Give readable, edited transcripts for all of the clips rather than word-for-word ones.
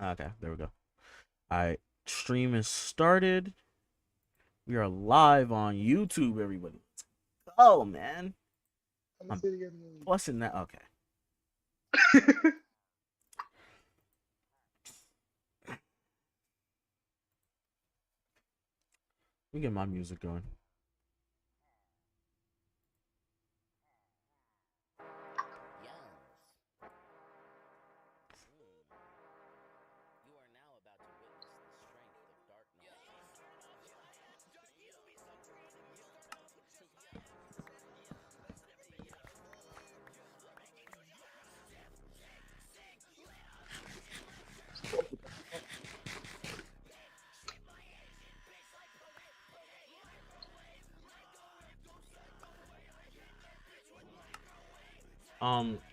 Okay, there we go. All right, stream is started. We are live on YouTube, everybody. Oh man, Let me I'm see it again. busting that. Okay, let me get my music going.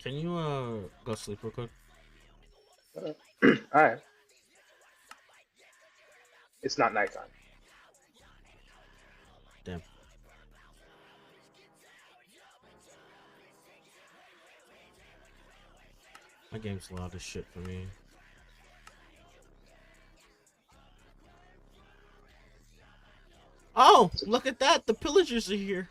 Can you go sleep real quick? All right. It's not nighttime. Damn, my game's loud as shit for me. Oh, look at that! The pillagers are here.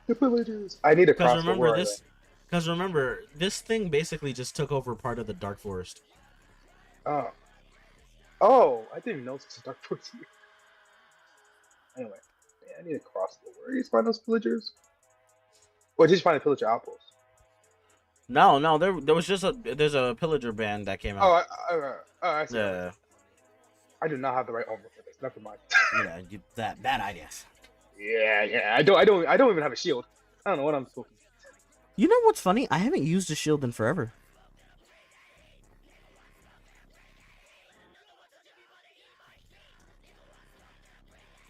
The villagers. I need to Cause cross the remember water. this. Cause remember this thing basically just took over part of the dark forest. Oh. Oh, I didn't even know this was a dark forest here. Anyway, yeah, I need to cross the water. You find those villagers? Or did you find a pillager outpost? No, no, there was just there's a pillager band that came Oh, out. I see. Yeah, I do not have the right armor for this. Never mind. yeah, that bad ideas. Yeah. I don't even have a shield. I don't know what I'm supposed to. You know what's funny? I haven't used a shield in forever.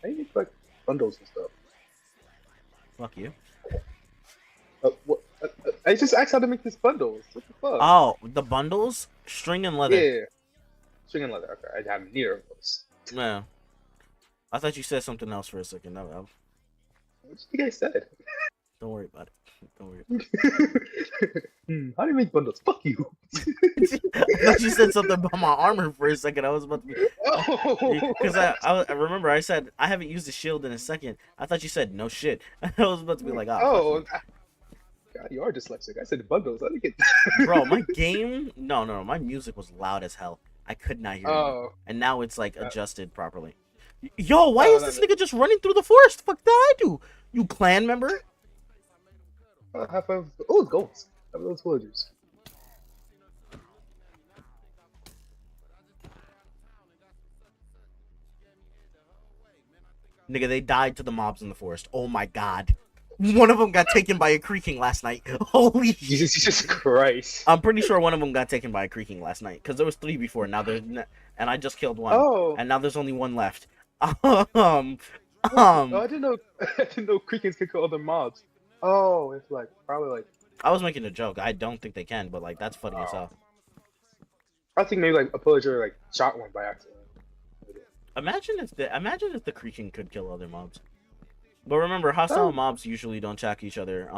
I need like bundles and stuff. Fuck you. I just asked how to make these bundles. What the fuck? Oh, the bundles, string and leather. Yeah. String and leather. Okay, I have neither of those. Yeah, I thought you said something else for a second. No, What do you guys said? don't worry about it. Don't worry. How do you make bundles? Fuck you. I thought you said something about my armor for a second. I was about to Oh. because I remember I said I haven't used a shield in a second. I thought you said no shit. I was about to be like, ah, fuck you. Oh. God, you are dyslexic. I said bundles. I didn't get. Bro, my game, no, my music was loud as hell. I could not hear you, Oh. and now it's like adjusted properly. Yo, why Oh, is this nigga just running through the forest? Fuck did I do? You clan member? half of oh, goals. Half of those villagers. Nigga, they died to the mobs in the forest. Oh my god. One of them got taken by a creaking last night. Holy shit. Jesus Christ. I'm pretty sure one of them got taken by a creaking last night because there was three before. Now there's and I just killed one, Oh. and now there's only one left. Oh, Um, I didn't know. I didn't know Creekins could kill other mobs. Oh, it's like probably like. I was making a joke. I don't think they can, but like that's funny as Oh. hell. I think maybe like a pillager like shot one by accident. Imagine if the creaking could kill other mobs. But remember, hostile Oh, mobs usually don't track each other.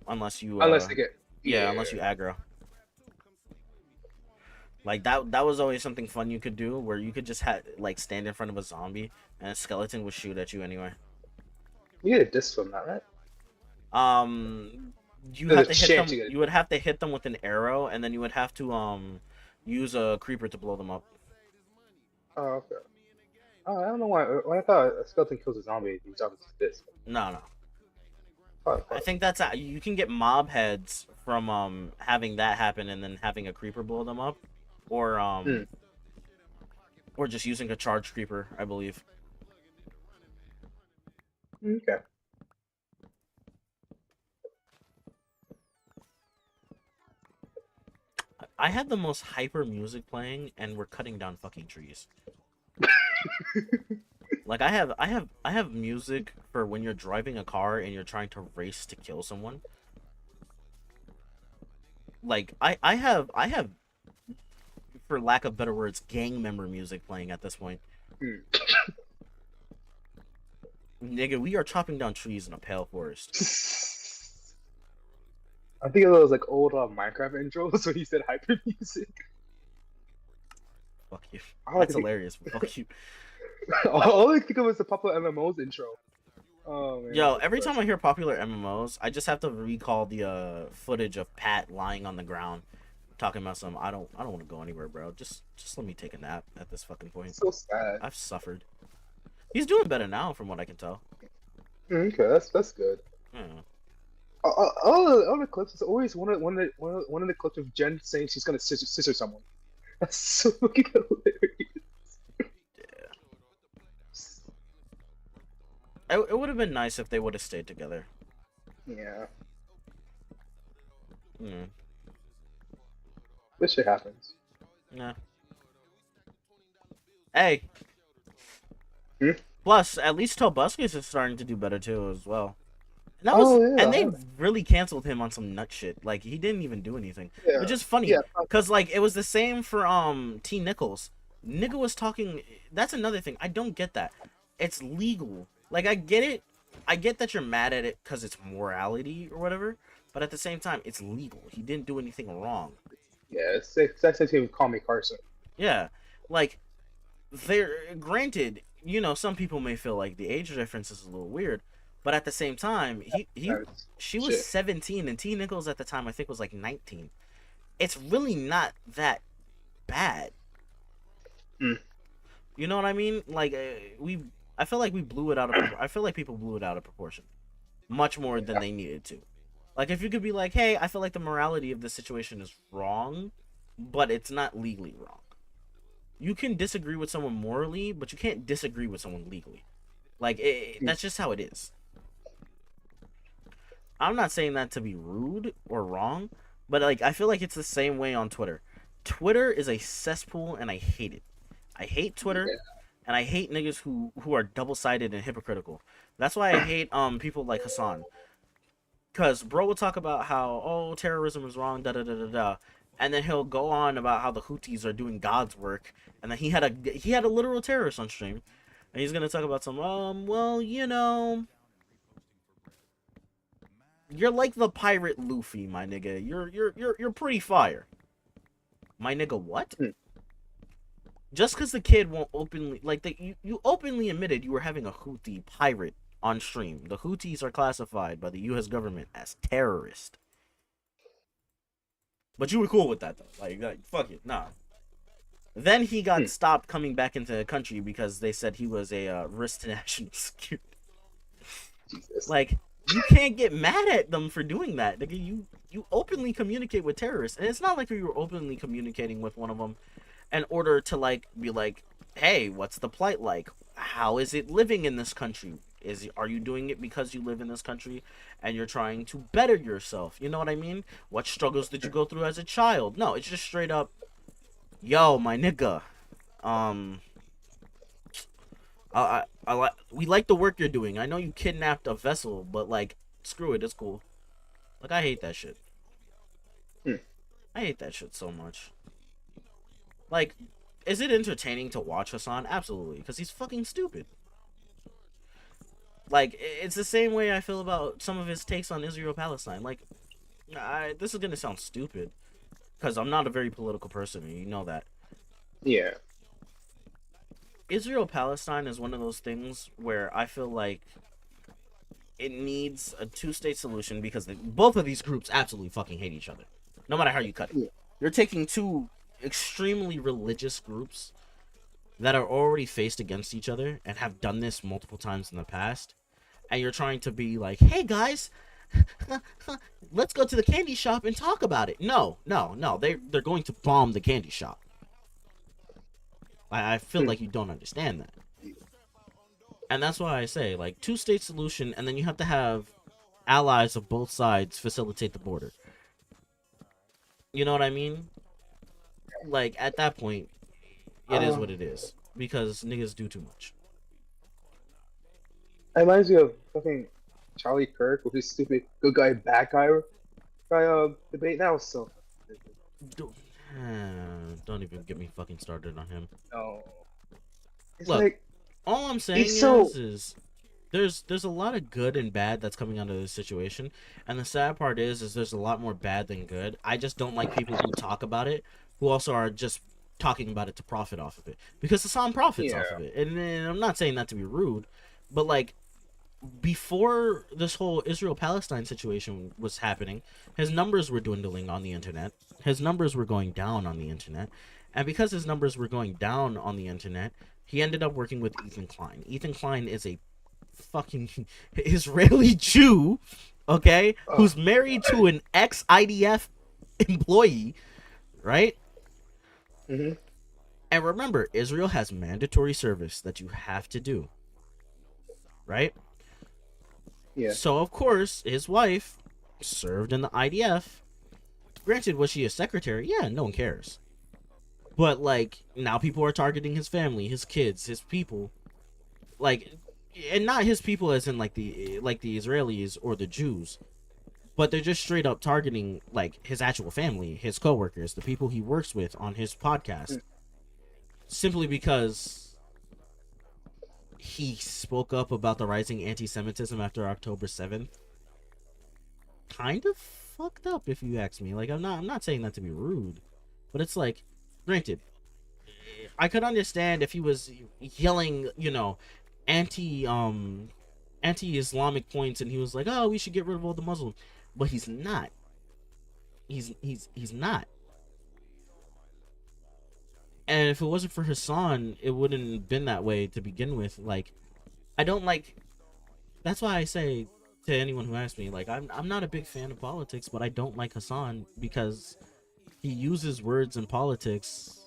Unless you unless they get yeah, yeah. unless you aggro. Like that was always something fun you could do where you could just like stand in front of a zombie and a skeleton would shoot at you anyway. You get a disc from that, right? Um, you There's have a to hit them. chance you get. You would have to hit them with an arrow, and then you would have to use a creeper to blow them up. Oh, okay. Oh, I don't know why. When I thought a skeleton kills a zombie, he drops his disc. No, no. Oh, I fuck. think that's you can get mob heads from having that happen and then having a creeper blow them up, or Hmm. or just using a charge creeper, I believe. Okay. I had the most hyper music playing, and we're cutting down fucking trees. Like I have music for when you're driving a car and you're trying to race to kill someone. Like I have for lack of better words gang member music playing at this point. Hmm. Nigga, we are chopping down trees in a pale forest. I think of those like old Minecraft intros where he said hyper music. Fuck you. All I That's can think, hilarious. But fuck you. all I can think of is the popular MMOs intro. Oh man, Yo, that's every time I depressing. hear popular MMOs, I just have to recall the footage of Pat lying on the ground talking about some I don't want to go anywhere, bro. Just let me take a nap at this fucking point. So sad. I've suffered. He's doing better now from what I can tell. Okay, that's good. Yeah. All the clips is always one of the clips of Jen saying she's gonna scissor someone. That's so fucking hilarious. It would have been nice if they would have stayed together. Yeah, Mm. this shit happens. Yeah. Hey, Hmm? plus at least Tobuscus is starting to do better too as well. And that was, Oh yeah, and they really canceled him on some nut shit. Like he didn't even do anything, yeah, which is funny, yeah. cause like it was the same for T Nichols. Nigga was talking. That's another thing. I don't get that. It's legal. Like I get it. I get that you're mad at it because it's morality or whatever. But at the same time, it's legal. He didn't do anything wrong. Yeah, that's the same Call Me Carson. Yeah, like they're granted. You know, some people may feel like the age difference is a little weird, but at the same time, That's she was shit. 17 and T Nichols at the time I think was like 19. It's really not that bad. Mm. You know what I mean? Like I feel like we blew it out of. I feel like people blew it out of proportion, much more than Yeah. they needed to. Like if you could be like, hey, I feel like the morality of this situation is wrong, but it's not legally wrong. You can disagree with someone morally, but you can't disagree with someone legally. Like Mm. that's just how it is. I'm not saying that to be rude or wrong, but like I feel like it's the same way on Twitter. Twitter is a cesspool and I hate it. I hate Twitter Yeah. and I hate niggas who are double-sided and hypocritical. That's why I hate people like Hassan. Cuz bro will talk about how terrorism is wrong da da da da da, and then he'll go on about how the Houthis are doing God's work and then he had a literal terrorist on stream and he's going to talk about some well, you know, you're like the pirate Luffy, my nigga. You're pretty fire. My nigga, what? Mm. Just because the kid won't openly like you openly admitted you were having a Houthi pirate on stream. The Houthis are classified by the U.S. government as terrorist. But you were cool with that though. Like fuck it, nah. Then he got Mm. stopped coming back into the country because they said he was a risk to national security. Jesus. Like you can't get mad at them for doing that. Nigga, you openly communicate with terrorists, and it's not like you were openly communicating with one of them in order to like be like, hey, what's the plight like? How is it living in this country? Are you doing it because you live in this country and you're trying to better yourself? You know what I mean? What struggles did you go through as a child? No, it's just straight up, yo, my nigga. Um, we like the work you're doing. I know you kidnapped a vessel, but like, screw it, it's cool. Like, I hate that shit. Mm. I hate that shit so much. Like, is it entertaining to watch Hassan? Absolutely, because he's fucking stupid. Like, it's the same way I feel about some of his takes on Israel Palestine. Like, this is gonna sound stupid, because I'm not a very political person, and you know that. Yeah. Israel Palestine is one of those things where I feel like it needs a two-state solution because both of these groups absolutely fucking hate each other, no matter how you cut it. Yeah. You're taking two extremely religious groups that are already faced against each other and have done this multiple times in the past, and you're trying to be like, hey guys, let's go to the candy shop and talk about it. No, they're going to bomb the candy shop. I feel like you don't understand that. And that's why I say, like, two-state solution, and then you have to have allies of both sides facilitate the border. You know what I mean? Like, at that point, it is what it is. Because niggas do too much. It reminds me of fucking Charlie Kirk with his stupid good guy, bad guy debate. That was so stupid. Don't even get me fucking started on him. No. It's Look, like, all I'm saying he's so. is there's a lot of good and bad that's coming out of this situation, and the sad part is there's a lot more bad than good. I just don't like people who talk about it who also are just talking about it to profit off of it, because Hassan profits Yeah. off of it. And I'm not saying that to be rude, but like before this whole Israel Palestine situation was happening, his numbers were dwindling on the internet. His numbers were going down on the internet. And because his numbers were going down on the internet, he ended up working with Ethan Klein. Ethan Klein is a fucking Israeli Jew, okay, Oh who's married God. to an ex IDF employee, right? Hmm. And remember, Israel has mandatory service that you have to do, right? Yeah. So of course, his wife served in the IDF. Granted, was she a secretary? Yeah, no one cares. But like now, people are targeting his family, his kids, his people. Like, and not his people as in like the Israelis or the Jews, but they're just straight up targeting like his actual family, his coworkers, the people he works with on his podcast, simply because he spoke up about the rising anti-Semitism after October 7th. Kind of fucked up, if you ask me. Like, I'm not saying that to be rude, but it's like, granted, I could understand if he was yelling, anti anti-Islamic points, and he was like, "Oh, we should get rid of all the Muslims," but he's not. He's not. And if it wasn't for Hassan, it wouldn't have been that way to begin with. Like, I don't like. That's why I say to anyone who asks me, like, I'm not a big fan of politics, but I don't like Hassan because he uses words in politics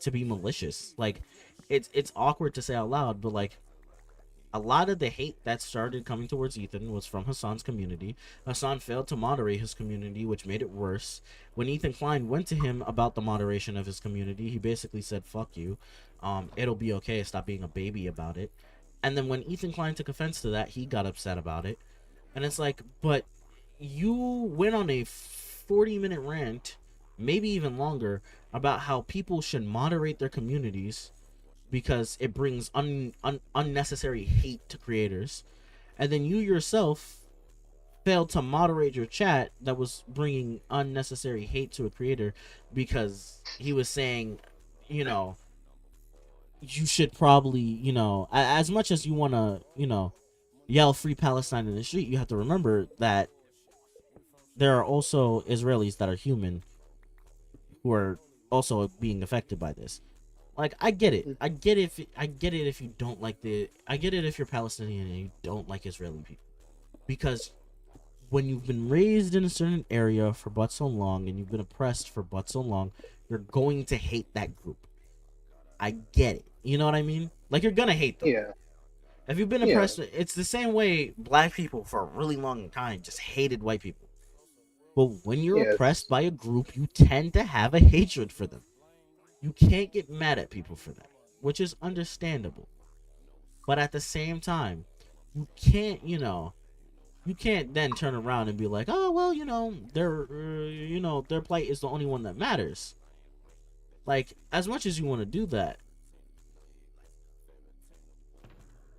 to be malicious. Like, it's awkward to say out loud, but like a lot of the hate that started coming towards Ethan was from Hassan's community. Hassan failed to moderate his community, which made it worse. When Ethan Klein went to him about the moderation of his community, he basically said, "Fuck you. It'll be okay. Stop being a baby about it." And then when Ethan Klein took offense to that, he got upset about it. And it's like, but you went on a 40-minute rant, maybe even longer, about how people should moderate their communities because it brings unnecessary hate to creators. And then you yourself failed to moderate your chat that was bringing unnecessary hate to a creator because he was saying, you know, you should probably, as much as you want to, yell free Palestine in the street, you have to remember that there are also Israelis that are human who are also being affected by this. Like, I get it. I get it if you don't like I get it if you're Palestinian and you don't like Israeli people. Because when you've been raised in a certain area for but so long and you've been oppressed for but so long, you're going to hate that group. I get it. You know what I mean? Like, you're gonna hate them. Yeah. If you've been Yeah. oppressed, it's the same way black people for a really long time just hated white people. But when you're oppressed Yes. by a group, you tend to have a hatred for them. You can't get mad at people for that, which is understandable. But at the same time, you can't then turn around and be like, "Oh, well, their plight is the only one that matters." Like, as much as you want to do that,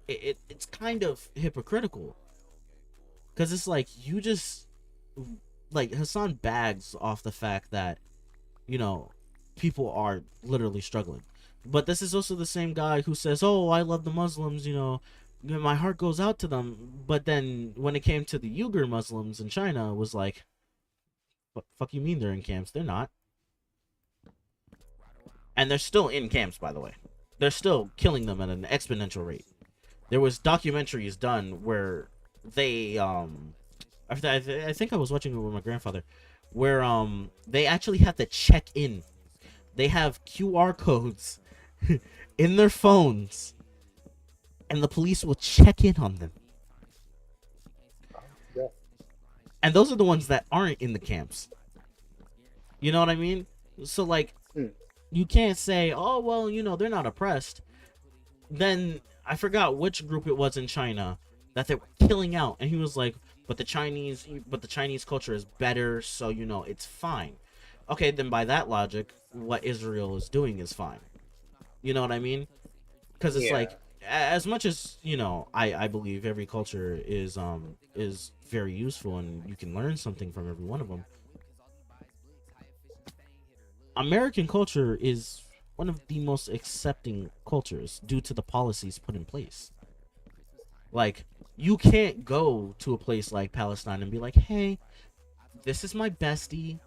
it's kind of hypocritical, because it's like you just like Hassan bags off the fact that you know people are literally struggling, but this is also the same guy who says, "Oh, I love the Muslims," my heart goes out to them. But then when it came to the Uyghur Muslims in China, was like, "What fuck you mean they're in camps? They're not." And they're still in camps, by the way. They're still killing them at an exponential rate. There was documentaries done where they I think I was watching it with my grandfather, where they actually have to check in. They have QR codes in their phones, and the police will check in on them. Yeah. And those are the ones that aren't in the camps. You know what I mean? So like, Mm. you can't say, "Oh, well, they're not oppressed." Then I forgot which group it was in China that they were killing out, and he was like, but the Chinese culture is better, so it's fine." Okay, then by that logic, what Israel is doing is fine. You know what I mean? Because it's Yeah. like, as much as I believe every culture is very useful and you can learn something from every one of them. American culture is one of the most accepting cultures due to the policies put in place. Like, you can't go to a place like Palestine and be like, hey, this is my bestie.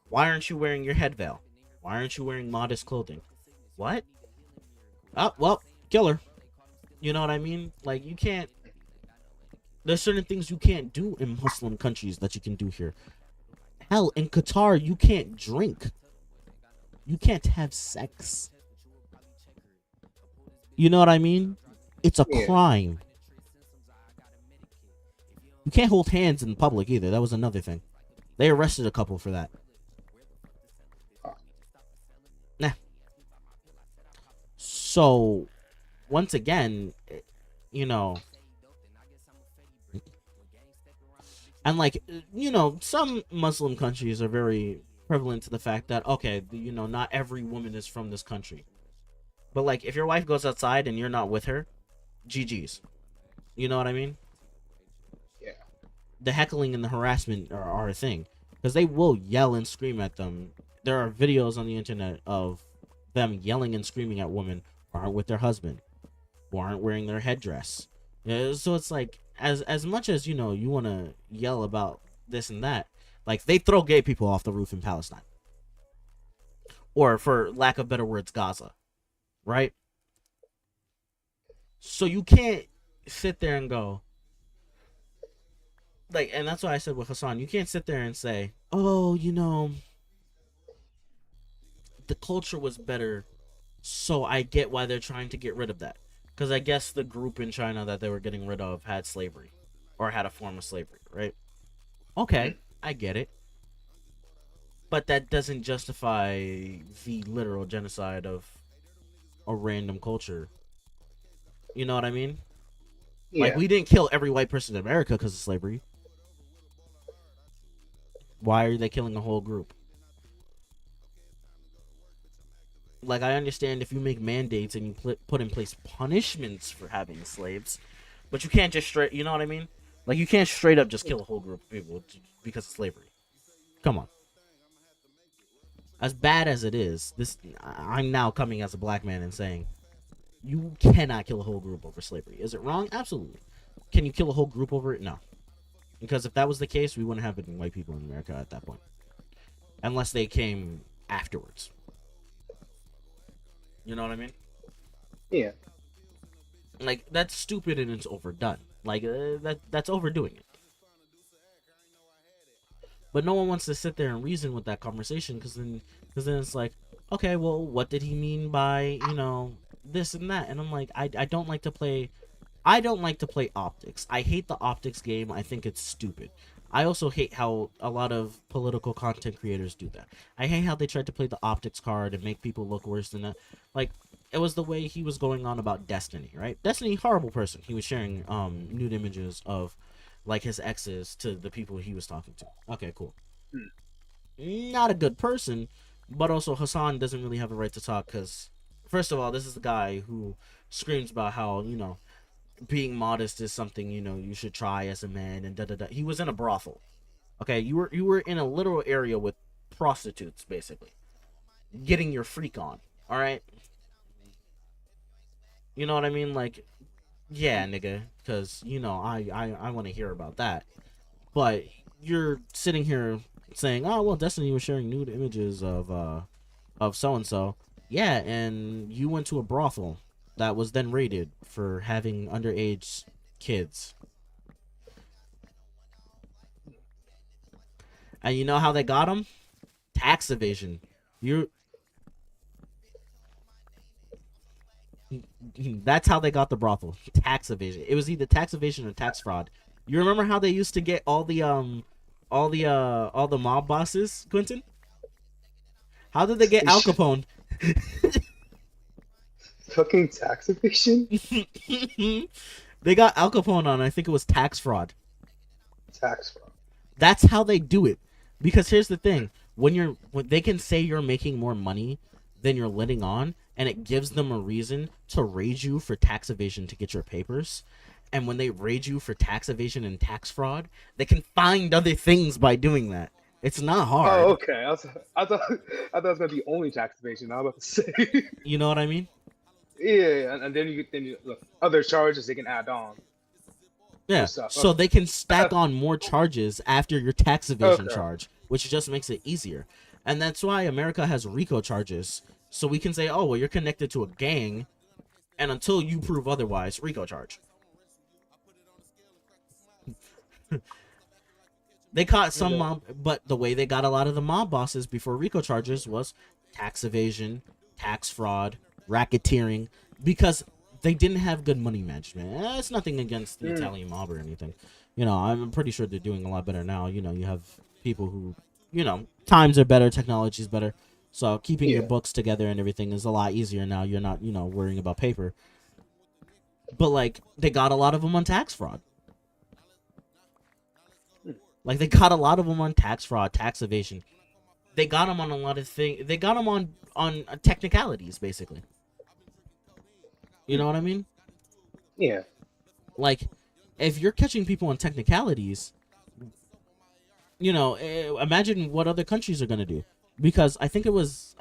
Why aren't you wearing your head veil? Why aren't you wearing modest clothing? What? Oh, well, killer. You know what I mean? Like, you can't. There's certain things you can't do in Muslim countries that you can do here. Hell, in Qatar, you can't drink. You can't have sex. You know what I mean? It's a Yeah. crime. You can't hold hands in public either. That was another thing. They arrested a couple for that. Nah. So, once again, you know, and like, some Muslim countries are very prevalent to the fact that, okay, not every woman is from this country. But like, if your wife goes outside and you're not with her, GG's. You know what I mean? Yeah. The heckling and the harassment are a thing, because they will yell and scream at them. There are videos on the internet of them yelling and screaming at women who aren't with their husband, who aren't wearing their headdress. Yeah, so it's like, as much as you want to yell about this and that, like, they throw gay people off the roof in Palestine, or for lack of better words, Gaza, right? So you can't sit there and go, like, and that's why I said with Hassan, you can't sit there and say, oh, the culture was better, so I get why they're trying to get rid of that. Because I guess the group in China that they were getting rid of had slavery, or had a form of slavery, right? Okay, I get it. But that doesn't justify the literal genocide of a random culture. You know what I mean? Like, Yeah. we didn't kill every white person in America because of slavery. Why are they killing a whole group? Like, I understand if you make mandates and you put in place punishments for having slaves, but you can't just you know what I mean? Like, you can't straight up just kill a whole group of people because of slavery. Come on. As bad as it is, I'm now coming as a black man and saying, you cannot kill a whole group over slavery. Is it wrong? Absolutely. Can you kill a whole group over it? No. Because if that was the case, we wouldn't have any white people in America at that point. Unless they came afterwards. You know what I mean? Yeah. Like, that's stupid and it's overdone. Like, that's overdoing it. But no one wants to sit there and reason with that conversation, because then it's like, okay, well, what did he mean by, this and that? And I'm like, I don't like to play optics. I hate the optics game. I think it's stupid. I also hate how a lot of political content creators do that. I hate how they tried to play the optics card and make people look worse than that. Like, it was the way he was going on about Destiny, right? Destiny, horrible person. He was sharing nude images of, like, his exes to the people he was talking to. Okay, cool. Not a good person, but also Hassan doesn't really have a right to talk, because, first of all, this is the guy who screams about how, being modest is something, you should try as a man, and da da da. He was in a brothel. Okay, you were in a literal area with prostitutes, basically, getting your freak on. All right, you know what I mean? Like, yeah, nigga, because I want to hear about that. But you're sitting here saying, oh well, Destiny was sharing nude images of so and so. Yeah, and you went to a brothel that was then raided for having underage kids. And you know how they got them? Tax evasion. You That's how they got the brothel. Tax evasion. It was either tax evasion or tax fraud. You remember how they used to get all the mob bosses, Quentin? How did they get Al Capone? Fucking tax evasion? They got Al Capone on, I think it was tax fraud. Tax fraud. That's how they do it. Because here's the thing: when they can say you're making more money than you're letting on, and it gives them a reason to raid you for tax evasion to get your papers. And when they raid you for tax evasion and tax fraud, they can find other things by doing that. It's not Oh, hard. okay. I thought it was gonna be only tax evasion. I was about to say. You know what I mean? Yeah, and then you look, other charges they can add on for Yeah. stuff. So they Okay. can stack on more charges after your tax evasion Okay. charge, which just makes it easier. And that's why America has RICO charges. So we can say, oh, well, you're connected to a gang, and until you prove otherwise, RICO charge. They caught some Okay. mob, but the way they got a lot of the mob bosses before RICO charges was tax evasion, tax fraud, racketeering, because they didn't have good money management. It's nothing against the Mm, Italian mob or anything. You know, I'm pretty sure they're doing a lot better now. You know, you have people who, you know, times are better, technology is better. So keeping your yeah. books together and everything is a lot easier now. You're not, you know, worrying about paper. But like, they got a lot of them on tax fraud. Mm, Like they got a lot of them on tax fraud, tax evasion. They got them on a lot of things. They got them on technicalities, basically. You know mm, what I mean? yeah. Like, if you're catching people on technicalities, you know, imagine what other countries are gonna do. Because I think it was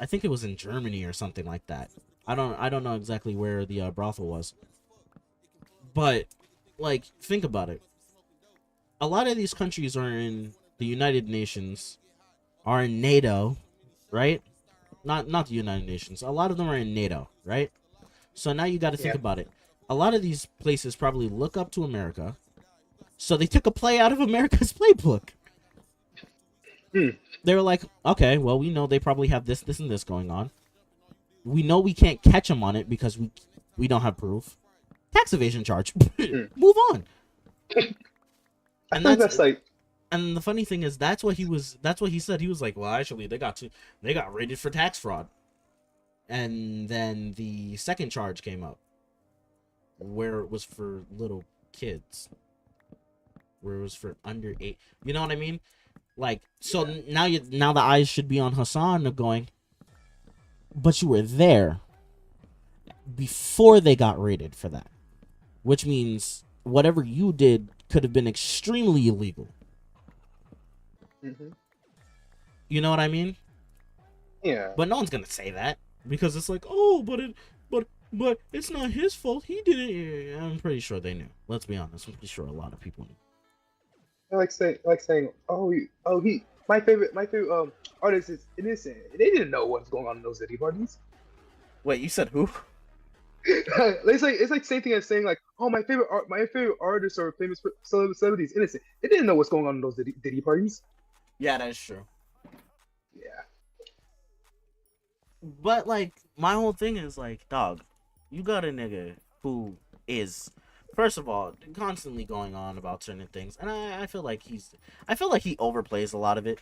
in Germany or something like that. I don't know exactly where the brothel was, but like, think about it. A lot of these countries are in the United Nations, are in NATO, right? Not the United Nations. A lot of them are in NATO, right? So now you got to think Yeah. about it. A lot of these places probably look up to America, so they took a play out of America's playbook. Mm, They were like, okay, well, we know they probably have this, this, and this going on. We know we can't catch them on it because we don't have proof. Tax evasion charge. mm. Move on. I And feel like that's that's like. and the funny thing is that's what he was. That's what he said. He was like, well, actually, they got raided for tax fraud. And then the second charge came up, where it was for little kids, where it was for under 8. You know what I mean? Like, so Yeah. now the eyes should be on Hassan of going, but you were there before they got raided for that, which means whatever you did could have been extremely illegal. Hmm. You know what I mean? Yeah. But no one's gonna say that because it's like, oh, but it's not his fault. He did it. Yeah, I'm pretty sure they knew. Let's be honest. I'm pretty sure a lot of people knew. I like saying, my favorite artist is innocent. They didn't know what's going on in those city parties. Wait, you said who? It's like same thing as saying like, oh, my favorite artist or famous celebrity is innocent. They didn't know what's going on in those Diddy parties. Yeah, that is true. Yeah. But like, my whole thing is like, dog, you got a nigga who is, first of all, constantly going on about certain things, and I feel like I feel like he overplays a lot of it.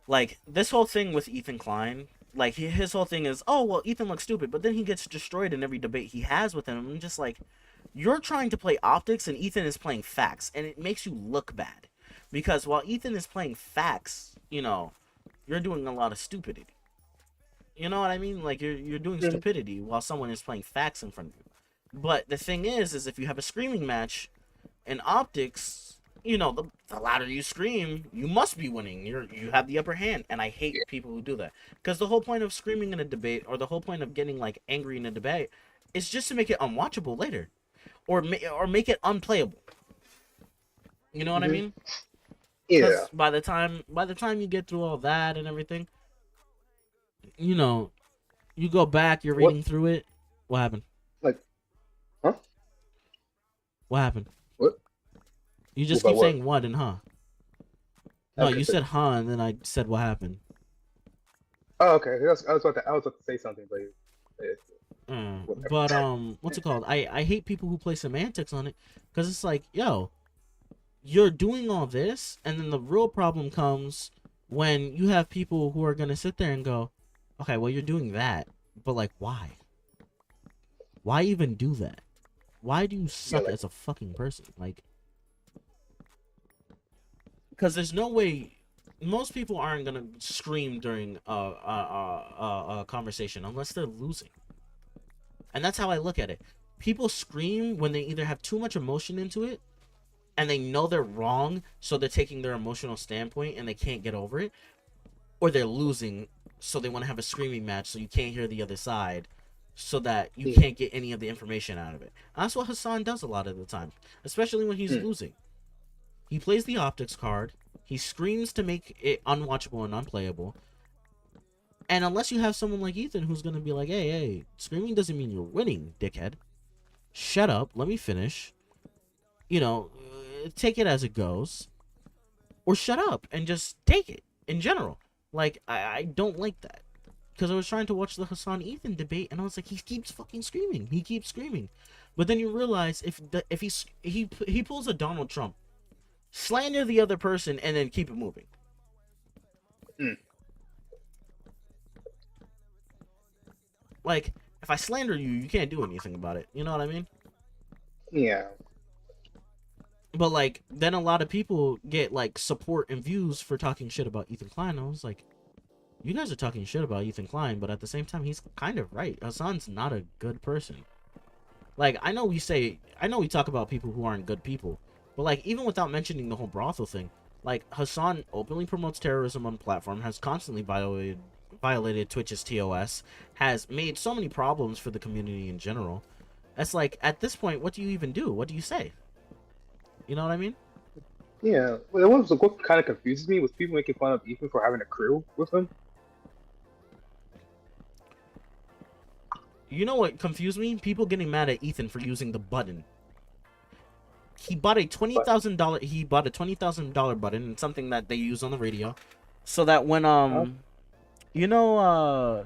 Like this whole thing with Ethan Klein, like his whole thing is, oh well, Ethan looks stupid, but then he gets destroyed in every debate he has with him. I'm just like, you're trying to play optics, and Ethan is playing facts, and it makes you look bad, because while Ethan is playing facts, you know, you're doing a lot of stupidity. You know what I mean? Like you're doing Mhm. stupidity while someone is playing facts in front of you. But the thing is if you have a screaming match in optics, you know, the louder you scream, you must be winning. You have the upper hand, and I hate Yeah. people who do that. Because the whole point of screaming in a debate, or the whole point of getting like angry in a debate, is just to make it unwatchable later, or make it unplayable. You know what I Mhm. mean? Yeah. Because by the time you get through all that and everything, you know, you go back, you're What? reading through it. What happened? Like, huh? What happened? What? You What just about keep what? saying what and huh. No, Okay. you said huh, and then I said what happened. Oh, okay. I was about to say something, but whatever. But what's it called? I hate people who play semantics on it, because it's like, yo, you're doing all this, and then the real problem comes when you have people who are gonna sit there and go, okay, well you're doing that, but like why? Why even do that? Why do you Yeah, suck like, as a fucking person? Like, because there's no way most people aren't gonna scream during a conversation unless they're losing, and that's how I look at it. People scream when they either have too much emotion into it, and they know they're wrong, so they're taking their emotional standpoint and they can't get over it, or they're losing, so they want to have a screaming match so you can't hear the other side, so that you Yeah. can't get any of the information out of it. That's what Hassan does a lot of the time, especially when he's losing. He plays the optics card. He screams to make it unwatchable and unplayable. And unless you have someone like Ethan who's going to be like, hey, screaming doesn't mean you're winning, dickhead. Shut up. Let me finish. You know, take it as it goes. Or shut up and just take it in general. Like, I don't like that. Because I was trying to watch the Hassan Ethan debate, and I was like, he keeps fucking screaming. He keeps screaming. But then you realize if he pulls a Donald Trump, slander the other person, and then keep it moving. Like, if I slander you, you can't do anything about it. You know what I mean? Yeah. But, like, then a lot of people get, like, support and views for talking shit about Ethan Klein. I was like, you guys are talking shit about Ethan Klein, but at the same time, he's kind of right. Hassan's not a good person. Like, I know we talk about people who aren't good people, but, like, even without mentioning the whole brothel thing, like, Hassan openly promotes terrorism on the platform, has constantly violated Twitch's TOS, has made so many problems for the community in general. That's like, at this point, what do you even do? What do you say? You know what I mean? Yeah. Well, what kind of confuses me was people making fun of Ethan for having a crew with him. You know what confused me? People getting mad at Ethan for using the button. He bought a $20,000. He bought a $20,000 button, and something that they use on the radio, so that when you know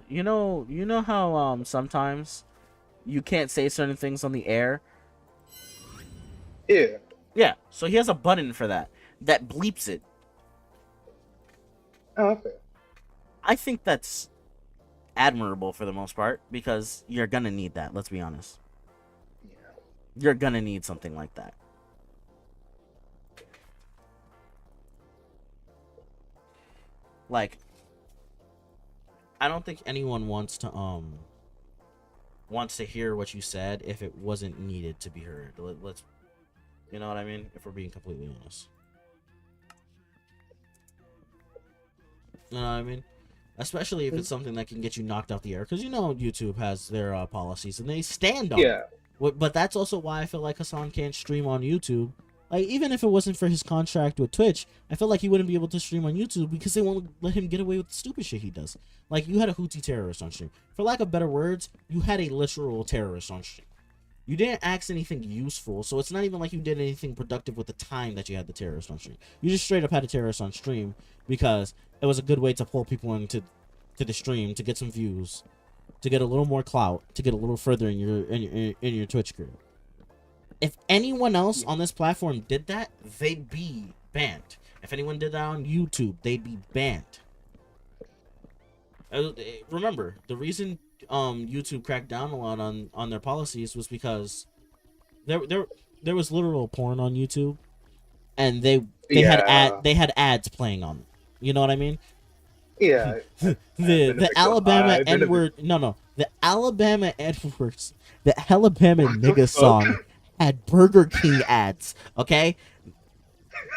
how sometimes you can't say certain things on the air. Yeah. Yeah. So he has a button for that bleeps it. Oh, okay. I think that's admirable for the most part, because you're gonna need that. Let's be honest. Yeah. You're gonna need something like that. Like, I don't think anyone wants to hear what you said if it wasn't needed to be heard. Let's, you know what I mean? If we're being completely honest. You know what I mean? Especially if it's something that can get you knocked off the air. Because, you know, YouTube has their policies and they stand on it. But that's also why I feel like Hassan can't stream on YouTube. Like, even if it wasn't for his contract with Twitch, I feel like he wouldn't be able to stream on YouTube because they won't let him get away with the stupid shit he does. Like, you had a Houthi terrorist on stream. For lack of better words, you had a literal terrorist on stream. You didn't ask anything useful, so it's not even like you did anything productive with the time that you had the terrorist on stream. You just straight up had a terrorist on stream because it was a good way to pull people into the stream, to get some views, to get a little more clout, to get a little further in your Twitch career. If anyone else on this platform did that, they'd be banned. If anyone did that on YouTube, they'd be banned. Remember, the reason YouTube cracked down a lot on their policies was because there was literal porn on YouTube, and they had ads playing on it. You know what I mean? Yeah. the Alabama N-word. No. The Alabama N-words. The Alabama nigga song had Burger King ads. Okay?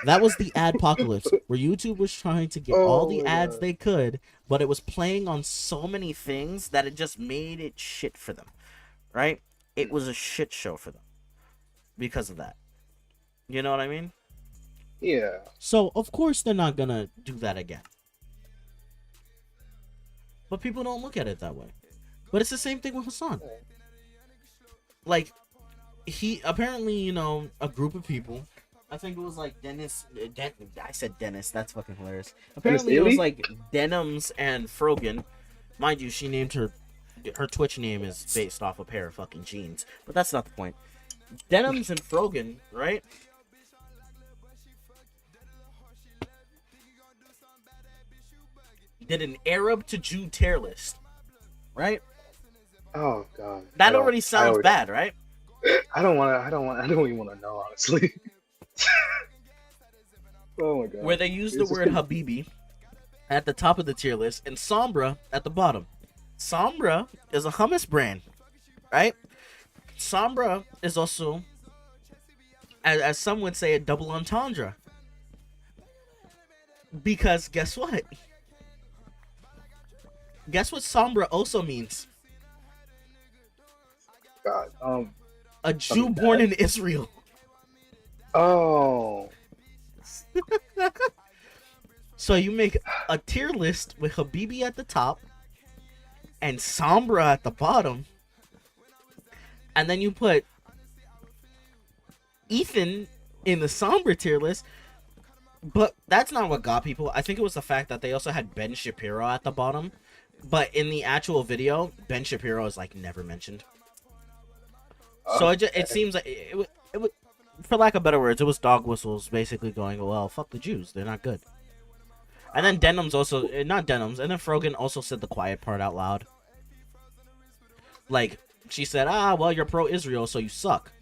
That was the adpocalypse, where YouTube was trying to get all the ads they could, but it was playing on so many things that it just made it shit for them. Right? It was a shit show for them because of that. You know what I mean? Yeah. So, of course they're not gonna do that again. But people don't look at it that way. But it's the same thing with Hassan. Like, he apparently, you know, a group of people, I think it was like I said Dennis, that's fucking hilarious. Apparently it was like Denims and Frogan. Mind you, she named her Twitch name is based off a pair of fucking jeans. But that's not the point. Denims and Frogan, right? Did an Arab to Jew tier list, right? Oh god. That already sounds bad, right? I don't even want to know, honestly. Oh my god. Where they use the word Habibi at the top of the tier list and Sombra at the bottom. Sombra is a hummus brand, right? Sombra is also as some would say, a double entendre. Because guess what? Guess what Sombra also means? God. A Jew Something born bad. in Israel. Oh. So you make a tier list with Habibi at the top and Sombra at the bottom, and then you put Ethan in the Sombra tier list. But that's not what got people. I think it was the fact that they also had Ben Shapiro at the bottom. But in the actual video, Ben Shapiro is like never mentioned. So it seems like it, for lack of better words, it was dog whistles basically going, well, fuck the Jews, they're not good. And then Denham's also, not Denham's, and then Frogan also said the quiet part out loud. Like, she said, well, you're pro-Israel, so you suck.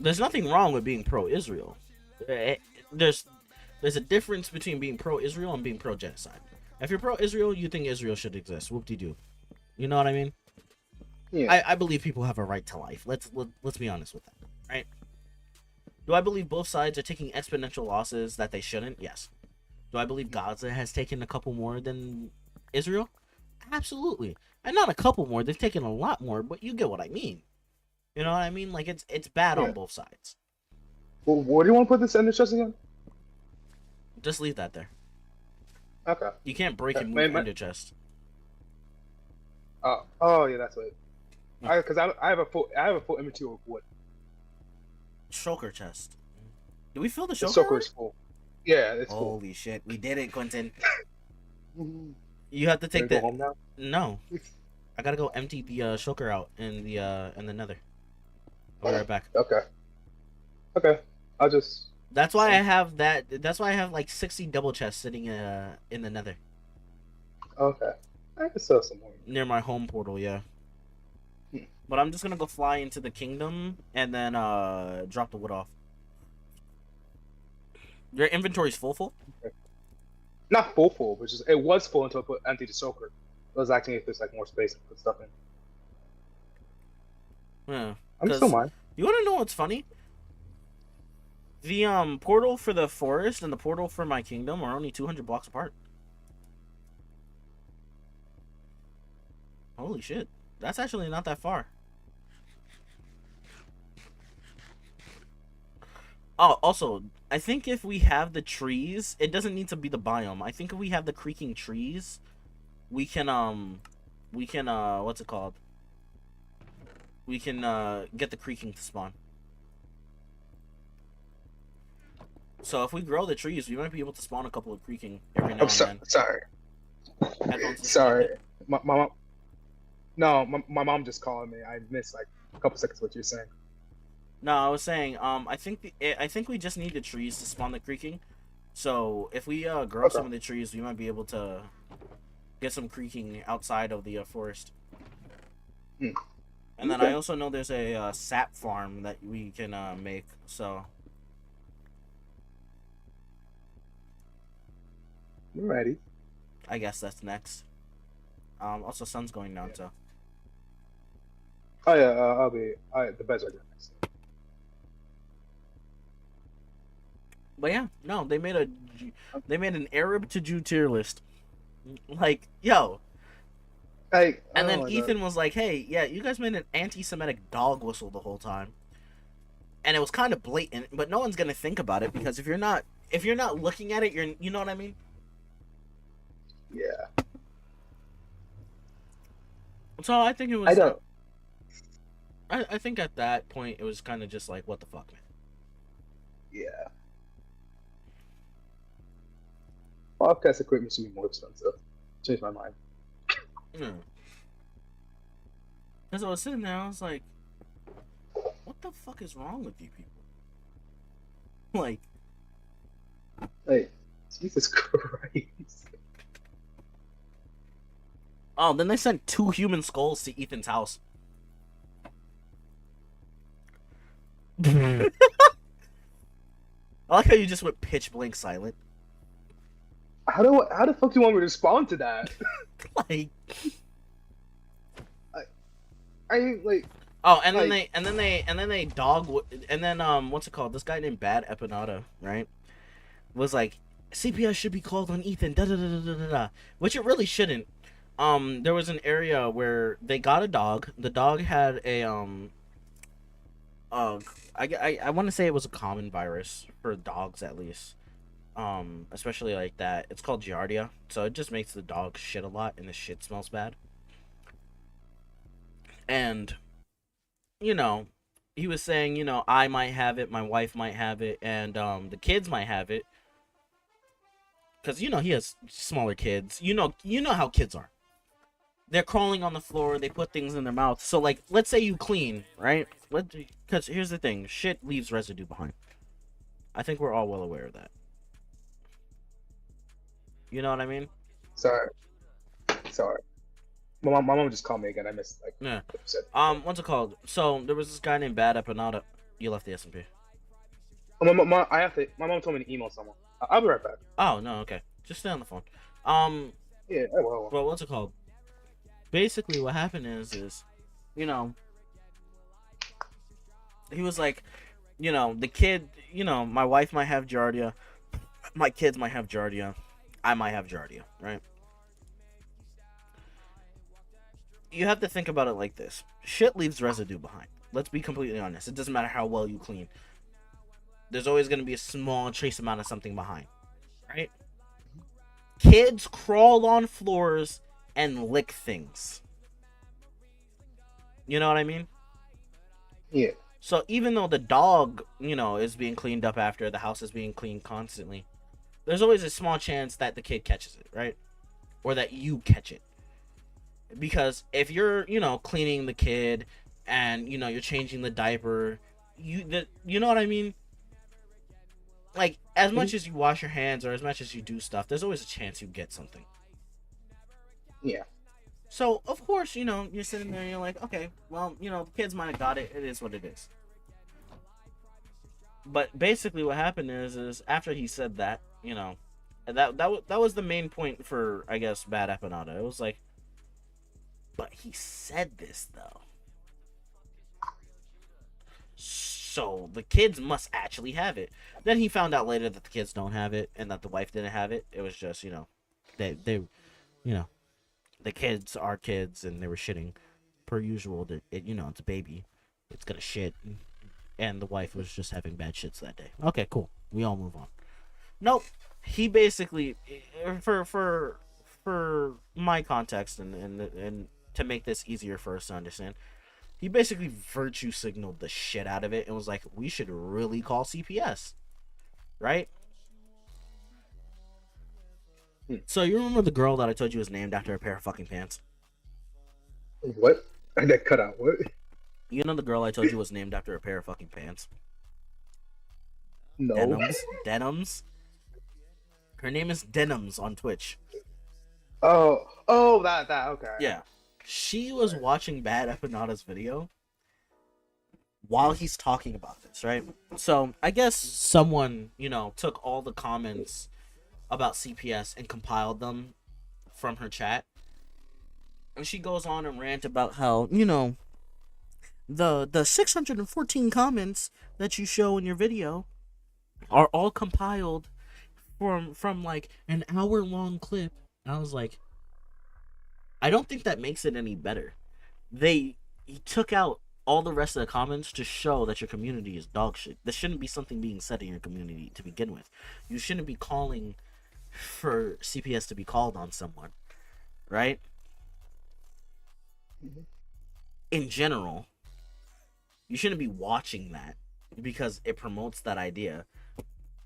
There's nothing wrong with being pro-Israel. There's a difference between being pro-Israel and being pro-genocide. If you're pro-Israel, you think Israel should exist. Whoop-de-doo. You know what I mean? Yeah. I believe people have a right to life. Let's be honest with that, right? Do I believe both sides are taking exponential losses that they shouldn't? Yes. Do I believe Gaza has taken a couple more than Israel? Absolutely. And not a couple more. They've taken a lot more, but you get what I mean. You know what I mean? Like, it's bad on both sides. Well, what do you want to put this in the chest again? Just leave that there. Okay. You can't break and move into chest. Oh yeah, that's it. Because I have a full inventory of wood. Shulker chest. Do we fill the The shulker? soaker is full. Yeah, it's full. Holy shit, we did it, Quentin. You have to take Can I the. go home now? No, I gotta go empty the shulker out in the nether. I'll be right back. Okay. Okay. I'll just. That's why I have that. That's why I have like 60 double chests sitting in the nether Okay. I can sell some more. near my home portal. Yeah. But I'm just gonna go fly into the kingdom and then drop the wood off. Your inventory's full? Okay. Not full, but just it was full until I put empty the soaker. It was acting if there's like more space to put stuff in. Yeah. I'm still mine. You wanna know what's funny? The portal for the forest and the portal for my kingdom are only 200 blocks apart. Holy shit. That's actually not that far. Oh, also, I think if we have the trees, it doesn't need to be the biome. I think if we have the creaking trees, we can what's it called? We can get the creaking to spawn. So if we grow the trees, we might be able to spawn a couple of creaking every now and then. Sorry. Sorry. My mom. No, my mom just called me. I missed like a couple seconds of what you're saying. No, I was saying, I think we just need the trees to spawn the creaking. So if we grow some of the trees, we might be able to get some creaking outside of the forest. And then I also know there's a sap farm that we can make. So. I'm ready. I guess that's next. Also, sun's going down, so. Oh yeah, I'll be. The beds are good next. But yeah, no, they made an Arab to Jew tier list. Like, yo. Hey, and then Ethan was like, "Hey, yeah, you guys made an anti-Semitic dog whistle the whole time," and it was kind of blatant. But no one's gonna think about it because if you're not looking at it, you know what I mean? Yeah. So I think it was. I don't. I think at that point it was kind of just like, what the fuck, man. Yeah. Podcast equipment should be more expensive. Changed my mind. As I was sitting there, I was like, what the fuck is wrong with you people? Like. Hey, Jesus Christ. Oh, then they sent 2 human skulls to Ethan's house. I like how you just went pitch blank silent. How the fuck do you want me to respond to that? Like, I like. Oh, Like, and then they and then what's it called? This guy named Bad Epinata, right? Was like CPS should be called on Ethan, da da da da da da, da, which it really shouldn't. There was an area where they got a dog. The dog had a uh, I want to say it was a common virus for dogs at least. Especially like that. It's called Giardia, so it just makes the dog shit a lot, and the shit smells bad. And you know, he was saying, I might have it, my wife might have it, and the kids might have it, because he has smaller kids. You know how kids are. They're crawling on the floor. They put things in their mouth. So like, let's say you clean, right? Because here's the thing: shit leaves residue behind. I think we're all well aware of that. You know what I mean? sorry, sorry. My mom just called me again. I missed like Yeah. what you said. What's it called? So there was this guy named Bad Epinata. You left the SMP. Oh, I have to. My mom told me to email someone. I'll be right back. Oh no, okay. Just stay on the phone. Um, Yeah, I will. well, what's it called? Basically, what happened is, you know, he was like, the kid, my wife might have Giardia, my kids might have Giardia, I might have Giardia, right? You have to think about it like this: shit leaves residue behind. Let's be completely honest. It doesn't matter how well you clean. There's always going to be a small trace amount of something behind, right? Kids crawl on floors and lick things. You know what I mean? Yeah. So even though the dog, is being cleaned up after, the house is being cleaned constantly, there's always a small chance that the kid catches it, right? Or that you catch it. Because if you're, cleaning the kid and, you're changing the diaper, you know what I mean? Like, as much as you wash your hands or as much as you do stuff, there's always a chance you get something. Yeah. So, of course, you're sitting there and you're like, okay, well, the kids might have got it. It is what it is. But basically what happened is after he said that, that was the main point for, I guess, Bad Epinata. It was like, but he said this, though. So the kids must actually have it. Then he found out later that the kids don't have it and that the wife didn't have it. It was just, they you know, the kids are kids and they were shitting per usual. That it's a baby, it's gonna shit, and the wife was just having bad shits that day. Okay, cool. We all move on. Nope. He basically, for my context and to make this easier for us to understand, he basically virtue signaled the shit out of it and was like, we should really call CPS, right? So you remember the girl that I told you was named after a pair of fucking pants? What? I got cut out. What? You know the girl I told you was named after a pair of fucking pants? No. Denims. Her name is Denims on Twitch. Oh, that. Okay. Yeah. She was watching Bad Epinata's video while he's talking about this, right? So I guess someone, took all the comments about CPS and compiled them from her chat. And she goes on and rant about how, the 614 comments that you show in your video are all compiled from like an hour long clip. And I was like, I don't think that makes it any better. He took out all the rest of the comments to show that your community is dog shit. There shouldn't be something being said in your community to begin with. You shouldn't be calling for CPS to be called on someone, right? Mm-hmm. In general, you shouldn't be watching that because it promotes that idea.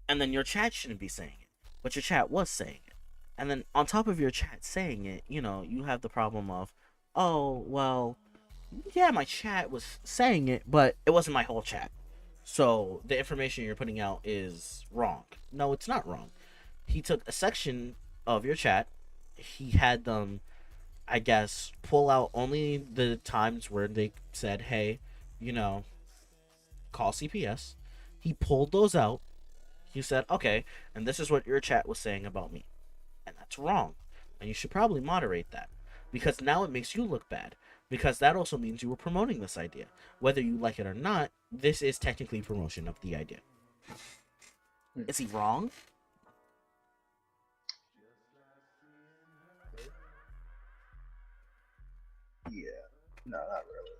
And then your chat shouldn't be saying it, but your chat was saying it. And then on top of your chat saying it, you have the problem of, oh, well, yeah, my chat was saying it, but it wasn't my whole chat. So the information you're putting out is wrong. No, it's not wrong. He took a section of your chat. He had them, I guess, pull out only the times where they said, hey, call CPS. He pulled those out. He said, okay, and this is what your chat was saying about me. And that's wrong. And you should probably moderate that. Because now it makes you look bad. because that also means you were promoting this idea. Whether you like it or not, this is technically promotion of the idea. Hmm. Is he wrong? Yeah. No, not really.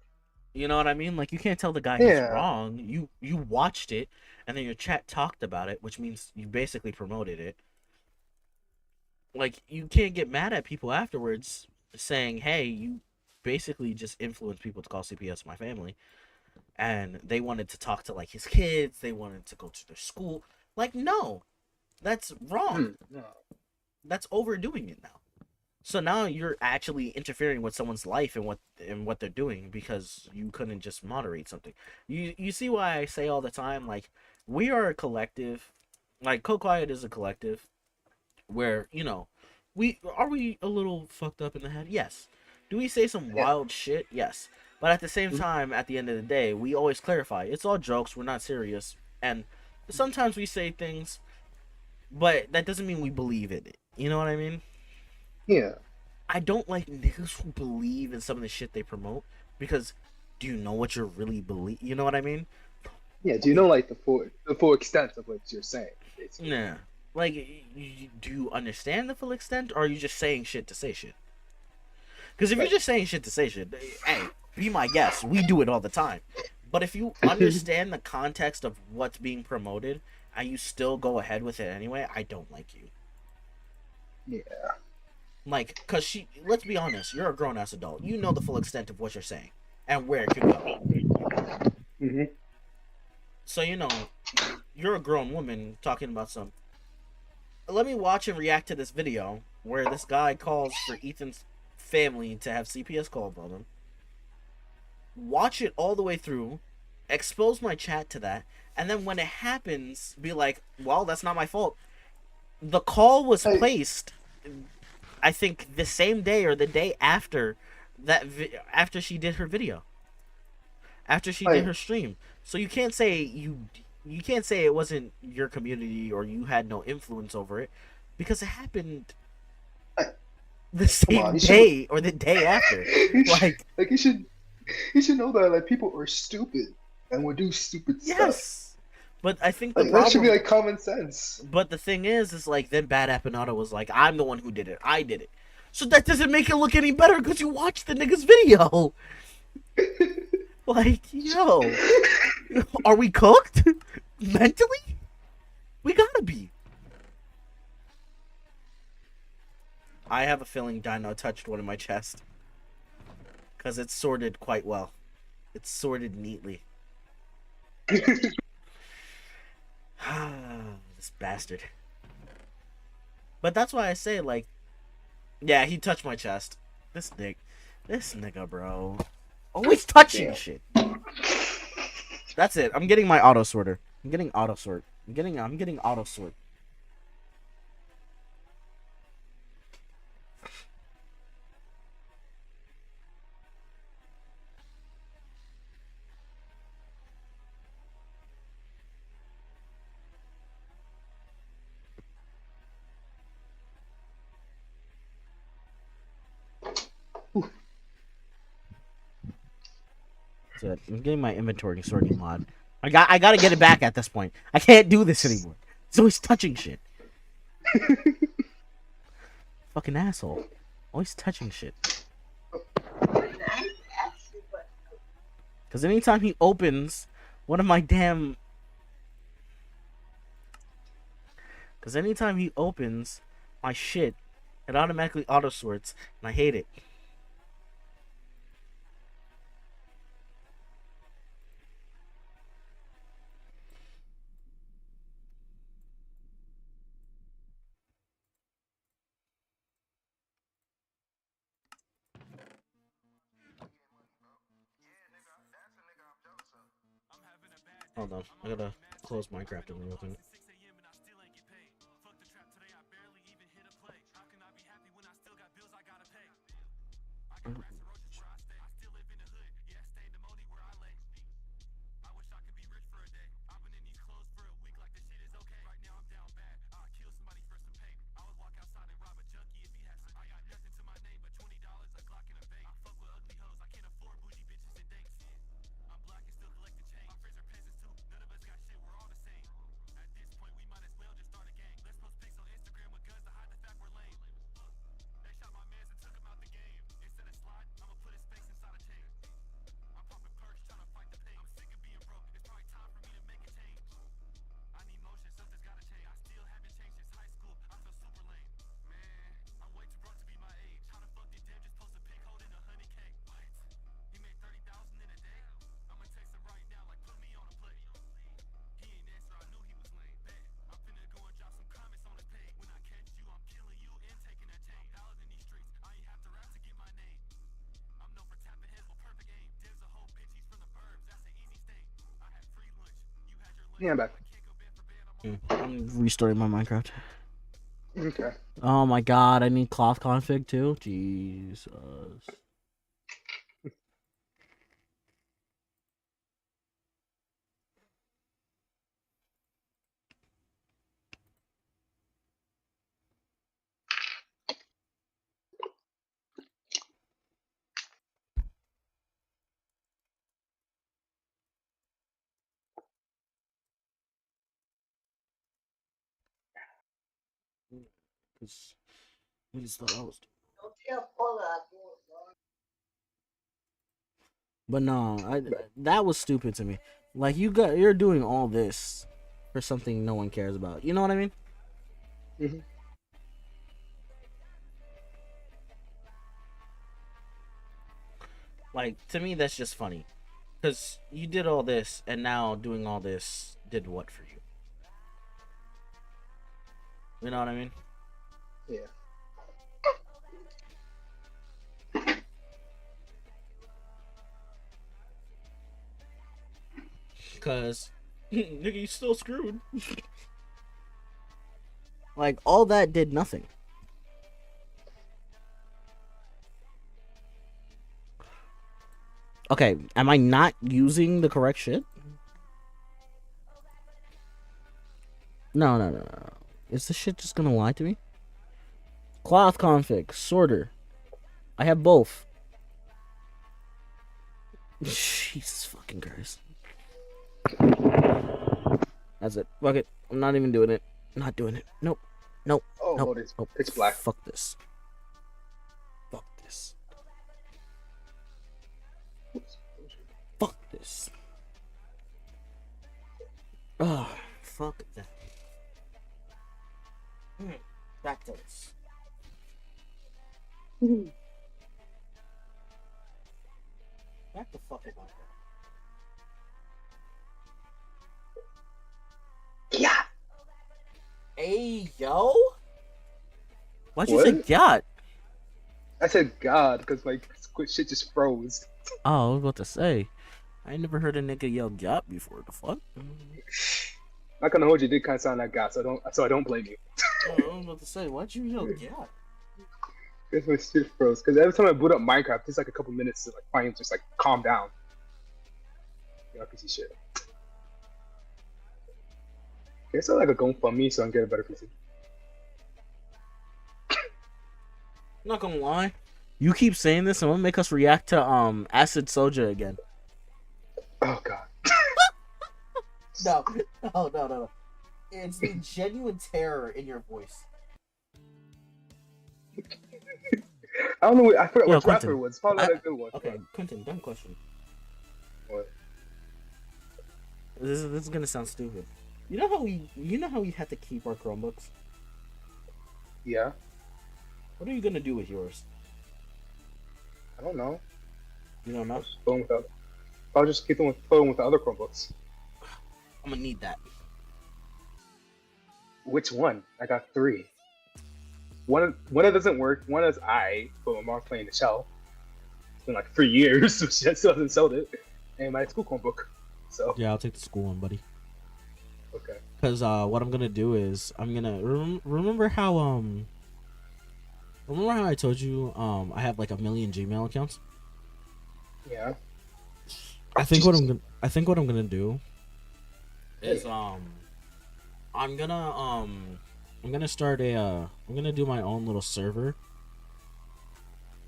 You know what I mean? Like, you can't tell the guy he's Yeah. wrong. You watched it, and then your chat talked about it, which means you basically promoted it. Like, you can't get mad at people afterwards saying, "Hey, you basically just influenced people to call CPS my family," and they wanted to talk to like his kids. They wanted to go to their school. Like, no, that's wrong. No. That's overdoing it now. So now you're actually interfering with someone's life and what they're doing because you couldn't just moderate something. You see why I say all the time, like, we are a collective, like Co Quiet is a collective where, we a little fucked up in the head? Yes. Do we say some Yeah. wild shit? Yes. But at the same Mhm. time, at the end of the day, we always clarify. It's all jokes, we're not serious. And sometimes we say things, but that doesn't mean we believe in it. You know what I mean? Yeah. I don't like niggas who believe in some of the shit they promote because do you know what you're really believe? You know what I mean? Yeah. Do you know like the full extent of what you're saying, basically? Nah. Like, do you understand the full extent, or are you just saying shit to say shit? Because if you're Right. just saying shit to say shit, hey, be my guest. We do it all the time. But if you understand the context of what's being promoted and you still go ahead with it anyway, I don't like you. Yeah. Like, cause let's be honest, you're a grown ass adult. You know the full extent of what you're saying and where it could go. Hmm. So you're a grown woman talking about some. Let me watch and react to this video where this guy calls for Ethan's family to have CPS called on him. Watch it all the way through, expose my chat to that, and then when it happens, be like, "Well, that's not my fault." The call was Like, placed, I think, the same day or the day after after she did her video, after she did like, her stream. So you can't say it wasn't your community or you had no influence over it because it happened like, the come on. same You should. day or the day after. Like, Like you should. You should know that like people are stupid and will do stupid stuff. yes. But I think the Like that should be problem like common sense. but the thing is like then Bad Appanata was like, I'm the one who did it. I did it. So that doesn't make it look any better because you watched the nigga's video. Like, yo, are we cooked? Mentally? We gotta be. I have a feeling Dino touched one in my chest. Because it's sorted quite well. It's sorted neatly. This bastard. But that's why I say, like, yeah, he touched my chest. This nigga, bro. Always touching Damn. shit. That's it. I'm getting my auto sorter. I'm getting auto sort. I'm getting auto sort. That's it. I'm getting my inventory sorting mod. I gotta get it back at this point. I can't do this anymore. He's always touching shit. Fucking asshole. Always touching shit. Because anytime he opens one of my damn. Because anytime he opens my shit, it automatically auto sorts, and I hate it. Hold on. I gotta close Minecraft and reopen it. Yeah, I'm back. I'm restarting my Minecraft. Okay. Oh my god, I need cloth config too? Jesus. Because I just thought I was. But no, that was stupid to me. Like you're doing all this for something no one cares about. You know what I mean? Mm-hmm. Like to me, that's just funny. Because you did all this, and now doing all this did what for you? You know what I mean? Yeah. Because nigga, you still screwed. Like all that did nothing. Okay, am I not using the correct shit? No, no, no, no. Is this shit just gonna lie to me? Cloth config, sorter. I have both. Jesus fucking Christ. That's it. Fuck it. I'm not even doing it. I'm not doing it. Nope. Nope. Oh, Nope. Lord, it's Nope. pitch black. Fuck this. Fuck this. Oops. Fuck this. Oh, fuck that. Back to this. Back the fuck up. Yeah. Hey, yo? Why'd you say What? God? I said God because my shit just froze. Oh, I was about to say. I ain't never heard a nigga yell God before. The fuck? Not gonna hold you, did kind of sound like God, so I don't blame you. Oh, I was about to say, why'd you yell God? Because my shit froze. Because every time I boot up Minecraft, it takes like a couple minutes to like finally just like calm down. Yeah, piece of shit. Okay, so like a GoFundMe so I can get a better PC. I'm not gonna lie. You keep saying this, and I'm gonna make us react to Acid Soja again. Oh God. No, no, no, no. It's the genuine terror in your voice. I don't know. I forgot Yo, which rapper Quentin. it was. Probably not a good one. Okay, Quentin, dumb question. What? This is gonna sound stupid. You know how we had to keep our Chromebooks? Yeah. What are you gonna do with yours? I don't know. You don't know? I'll just keep them with phone with the other Chromebooks. I'm gonna need that. Which one? I got three. One that doesn't work. One is but my mom's playing the shell. It's been like 3 years, so she still hasn't sold it. And my school Chromebook. So Yeah, I'll take the school one, buddy. okay. Cause what I'm gonna do is I'm gonna remember how I told you I have like a million Gmail accounts. Yeah. I think what I'm gonna do is Hey. I'm gonna start I'm gonna do my own little server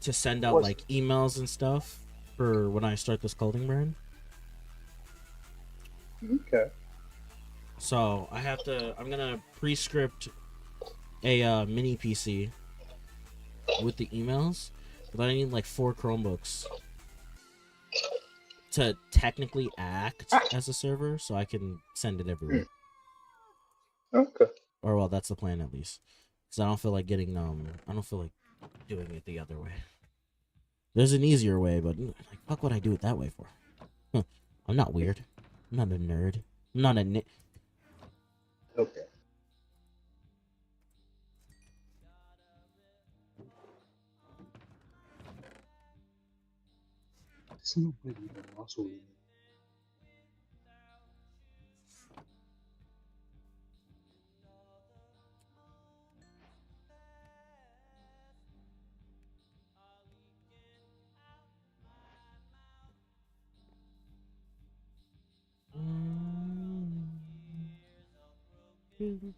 to send out What's like emails and stuff for when I start this clothing brand. okay? So I'm gonna pre-script a mini PC with the emails, but I need like 4 Chromebooks to technically act as a server, so I can send it everywhere. Okay. Or well, that's the plan at least. Because I don't feel like I don't feel like doing it the other way. There's an easier way, but like, fuck would I do it that way for? Huh. I'm not weird. I'm not a nerd. I'm not a nit. Okay. I'm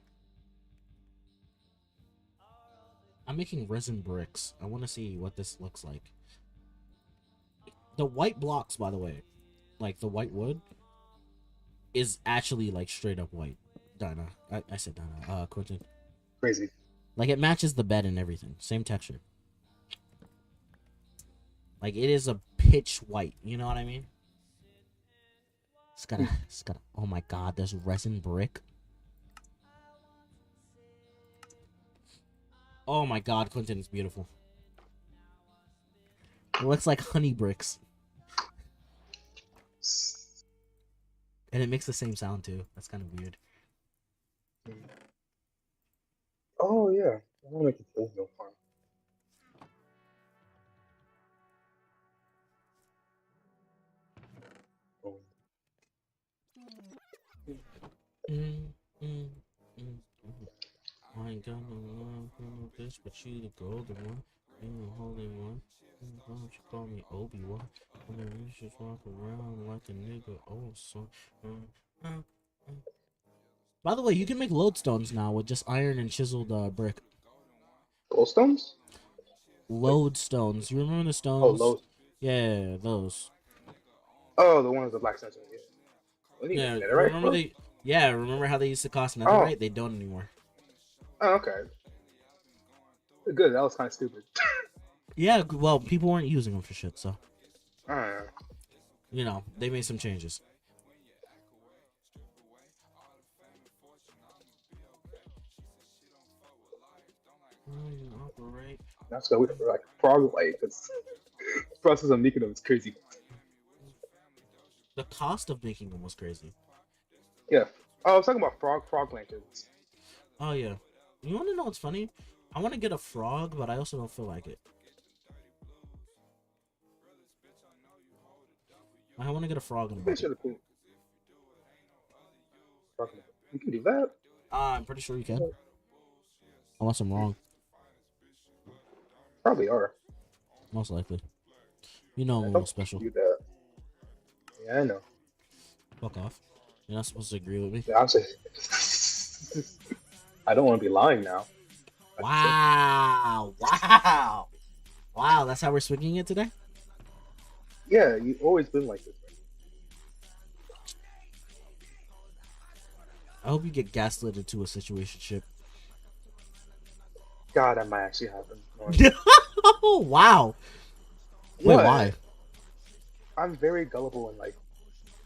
making resin bricks. I want to see what this looks like. The white blocks, by the way, like the white wood, is actually like straight up white. Dinah. I said Dinah. Quentin. Crazy. Like it matches the bed and everything. Same texture. Like it is a pitch white. You know what I mean? It's gotta. Oh my god, there's resin brick. Oh my god, Clinton is beautiful. It looks like honey bricks. And it makes the same sound too. That's kind of weird. Oh yeah, I want to make a no farm. Oh. Mm, mm, mm, mm. I ain't got no love for no bitch, but you the golden one. You the holy one. Why don't you call me Obi-Wan? I mean, you just walk around like a nigga. Oh, so. Uh, uh. By the way, you can make lodestones now with just iron and chiseled brick. Goldstones? Like, Lodestones. You remember the oh, stones? low. Yeah, those. Oh, the ones with black center. Yeah. What do you Yeah, need netherite remember for? they? Yeah, remember how they used to cost Oh, netherite? They don't anymore. oh, okay. Good. That was kind of stupid. Yeah, well, people weren't using them for shit, so I don't know. you know they made some changes. Operate. That's why we like frog light because the process of making them is crazy. The cost of making them was crazy. Yeah. Oh, I was talking about frog lanterns. Oh yeah. You want to know what's funny? I want to get a frog, but I also don't feel like it. I want to get a frog in a They bucket. should have put. You can do that. I'm pretty sure you can. Unless I'm wrong. Probably are. Most likely. You know I'm I a little don't think special. you do that. Yeah, I know. Fuck off. You're not supposed to agree with me. Yeah, I'm saying. I don't want to be lying now. Wow. Wow. Wow, that's how we're swinging it today? Yeah, you've always been like this. I hope you get gaslit into a situationship. God, that might actually happen. Oh, wow. Wait, What? why? I'm very gullible and like,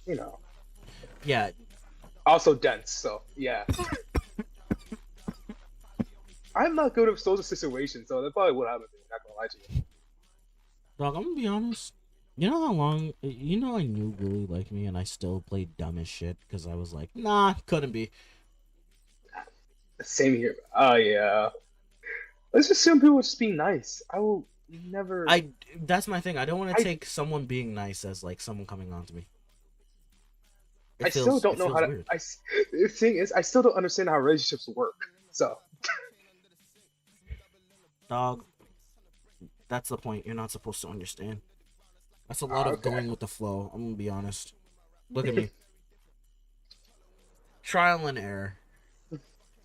you know, Yeah. also dense. So yeah, I'm not good at social situations, so that probably would happen. Not gonna lie to you. Dog, I'm gonna be honest. You know how long, you know, I knew Willie liked me and I still played dumb as shit because I was like, nah, couldn't be. Same here. Oh yeah. Let's assume people are just being nice. I will never. That's my thing. I don't want to I take someone being nice as like someone coming on to me. I still don't It know how feels to. weird. The thing is, I still don't understand how relationships work. So Dog, that's the point. You're not supposed to understand. That's a lot of okay. going with the flow. I'm gonna be honest. Look at me. Trial and error.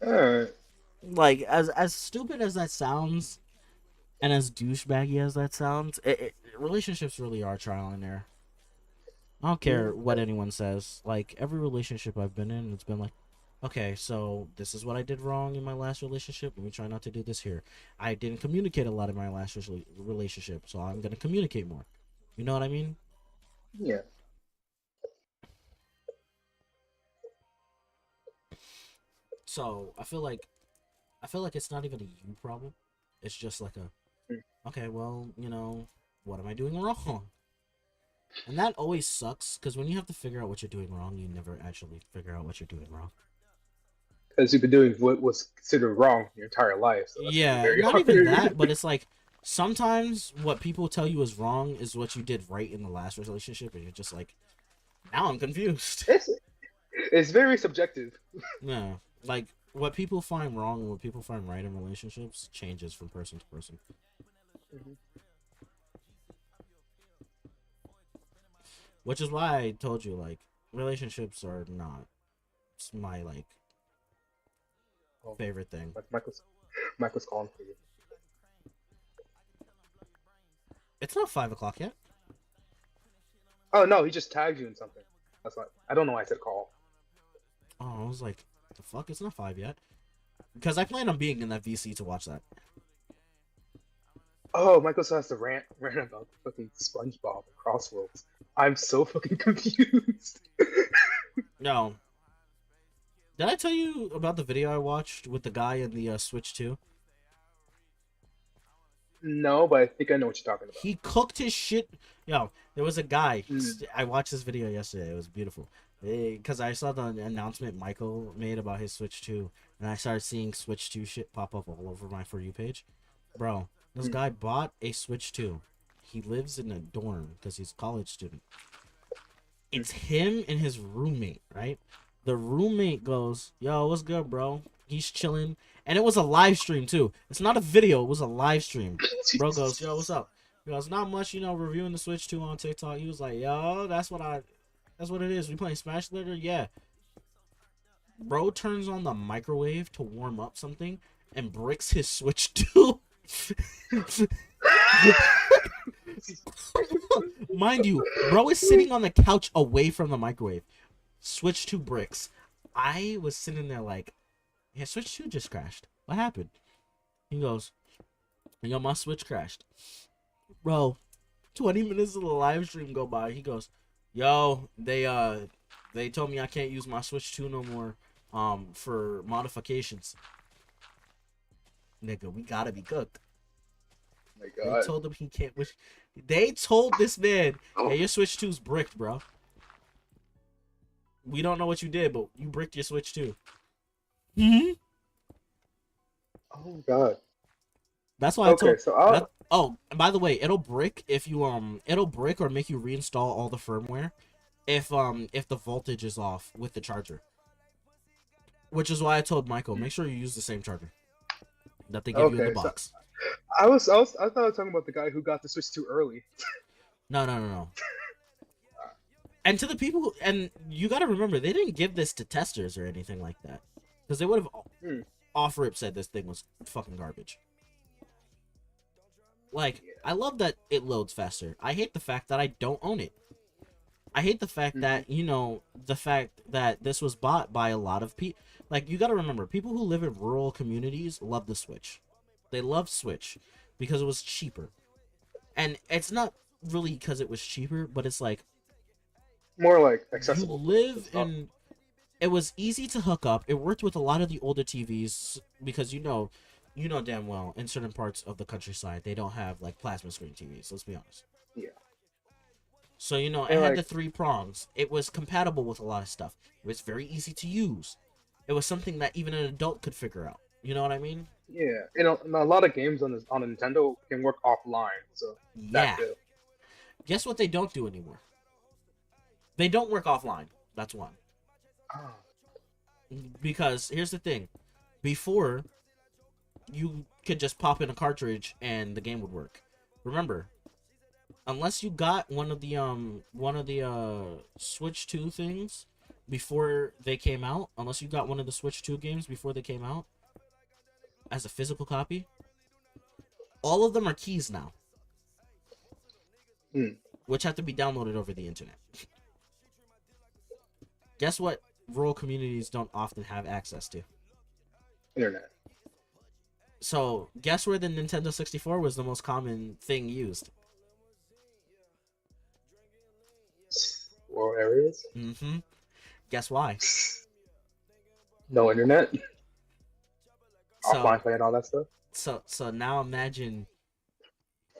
Alright. Like as stupid as that sounds, and as douchebaggy as that sounds, relationships really are trial and error. I don't care what anyone says. Like every relationship I've been in, it's been like, okay, so this is what I did wrong in my last relationship. Let me try not to do this here. I didn't communicate a lot in my last relationship, so I'm gonna communicate more. You know what I mean? Yeah. So I feel like it's not even a you problem. It's just like a, okay, well, you know, what am I doing wrong? And that always sucks because when you have to figure out what you're doing wrong, you never actually figure out what you're doing wrong. Because you've been doing what was considered wrong your entire life, so that's gonna be Yeah, very not even hard. that, but it's like sometimes what people tell you is wrong is what you did right in the last relationship, and you're just like, now I'm confused. It's very subjective. Yeah, like what people find wrong and what people find right in relationships changes from person to person. Mhm. Which is why I told you, like, relationships are not my, like, Oh, favorite thing. Michael's calling for you. It's not 5 o'clock yet. Oh no, he just tagged you in something. That's why I don't know why I said call. Oh, I was like, the fuck? It's not 5 yet. Because I plan on being in that VC to watch that. Oh, Michael still has to rant about fucking SpongeBob and Crossroads. I'm so fucking confused. No. Did I tell you about the video I watched with the guy in the Switch 2? No, but I think I know what you're talking about. He cooked his shit. Yo, there was a guy. Mm. I watched this video yesterday. It was beautiful. Because I saw the announcement Michael made about his Switch 2. And I started seeing Switch 2 shit pop up all over my For You page. Bro, this guy bought a Switch 2. He lives in a dorm because he's a college student. It's him and his roommate, right? The roommate goes, yo, what's good, bro? He's chilling. And it was a live stream, too. It's not a video. It was a live stream. Bro goes, yo, what's up? He goes, not much, reviewing the Switch 2 on TikTok. He was like, yo, that's what it is. We playing Smash later? Yeah. Bro turns on the microwave to warm up something and bricks his Switch 2. Mind you, bro is sitting on the couch away from the microwave. Switch 2 bricks. I was sitting there like, yeah, Switch 2 just crashed. What happened? He goes, yo, my Switch crashed. Bro, 20 minutes of the live stream go by. He goes, yo, they told me I can't use my Switch 2 no more for modifications. Nigga, we gotta be cooked. Oh my God. They told him he can't. They told this man, "Hey, your Switch 2's bricked, bro. We don't know what you did, but you bricked your Switch 2." Hmm. Oh God. That's why I told. So I'll. Oh, and by the way, it'll brick if you it'll brick or make you reinstall all the firmware if the voltage is off with the charger. Which is why I told Michael, make sure you use the same charger that they give you in the box. I thought I was talking about the guy who got the Switch too early. No. And to the people and you got to remember, they didn't give this to testers or anything like that, because they would have off rip said this thing was fucking garbage. Like, I love that it loads faster. I hate the fact that I don't own it. I hate the fact that, the fact that this was bought by a lot of people. Like, you got to remember, people who live in rural communities love the Switch. They love Switch because it was cheaper. And it's not really because it was cheaper, but it's like, more like accessible. You live in. It was easy to hook up. It worked with a lot of the older TVs because you know damn well in certain parts of the countryside they don't have like plasma screen TVs. Let's be honest. Yeah. So it had the 3 prongs. It was compatible with a lot of stuff. It was very easy to use. It was something that even an adult could figure out. You know what I mean? Yeah, and a lot of games on a Nintendo can work offline. So yeah. Guess what they don't do anymore? They don't work offline. That's one. Oh. Because here's the thing. Before, you could just pop in a cartridge and the game would work. Remember, unless you got one of the Switch 2 things before they came out, unless you got one of the Switch 2 games before they came out as a physical copy, all of them are keys now. Which have to be downloaded over the internet. Guess what rural communities don't often have access to? Internet. So, guess where the Nintendo 64 was the most common thing used? Rural areas? Mm-hmm. Guess why? No internet? Offline play and all that stuff? So now imagine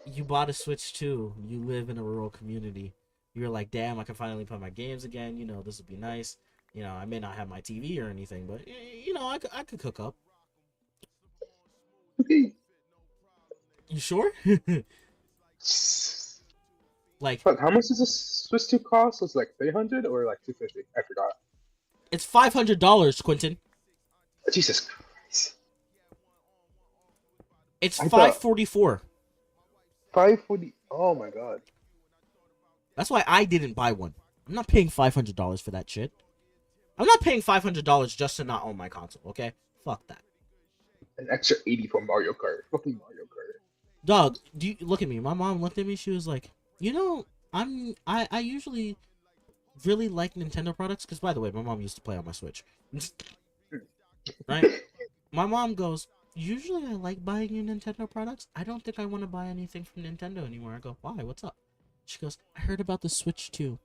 you bought a Switch 2, you live in a rural community. You're like, damn, I can finally play my games again. This would be nice. I may not have my TV or anything, but I could cook up. Okay. You sure? Like, fuck, how much does a Switch 2 cost? Was it like 300 or like 250? I forgot. It's $500, Quentin. Jesus Christ. It's $544. 540. Oh my God. That's why I didn't buy one. I'm not paying $500 for that shit. I'm not paying $500 just to not own my console, okay? Fuck that. An extra 80 for Mario Kart. Fucking Mario Kart. Dog, do you look at me? My mom looked at me. She was like, you know, I usually really like Nintendo products because, by the way, my mom used to play on my Switch, right? My mom goes, usually I like buying you Nintendo products. I don't think I want to buy anything from Nintendo anymore. I go, why? What's up? She goes, I heard about the Switch too.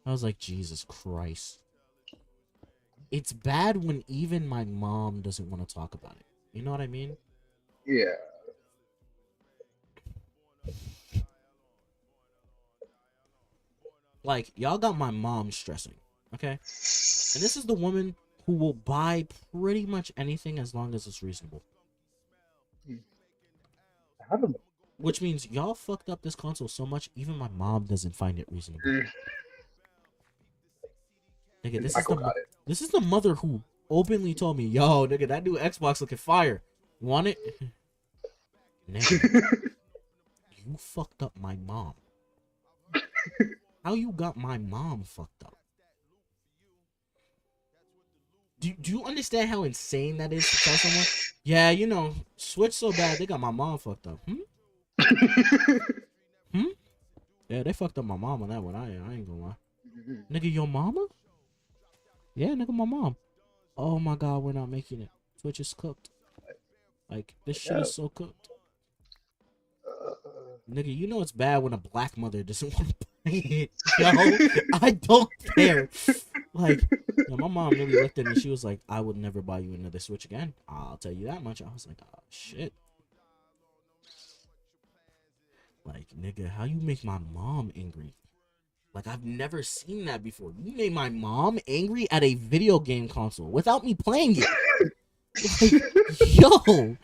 I was like, Jesus Christ. It's bad when even my mom doesn't want to talk about it. You know what I mean? Yeah. Like, y'all got my mom stressing, okay? And this is the woman who will buy pretty much anything as long as it's reasonable. I don't know. Which means y'all fucked up this console so much, even my mom doesn't find it reasonable. Nigga, And Michael got it. this is the mother who openly told me, yo, nigga, that new Xbox looking fire. You want it? Nigga, you fucked up my mom. How you got my mom fucked up? Do you understand how insane that is to tell someone? Yeah, you know, Switch so bad, they got my mom fucked up. Yeah, they fucked up my mom on that one. I ain't gonna lie. Nigga, your mama? Yeah, nigga, my mom. Oh my god, we're not making it. Switch is cooked. Like, this shit is so cooked. Nigga, you know it's bad when a black mother doesn't want to play it. Yo, I don't care. Like, yo, my mom really looked at me. She was like, I would never buy you another Switch again. I'll tell you that much. I was like, oh, shit. Like, nigga, how you make my mom angry? Like, I've never seen that before. You made my mom angry at a video game console without me playing it. Like, yo,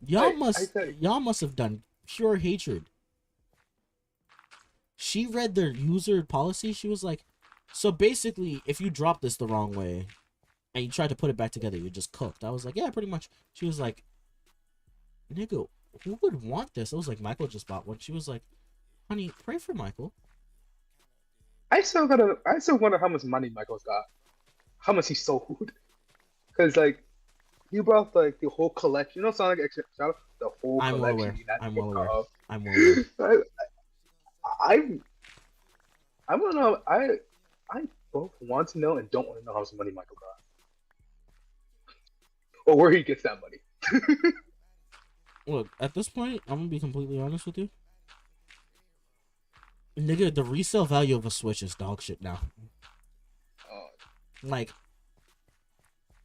y'all must have done pure hatred. She read their user policy. She was like, so basically, if you drop this the wrong way and you try to put it back together, you're just cooked. I was like, yeah, pretty much. She was like, nigga, who would want this? I was like, Michael just bought one. She was like, honey, pray for Michael. I still wonder how much money Michael's got. How much he sold. Because like you brought like the whole collection. You know Sonic X the whole I'm well collection. aware. I'm well aware. I'm well aware. I want to know. I both want to know and don't want to know how much money Michael got, or where he gets that money. Look, at this point, I'm gonna be completely honest with you. Nigga, the resale value of a Switch is dog shit now. Like,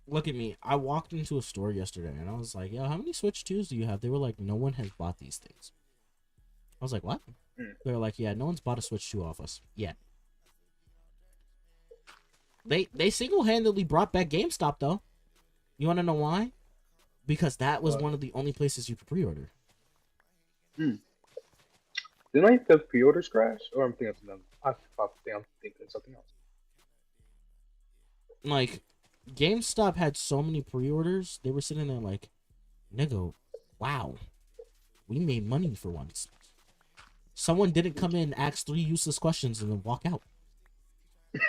look at me. I walked into a store yesterday and I was like, yo, how many Switch 2s do you have? They were like, no one has bought these things. I was like, what? They were like, yeah, no one's bought a Switch 2 off us yet. They single-handedly brought back GameStop, though. You want to know why? Because that was one of the only places you could pre-order. Didn't I think the pre-orders crash? Or I'm thinking something else. I'm thinking something else. Like, GameStop had so many pre-orders, they were sitting there like, nigga, wow, we made money for once. Someone didn't come in, ask 3 useless questions, and then walk out.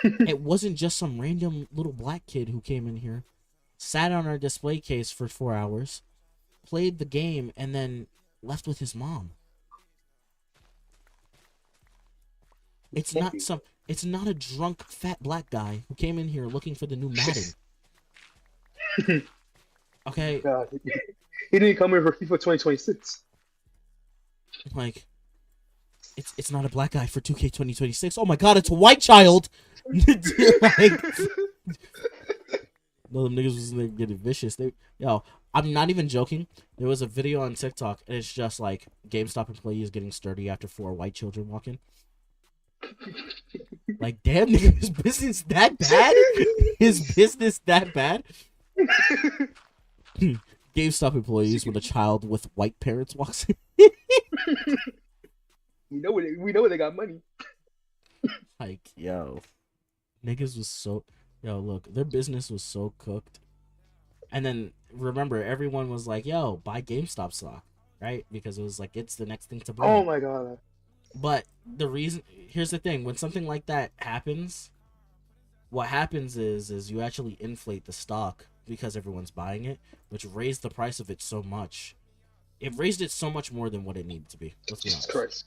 It wasn't just some random little black kid who came in here, sat on our display case for 4 hours, played the game, and then left with his mom. It's not a drunk fat black guy who came in here looking for the new Madden. Okay. God, he didn't come here for FIFA 2026. Like, it's not a black guy for 2K 2026. Oh my god, it's a white child. Like, no, them niggas was getting vicious. I'm not even joking. There was a video on TikTok, and it's just like GameStop employees getting sturdy after 4 white children walk in. Like, damn, nigga, his business that bad? His business that bad? GameStop employees when a child with white parents walks in. We know they got money. Like, yo, niggas was so, yo, look, their business was so cooked. And then remember, everyone was like, yo, buy GameStop stock, right? Because it was like, it's the next thing to buy. Oh my god. But here's the thing, when something like that happens, what happens is you actually inflate the stock because everyone's buying it, which raised the price of it so much. It raised it so much more than what it needed to be. Let's be Jesus honest. Christ.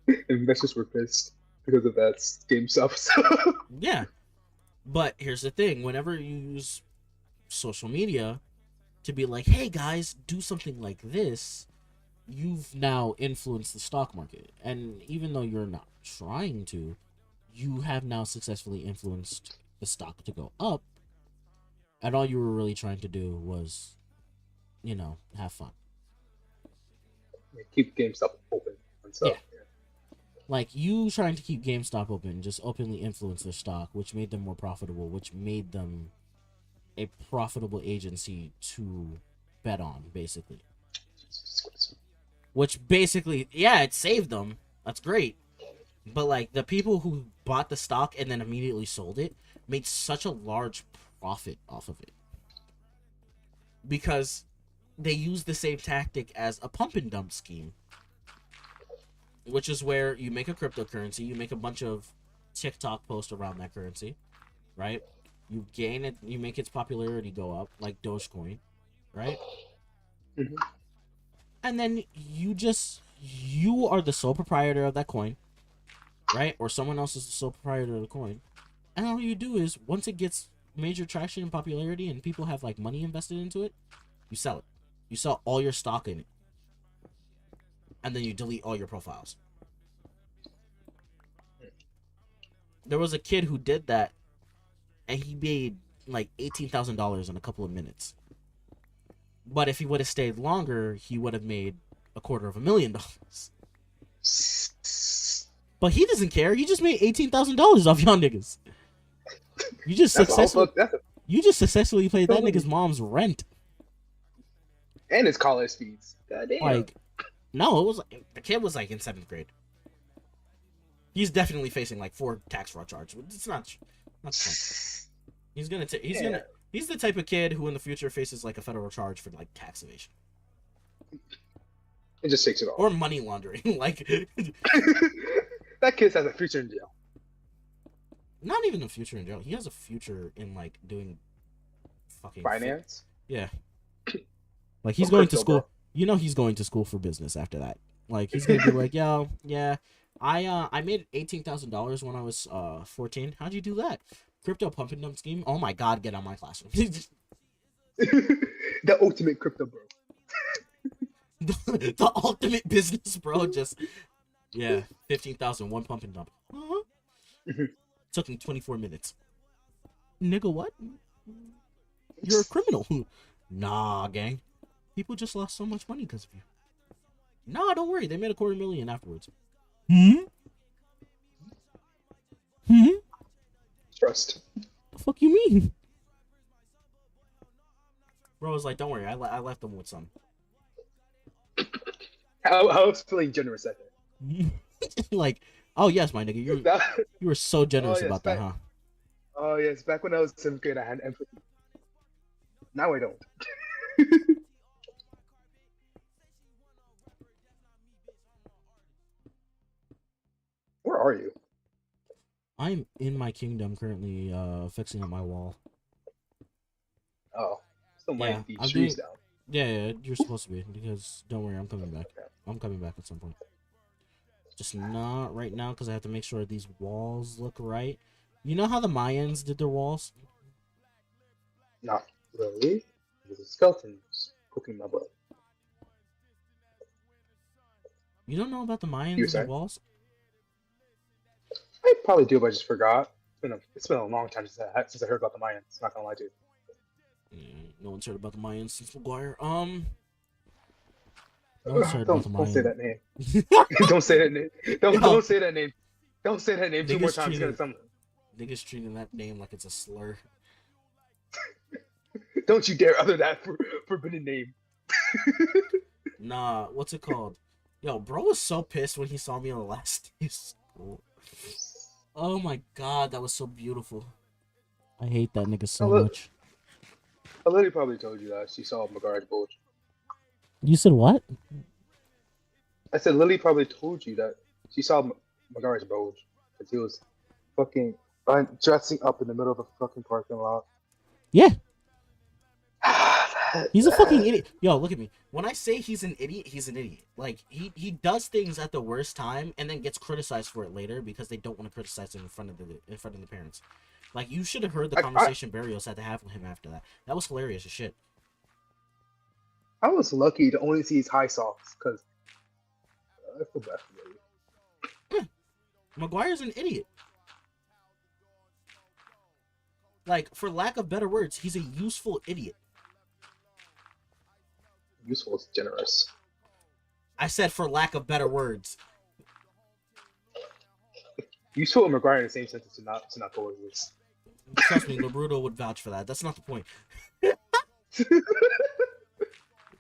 Yeah, investors were pissed because of that GameStop. So. Yeah, but here's the thing: whenever you use social media to be like, "Hey guys, do something like this," you've now influenced the stock market. And even though you're not trying to, you have now successfully influenced the stock to go up. And all you were really trying to do was, have fun. Yeah, keep GameStop open and Yeah. stuff. Yeah. Like, you trying to keep GameStop open just openly influenced their stock, which made them more profitable, which made them a profitable agency to bet on, basically. Jesus Christ. Which basically, yeah, it saved them. That's great. But, like, the people who bought the stock and then immediately sold it made such a large profit off of it. Because they used the same tactic as a pump and dump scheme, which is where you make a cryptocurrency, you make a bunch of TikTok posts around that currency, right? You gain it, you make its popularity go up, like Dogecoin, right? Mm-hmm. And then you are the sole proprietor of that coin, right? Or someone else is the sole proprietor of the coin. And all you do is, once it gets major traction and popularity and people have like money invested into it, you sell it. You sell all your stock in it. And then you delete all your profiles. There was a kid who did that, and he made like $18,000 in a couple of minutes. But if he would have stayed longer, he would have made $250,000. But he doesn't care. He just made $18,000 off y'all niggas. You just successfully paid that nigga's mom's rent. And his college fees. God damn. Like, no, it was like, the kid was like in 7th grade. He's definitely facing like 4 tax fraud charges. It's not fun. He's the type of kid who in the future faces like a federal charge for like tax evasion. It just takes it off. Or money laundering. Like, that kid has a future in jail. Not even a future in jail. He has a future in like doing fucking finance. Yeah. Like, he's going to school. Bro. You know he's going to school for business after that. Like, he's gonna be like, yo, yeah, I made $18,000 when I was 14. How'd you do that? Crypto pump and dump scheme. Oh my god, get out of my classroom. The ultimate crypto bro. the ultimate business bro. Just 15,000 one pump and dump. Took him 24 minutes. Nigga, what? You're a criminal. Nah, gang. People just lost so much money because of you. Nah, don't worry. They made $250,000 afterwards. Trust. The fuck you mean? Bro was like, don't worry. I left them with some. I was feeling generous at that. Like, oh yes, my nigga. You were so generous about that, huh? Oh yes, back when I was 7th grade, I had empathy. Now I don't. Where are you? I'm in my kingdom currently, fixing up my wall. Oh, still might be trees doing... down. Yeah, you're supposed to be, because don't worry, I'm coming back. I'm coming back at some point. Just not right now, because I have to make sure these walls look right. You know how the Mayans did their walls? Not really. There's skeletons poking my butt. You don't know about the Mayans and their walls? I probably do, but I just forgot. It's been a long time since I heard about the Mayans. Not gonna lie to you. Yeah, no one's heard about the Mayans since McGuire. No one's heard about the Mayans. Don't say that name. Don't say that name. Don't say that name. Don't say that name 2 more times. Niggas treating that name like it's a slur. Don't you dare utter that forbidden name. Nah, what's it called? Yo, bro was so pissed when he saw me on the last day of school. Oh my god, that was so beautiful. I hate that nigga so much. Lily probably told you that she saw McGuire's bulge. You said what? I said Lily probably told you that she saw McGuire's bulge because he was fucking Dressing up in the middle of the fucking parking lot. Yeah, he's a fucking idiot. Yo, look at me. When I say he's an idiot, he's an idiot. Like he does things at the worst time and then gets criticized for it later because they don't want to criticize him in front of the parents. Like you should have heard the I conversation Barrios had to have with him after that. That was hilarious as shit. I was lucky to only see his high socks because I feel bad for him. Maguire's an idiot. Like, for lack of better words, he's a useful idiot. Useful is generous. I said for lack of better words. Useful and McGuire in the same sentence to not coexist. Trust me, Labruto would vouch for that. That's not the point.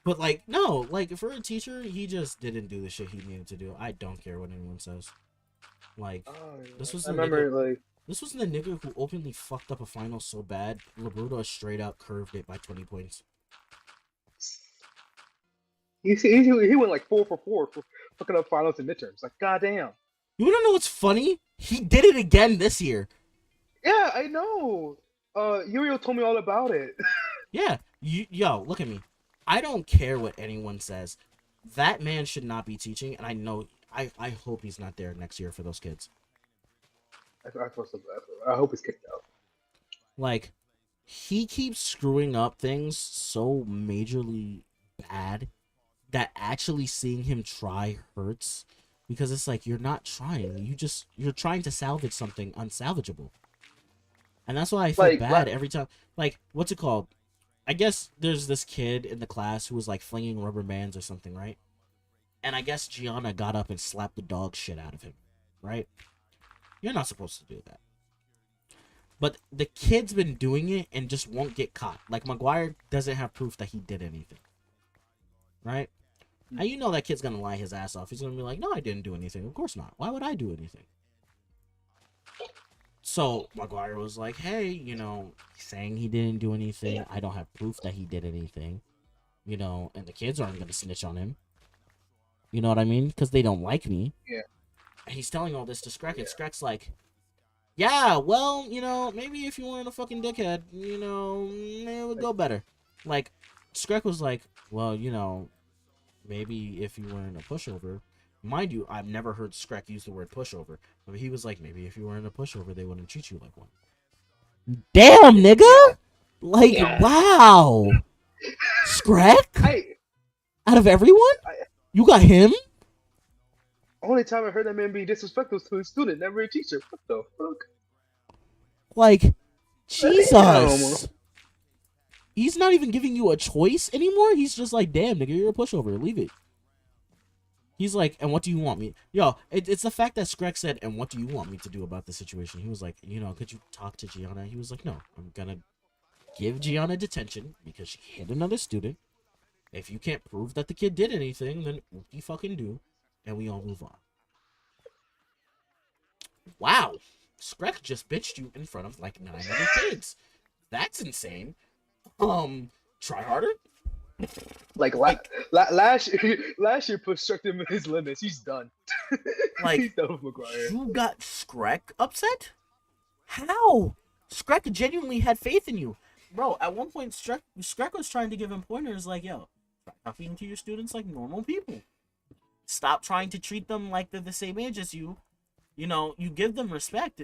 But, like, no. Like, for a teacher, he just didn't do the shit he needed to do. I don't care what anyone says. Like, this was I the remember nigga... like This was the nigga who openly fucked up a final so bad, Labruto straight up curved it by 20 points. he went like 4 for 4 for fucking up finals and midterms. Like goddamn. You wanna know what's funny? He did it again this year. Yeah, I know. Yurio told me all about it. Yeah. Yo, look at me. I don't care what anyone says. That man should not be teaching, and I know... I hope he's not there next year for those kids. I feel so bad. I hope he's kicked out. Like, he keeps screwing up things so majorly bad that actually seeing him try hurts, because it's like, you're not trying. You're trying to salvage something unsalvageable. And that's why I feel bad every time. Like, what's it called? I guess there's this kid in the class who was like flinging rubber bands or something, right? And I guess Gianna got up and slapped the dog shit out of him, right? You're not supposed to do that. But the kid's been doing it and just won't get caught. Like, Maguire doesn't have proof that he did anything. Right? And you know that kid's gonna lie his ass off. He's gonna be like, no, I didn't do anything. Of course not. Why would I do anything? So, Maguire was like, hey, you know, saying he didn't do anything. I don't have proof that he did anything. You know, and the kids aren't gonna snitch on him. You know what I mean? Because they don't like me. Yeah. And he's telling all this to Skrek, and Skrek's like, yeah, well, you know, maybe if you weren't a fucking dickhead, you know, it would go better. Like, Skrek was like, well, you know, maybe if you weren't a pushover. Mind you, I've never heard Skrek use the word pushover. But he was like, maybe if you weren't a pushover, they wouldn't treat you like one. Damn, nigga! Like, wow! Skrek? Out of everyone? You got him? Only time I heard that man being disrespectful to his student, never a teacher. What the fuck? Like, Jesus. Damn. He's not even giving you a choice anymore. He's just like, damn, nigga, you're a pushover. Leave it. He's like, and what do you want me? Yo, it's the fact that Skrek said, and what do you want me to do about the situation? He was like, you know, could you talk to Gianna? He was like, no, I'm gonna give Gianna detention because she hit another student. If you can't prove that the kid did anything, then what do you fucking do? And we all move on. Wow. Skrek just bitched you in front of like 9 other kids. That's insane. Try harder? Like last year pushed him his limits. He's done. Like, he's done with McGuire. You got Skrek upset? How? Skrek genuinely had faith in you. Bro, at one point, Skrek was trying to give him pointers like, yo, try talking to your students like normal people. Stop trying to treat them like they're the same age as you. You know, you give them respect.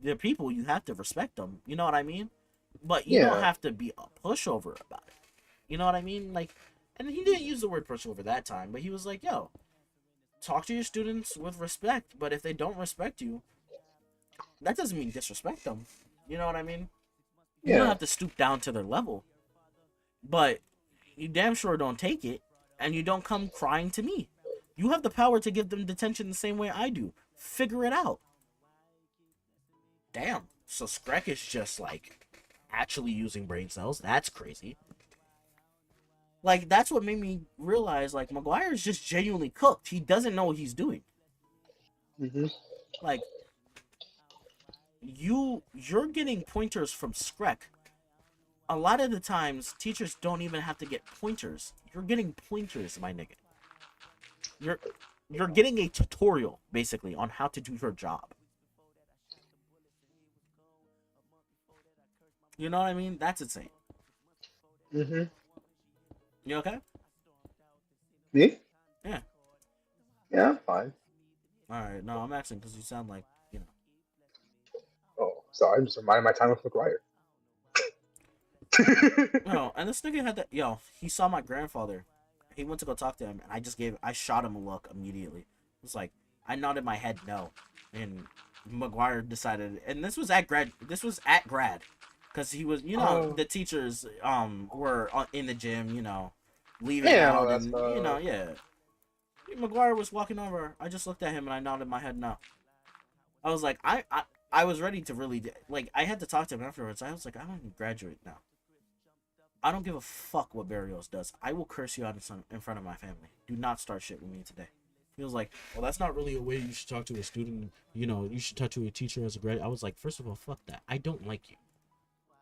They're people. You have to respect them. You know what I mean? But you don't have to be a pushover about it. You know what I mean? Like, and he didn't use the word pushover that time, but he was like, yo, talk to your students with respect. But if they don't respect you, that doesn't mean disrespect them. You know what I mean? You don't have to stoop down to their level. But you damn sure don't take it, and you don't come crying to me. You have the power to give them detention the same way I do. Figure it out. Damn. So Skrek is just, like, actually using brain cells. That's crazy. Like, that's what made me realize, like, Maguire is just genuinely cooked. He doesn't know what he's doing. Mm-hmm. Like, you're getting pointers from Skrek. A lot of the times, teachers don't even have to get pointers. You're getting pointers, my nigga. You're getting a tutorial, basically, on how to do your job. You know what I mean? That's insane. Mm-hmm. You okay? Me? Yeah. Yeah, I'm fine. All right. No, I'm asking because you sound like you know. Oh, sorry. I'm just reminding my time with McGuire. No, and this nigga had that. Yo, he saw my grandfather. He went to go talk to him, and I shot him a look immediately. It was like I nodded my head no, and McGuire decided, and This was at grad, because he was, Oh, the teachers were in the gym, leaving yeah, no, out, that's and yeah. McGuire was walking over. I just looked at him and I nodded my head no. I was like, I was ready to really like. I had to talk to him afterwards. I was like, I don't even graduate now. I don't give a fuck what Barrios does. I will curse you out in front of my family. Do not start shit with me today. He was like, well, that's not really a way you should talk to a student. You should talk to a teacher as a grad. I was like, first of all, fuck that. I don't like you.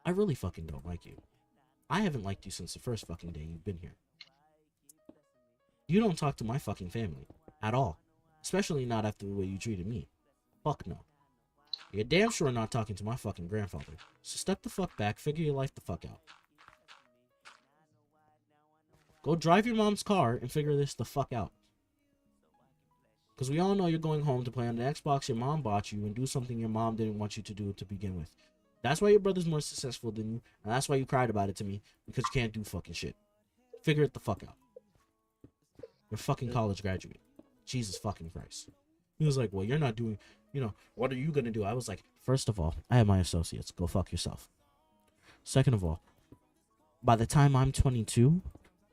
I really fucking don't like you. I haven't liked you since the first fucking day you've been here. You don't talk to my fucking family at all. Especially not after the way you treated me. Fuck no. You're damn sure not talking to my fucking grandfather. So step the fuck back, figure your life the fuck out. Go drive your mom's car and figure this the fuck out. Because we all know you're going home to play on the Xbox your mom bought you and do something your mom didn't want you to do to begin with. That's why your brother's more successful than you, and that's why you cried about it to me, because you can't do fucking shit. Figure it the fuck out. You're a fucking college graduate. Jesus fucking Christ. He was like, well, you're not doing, what are you gonna do? I was like, first of all, I have my associates. Go fuck yourself. Second of all, by the time I'm 22,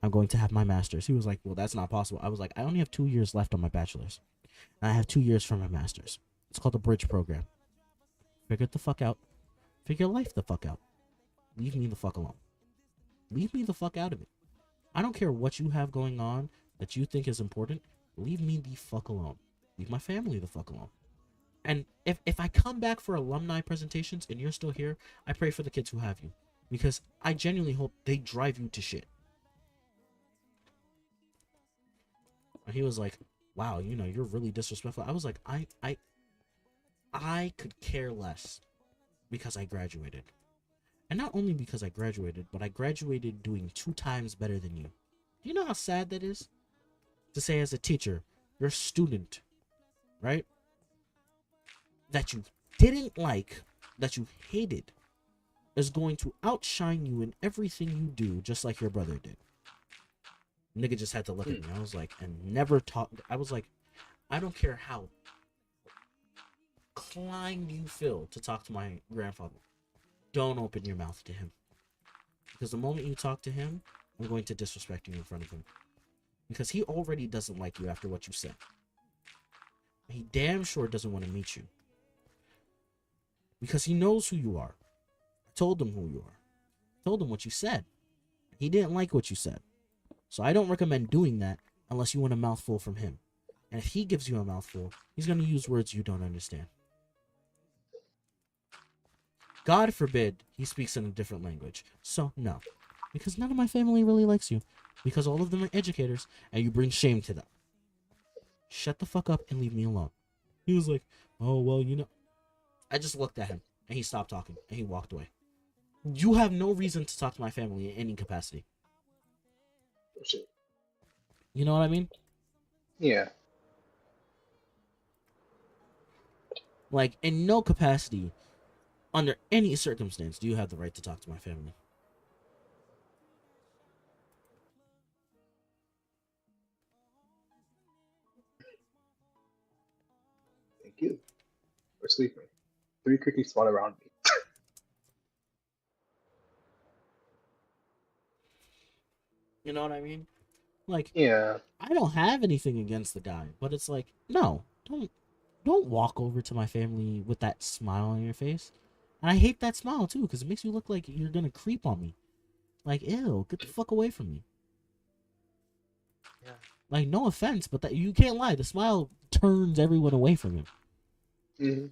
I'm going to have my master's. He was like, well, that's not possible. I was like, I only have 2 years left on my bachelor's. And I have 2 years for my master's. It's called the bridge program. Figure it the fuck out. Figure life the fuck out. Leave me the fuck alone. Leave me the fuck out of it. I don't care what you have going on that you think is important. Leave me the fuck alone. Leave my family the fuck alone. And if I come back for alumni presentations and you're still here, I pray for the kids who have you. Because I genuinely hope they drive you to shit. And he was like, wow, you're really disrespectful. I was like, I could care less because I graduated. And not only because I graduated, but I graduated doing 2 times better than you. Do you know how sad that is? To say as a teacher, your student, right? That you didn't like, that you hated, is going to outshine you in everything you do, just like your brother did. Nigga just had to look at me. I was like, and never talk. I was like, I don't care how inclined you feel to talk to my grandfather. Don't open your mouth to him. Because the moment you talk to him, I'm going to disrespect you in front of him. Because he already doesn't like you after what you said. He damn sure doesn't want to meet you. Because he knows who you are. I told him who you are. I told him what you said. He didn't like what you said. So I don't recommend doing that unless you want a mouthful from him. And if he gives you a mouthful, he's going to use words you don't understand. God forbid he speaks in a different language. So, no. Because none of my family really likes you. Because all of them are educators, and you bring shame to them. Shut the fuck up and leave me alone. He was like, oh, well, I just looked at him, and he stopped talking, and he walked away. You have no reason to talk to my family in any capacity. Oh, shit. You know what I mean? Yeah. Like, in no capacity, under any circumstance, do you have the right to talk to my family. Thank you for sleeping. 3 cookies spawn around me. You know what I mean? Like, Yeah. I don't have anything against the guy, but it's like, no, don't walk over to my family with that smile on your face. And I hate that smile too, because it makes you look like you're gonna creep on me. Like, ew, get the fuck away from me. Yeah. Like, no offense, but that you can't lie. The smile turns everyone away from him. Mm-hmm.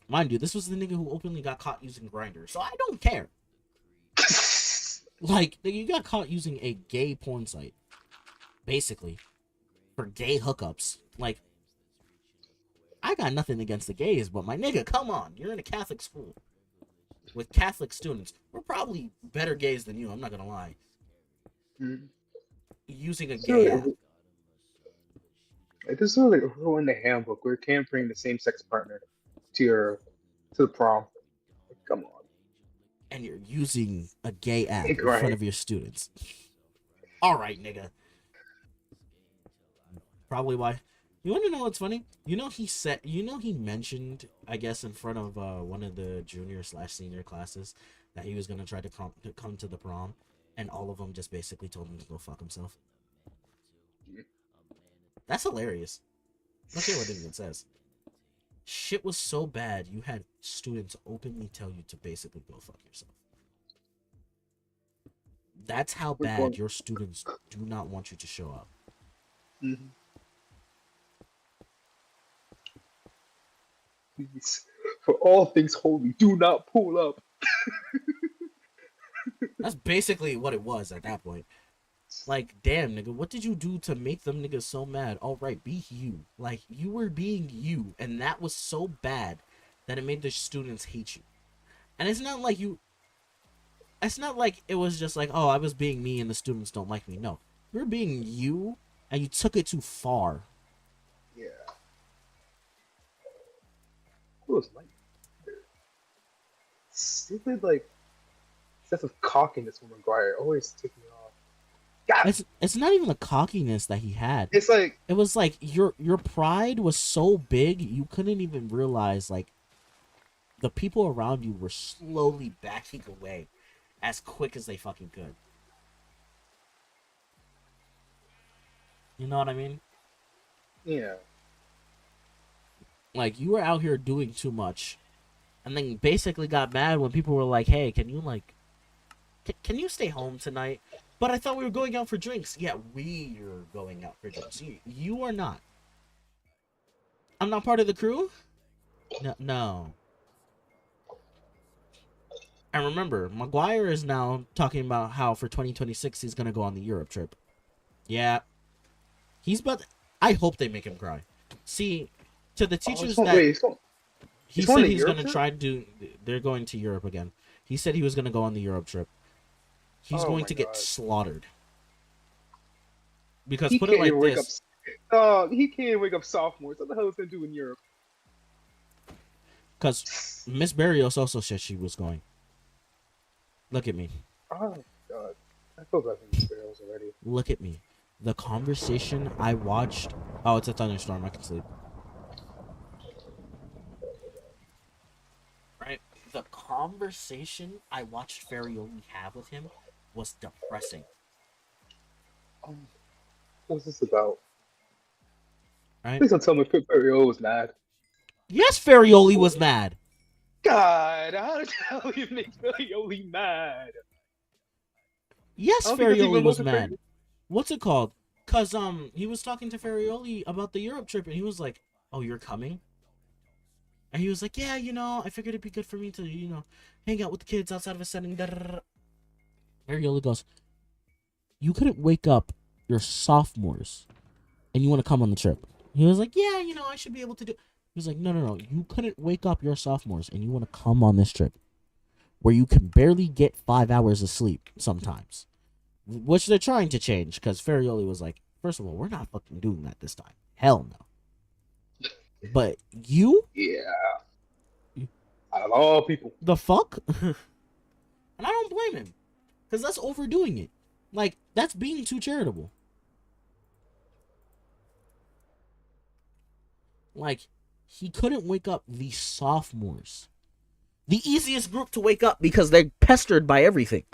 Mind you, this was the nigga who openly got caught using Grindr, so I don't care. Like, nigga, you got caught using a gay porn site, basically, for gay hookups. Like, I got nothing against the gays, but my nigga, come on, you're in a Catholic school. with Catholic students. We're probably better gays than you. I'm not gonna lie. Mm. Using a It's sort gay of app. like this is sort of like a rule in the handbook where you can't bring the same sex partner to your to the prom. Like, come on, And you're using a gay app like, in front right? of your students. All right, nigga. Probably why. You want to know what's funny? You know he said. You know he mentioned, I guess, in front of one of the junior/senior classes that he was gonna try to come to the prom, and all of them just basically told him to go fuck himself. That's hilarious. Look at what it even says. Shit was so bad, you had students openly tell you to basically go fuck yourself. That's how We're bad going. your students do not want you to show up. Mhm. Please, for all things holy, do not pull up. That's basically what it was at that point. Like, damn, nigga, what did you do to make them niggas so mad? All right, be you. Like, you were being you, and that was so bad that it made the students hate you. And it's not like you. It's not like it was just like, oh, I was being me and the students don't like me. No, you're being you, and you took it too far. Yeah. Who was like stupid like sense of cockiness from McGuire always took me off. God, It's not even the cockiness that he had. it's like It was like your pride was so big you couldn't even realize like the people around you were slowly backing away as quick as they fucking could. You know what I mean? yeah. Like you were out here doing too much, and then basically got mad when people were like, "Hey, can you like, can you stay home tonight?" But I thought we were going out for drinks. Yeah, we're going out for drinks. You are not. I'm not part of the crew. No, no. And remember, Maguire is now talking about how for 2026 he's gonna go on the Europe trip. Yeah, he's about. I hope they make him cry. See, to the Oh, teachers that he he's going said to he's Europe gonna trip? try to do. They're going to Europe again. He said he was gonna go on the Europe trip. He's Oh going my to get god. slaughtered. Because He put it can't like even wake up. this, He can't even wake up sophomores. What the hell is he doing in Europe? because Miss Barrios also said she was going. Look at me. Oh god. I feel bad for these girls already. Look at me. The conversation I watched. Oh, it's a thunderstorm. I can sleep. Right? The conversation I watched Farioli have with him was depressing. Um, what's this about? Right? Please don't tell me Pip Perio was mad. Yes, Farioli was mad. God, how the hell you make Farioli mad? I Yes, don't think that's even Farioli was emotion for him. mad. What's it called? Cause he was talking to Farioli about the Europe trip, and he was like, "Oh, you're coming?" And he was like, "Yeah, I figured it'd be good for me to, hang out with the kids outside of a setting." Da, da, da. Farioli goes, "You couldn't wake up your sophomores, and you want to come on the trip?" He was like, "Yeah, I should be able to do." He was like, "No, no, no. You couldn't wake up your sophomores, and you want to come on this trip where you can barely get 5 hours of sleep sometimes." Which they're trying to change because Farioli was like, first of all, we're not fucking doing that this time. Hell no. But you, Yeah, out of all people. the fuck? And I don't blame him because that's overdoing it. Like, that's being too charitable. Like, he couldn't wake up the sophomores. The easiest group to wake up because they're pestered by everything.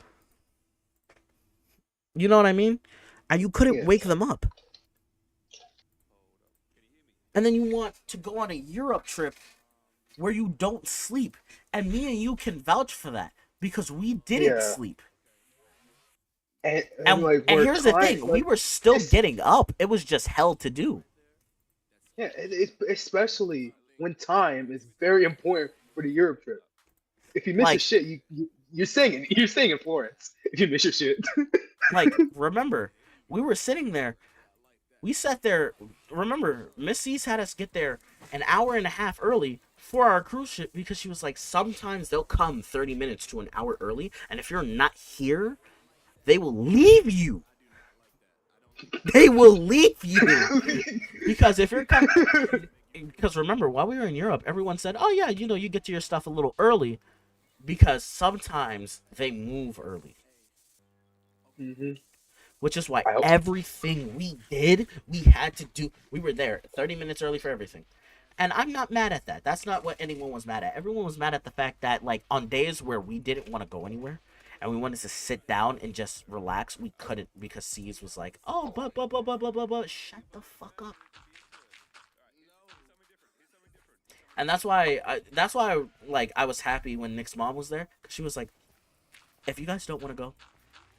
You know what I mean? And you couldn't Yeah, wake them up. And then you want to go on a Europe trip where you don't sleep. And me and you can vouch for that because we didn't yeah. sleep. And And like and we're here's the trying, thing, we like were still it's getting up. It was just hell to do. yeah, it's especially when time is very important for the Europe trip. If you miss your Like shit, you're staying in Florence. If you miss your shit, remember, we were sitting there. We sat there. Remember, Miss C's had us get there an hour and a half early for our cruise ship because she was like, sometimes they'll come 30 minutes to an hour early, and if you're not here, they will leave you. They will leave you because if you're coming. Because remember, while we were in Europe, everyone said, "Oh yeah, you get to your stuff a little early," because sometimes they move early. Hmm. Which is why I hope. everything we did, we had to do. We were there 30 minutes early for everything. And I'm not mad at that. That's not what anyone was mad at. Everyone was mad at the fact that, like, on days where we didn't want to go anywhere and we wanted to sit down and just relax, we couldn't because C's was like, oh, but, shut the fuck up. And that's why, like, I was happy when Nick's mom was there because she was like, if you guys don't want to go,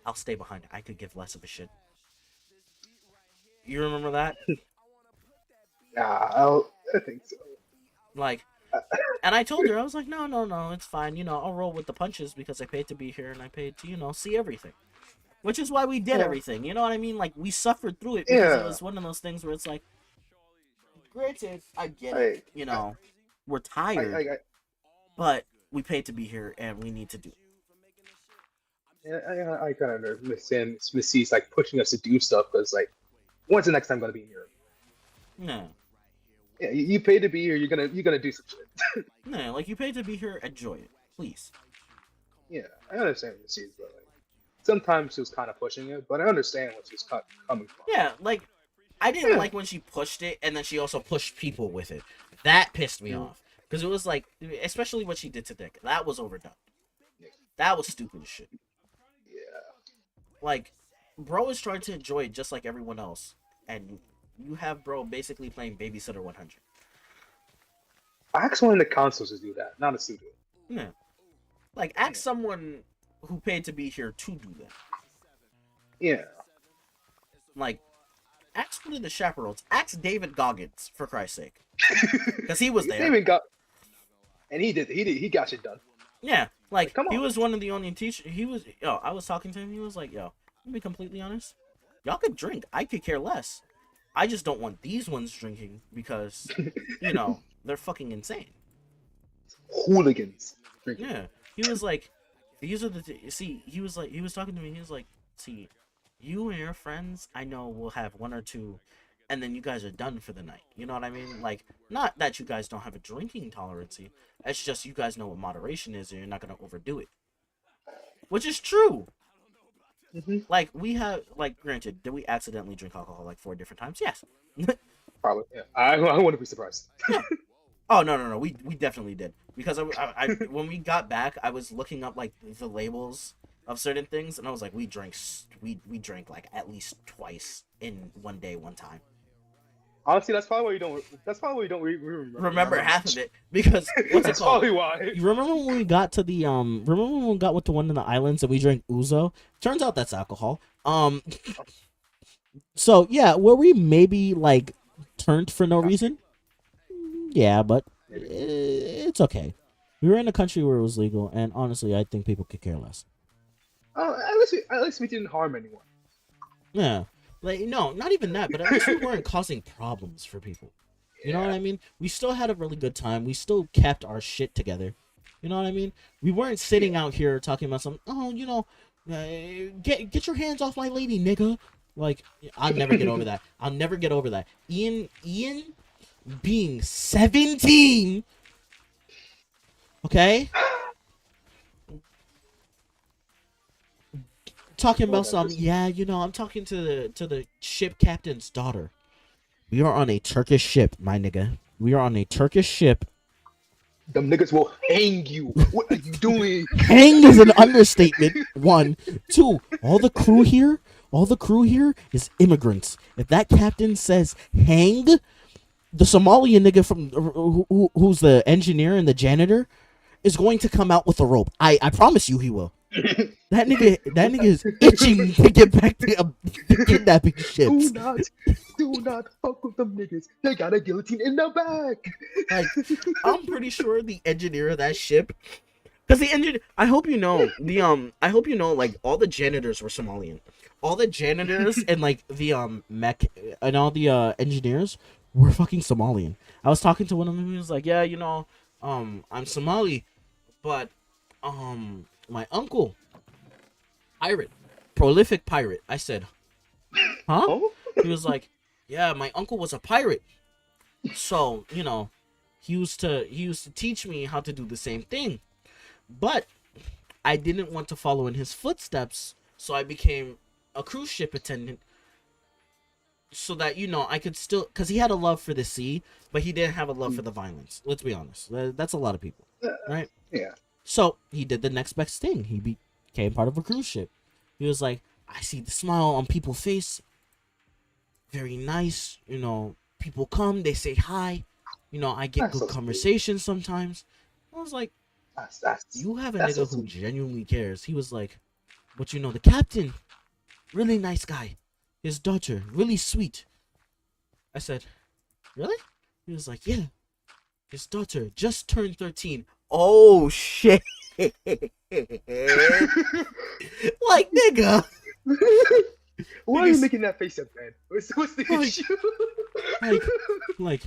I'll stay behind. I could give less of a shit. You remember that? Yeah, I think so. Like, and I told her, I was like, no, no, no, it's fine. I'll roll with the punches because I paid to be here and I paid to, see everything. Which is why we did Yeah. everything. You know what I mean? Like, we suffered through it because it Yeah. was one of those things where it's like, granted, I get I, it. We're I, I, tired, I, but we paid to be here and we need to do I kind of understand Miss C's like pushing us to do stuff because like, when's the next time gonna be here? it. Yeah. Yeah, you paid to be here. You're gonna do some shit. No, like, you paid to be here, enjoy it. Please. Yeah, I understand Miss C's, but like, sometimes she was kind of pushing it, but I understand where she's coming from. Yeah, like, I didn't Yeah. like when she pushed it and then she also pushed people with it. That pissed me Mm. off. Because it was like, especially what she did to Dick. That was overdone. Yeah. That was stupid as shit. Yeah. Like, bro is trying to enjoy it just like everyone else. And you have bro basically playing Babysitter 100. I asked one of the consoles to do that, not a studio. Yeah. Like, ask someone who paid to be here to do that. Yeah. Like, ask one of the chaperones. Ask David Goggins, for Christ's sake. Because he was He there. even got, and he got shit done. Yeah, like, Come on. he was one of the only teachers. I was talking to him. He was like, yo, to be completely honest, y'all could drink. I could care less. I just don't want these ones drinking because, they're fucking insane. Hooligans drinking. Yeah, he was like, these are see, he was talking to me. He was like, see, you and your friends, I know will have one or two, and then you guys are done for the night. You know what I mean? Like, not that you guys don't have a drinking tolerance. It's just you guys know what moderation is, and you're not gonna overdo it. Which is true. Mm-hmm. Like, we have, like, granted, did we accidentally drink alcohol like 4 different times? Yes. Probably. Yeah. I wouldn't be surprised. Oh no, we definitely did because I when we got back, I was looking up like the labels of certain things, and I was like, we drank like at least twice in one day, one time. Honestly, that's probably why you don't. That's probably why you don't Remember half of it because what's That's it called? probably why. You remember when we got to the Remember when we got with the one in the islands and we drank ouzo? Turns out that's alcohol. So yeah, were we maybe like turned for no reason? Yeah, but it's okay. We were in a country where it was legal, and honestly, I think people could care less. At least we didn't harm anyone. Yeah, like, no, not even that, but at least we weren't causing problems for people. You know what I mean? We still had a really good time. We still kept our shit together. You know what I mean? We weren't sitting out here talking about some, get your hands off my lady, nigga. Like, I'll never get over that. I'll never get over that. Ian being 17, okay? Talking about some, I'm talking to the ship captain's daughter. We are on a Turkish ship, my nigga. We are on a Turkish ship. Them niggas will hang you. What are you doing? Hang is an understatement. 1, 2. All the crew here is immigrants. If that captain says hang, the Somalian nigga from who's the engineer and the janitor is going to come out with a rope. I promise you he will. That nigga is itching to get back to kidnapping ships. Do not fuck with them niggas. They got a guillotine in the back. Like, I'm pretty sure the engineer of that ship, because the engineer, I hope you know, like, all the janitors were Somalian. All the janitors and like the mech and all the engineers were fucking Somalian. I was talking to one of them. He was like, yeah, I'm Somali, but my uncle, pirate, prolific pirate. I said, huh? Oh, He was like, yeah, my uncle was a pirate. So, he used to teach me how to do the same thing. But I didn't want to follow in his footsteps, so I became a cruise ship attendant so that I could still, cuz he had a love for the sea, but he didn't have a love for the violence. Let's be honest. That's a lot of people, right? yeah. So, he did the next best thing. He became part of a cruise ship. He was like, I see the smile on people's face, very nice. People come, they say hi. I get That's good so sweet. conversation sometimes. I was like, That's that's you have a that's so nigga who sweet. genuinely cares. He was like, but the captain, really nice guy. His daughter, really sweet. I said, really? He was like, yeah. His daughter just turned 13. Oh shit. Like, nigga. Why are you Niggas, making that face up, man? What's the like, issue? like, like,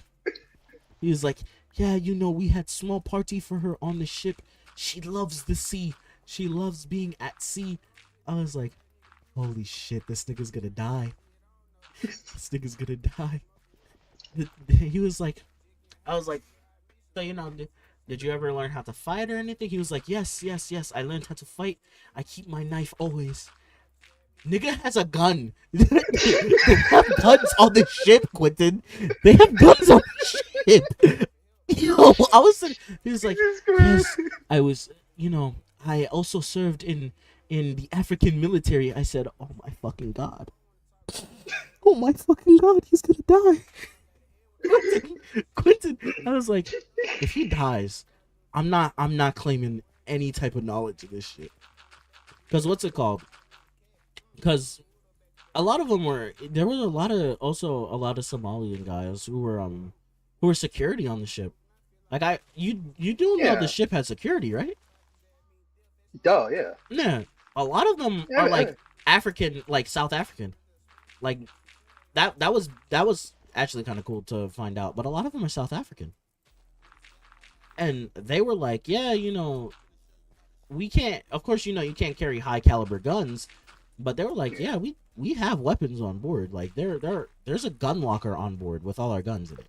he was like, yeah, we had small party for her on the ship. She loves the sea. She loves being at sea. I was like, holy shit, this nigga's gonna die. This nigga's gonna die. He was like, I was like, so did you ever learn how to fight or anything? He was like, yes, yes, yes. I learned how to fight. I keep my knife always. Nigga has a gun. They have guns on the ship, Quentin. They have guns on the ship. Yo, I was. He was like, Jesus yes, Christ. I was. I also served in the African military. I said, oh my fucking god. Oh my fucking god, he's gonna die. Quentin, I was like, if he dies, I'm not claiming any type of knowledge of this shit. Cause what's it called? Cause a lot of them there were a lot of Somalian guys who were security on the ship. Like you do know the Yeah. ship has security, right? Duh. Yeah. Yeah. A lot of them Yeah. are like African, like South African. Like that was actually kind of cool to find out, but a lot of them are South African. And they were like, yeah, we can't, of course, you can't carry high caliber guns, but they were like, Yeah. yeah, we have weapons on board. Like there's a gun locker on board with all our guns in it.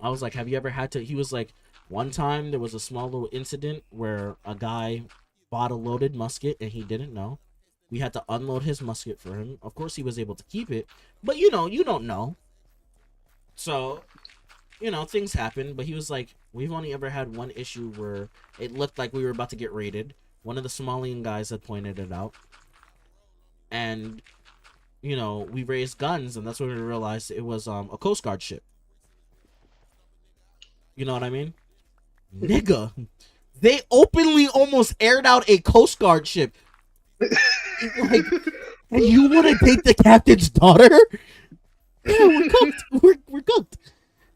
I was like, have you ever had to? He was like, one time there was a small little incident where a guy bought a loaded musket and he didn't know. We had to unload his musket for him. Of course, he was able to keep it, but you don't know. So things happen. But he was like, we've only ever had one issue where it looked like we were about to get raided. One of the Somalian guys had pointed it out, and we raised guns, and that's when we realized it was a Coast Guard ship. You know what I mean? Nigga, they openly almost aired out a Coast Guard ship. Like, and you want to date the captain's daughter? Yeah, we're cooked. We're cooked.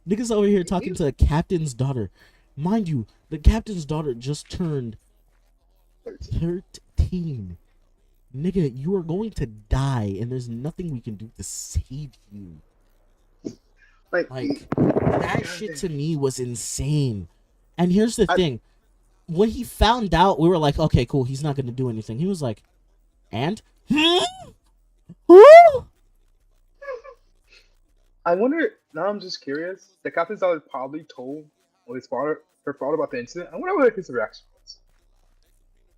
Niggas over here talking to the captain's daughter. Mind you, the captain's daughter just turned 13. Nigga, you are going to die, and there's nothing we can do to save you. Like, Like, that shit to me was insane. And here's the I, thing. When he found out, we were like, okay, cool, he's not going to do anything. He was like, and? I wonder. Now I'm just curious. The captain's daughter probably told his father, her father, about the incident. I wonder what his reaction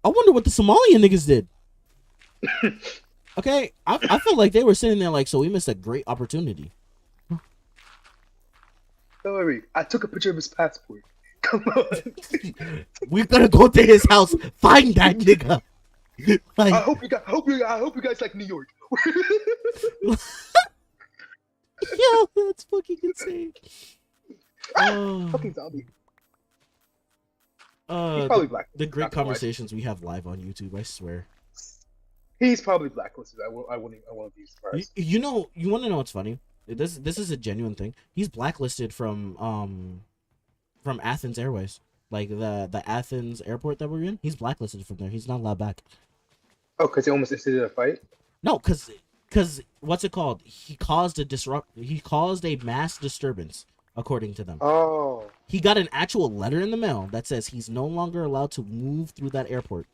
I wonder what the Somalian niggas did. was. Okay, I feel like they were sitting there like, so we missed a great opportunity. Don't worry. I took a picture of his passport. Come on. We're gonna go to his house, find that nigga. I Like, hope you guys. I hope you guys like New York. yeah, that's fucking insane. Oh, Fucking zombie. He's uh, the, probably black. the great Not gonna lie. conversations we have live on YouTube, I swear. He's probably blacklisted. I wouldn't be surprised. You want to know what's funny? This is a genuine thing. He's blacklisted from Athens Airways, like the Athens airport that we're in. He's blacklisted from there. He's not allowed back. Oh, because he almost incited a fight. No, cause what's it called? He caused a mass disturbance according to them. Oh. He got an actual letter in the mail that says he's no longer allowed to move through that airport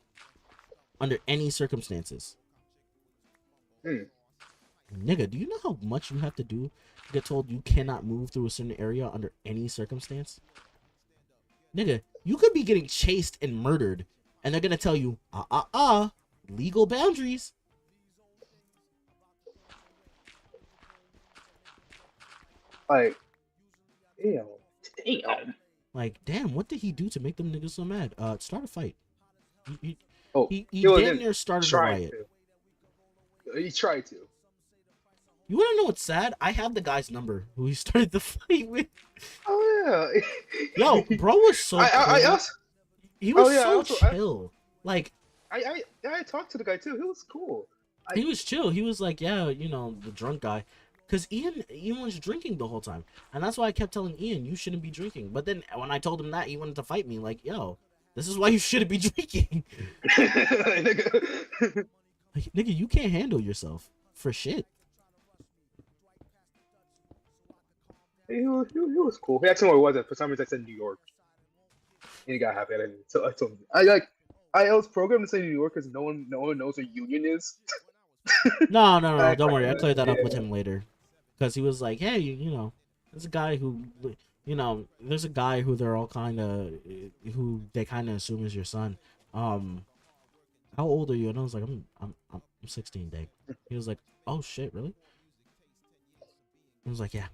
under any circumstances. Hmm. Nigga, do you know how much you have to do to get told you cannot move through a certain area under any circumstance? Nigga, you could be getting chased and murdered, and they're gonna tell you, legal boundaries. Like, damn. Damn. Like, damn, what did he do to make them niggas so mad? Start a fight. He, Oh, he he damn wasn't near started a trying riot. to. He tried to. You wanna know what's sad? I have the guy's number who he started the fight with. Oh yeah. Yo, bro was so I cool. also. He was Oh yeah. so chill. Like, I talked to the guy too. He was cool. he was chill. He was like, yeah, you know, the drunk guy. Because Ian was drinking the whole time. And that's why I kept telling Ian, you shouldn't be drinking. But then when I told him that, he wanted to fight me. Like, yo, this is why you shouldn't be drinking. Like, nigga, you can't handle yourself for shit. He was cool. He asked me where he was, and for some reason I said New York. And he got happy. So I told him. I was programmed to say New York because no one knows what Union is. No, I don't worry. I kinda- cleared that up with yeah. him later. Because he was like, hey, you know, there's a guy who, you know, there's a guy who they're all kind of, who they kind of assume is your son. How old are you? And I was like, I'm 16, Dave. He was like, oh shit, really? I was like, yeah.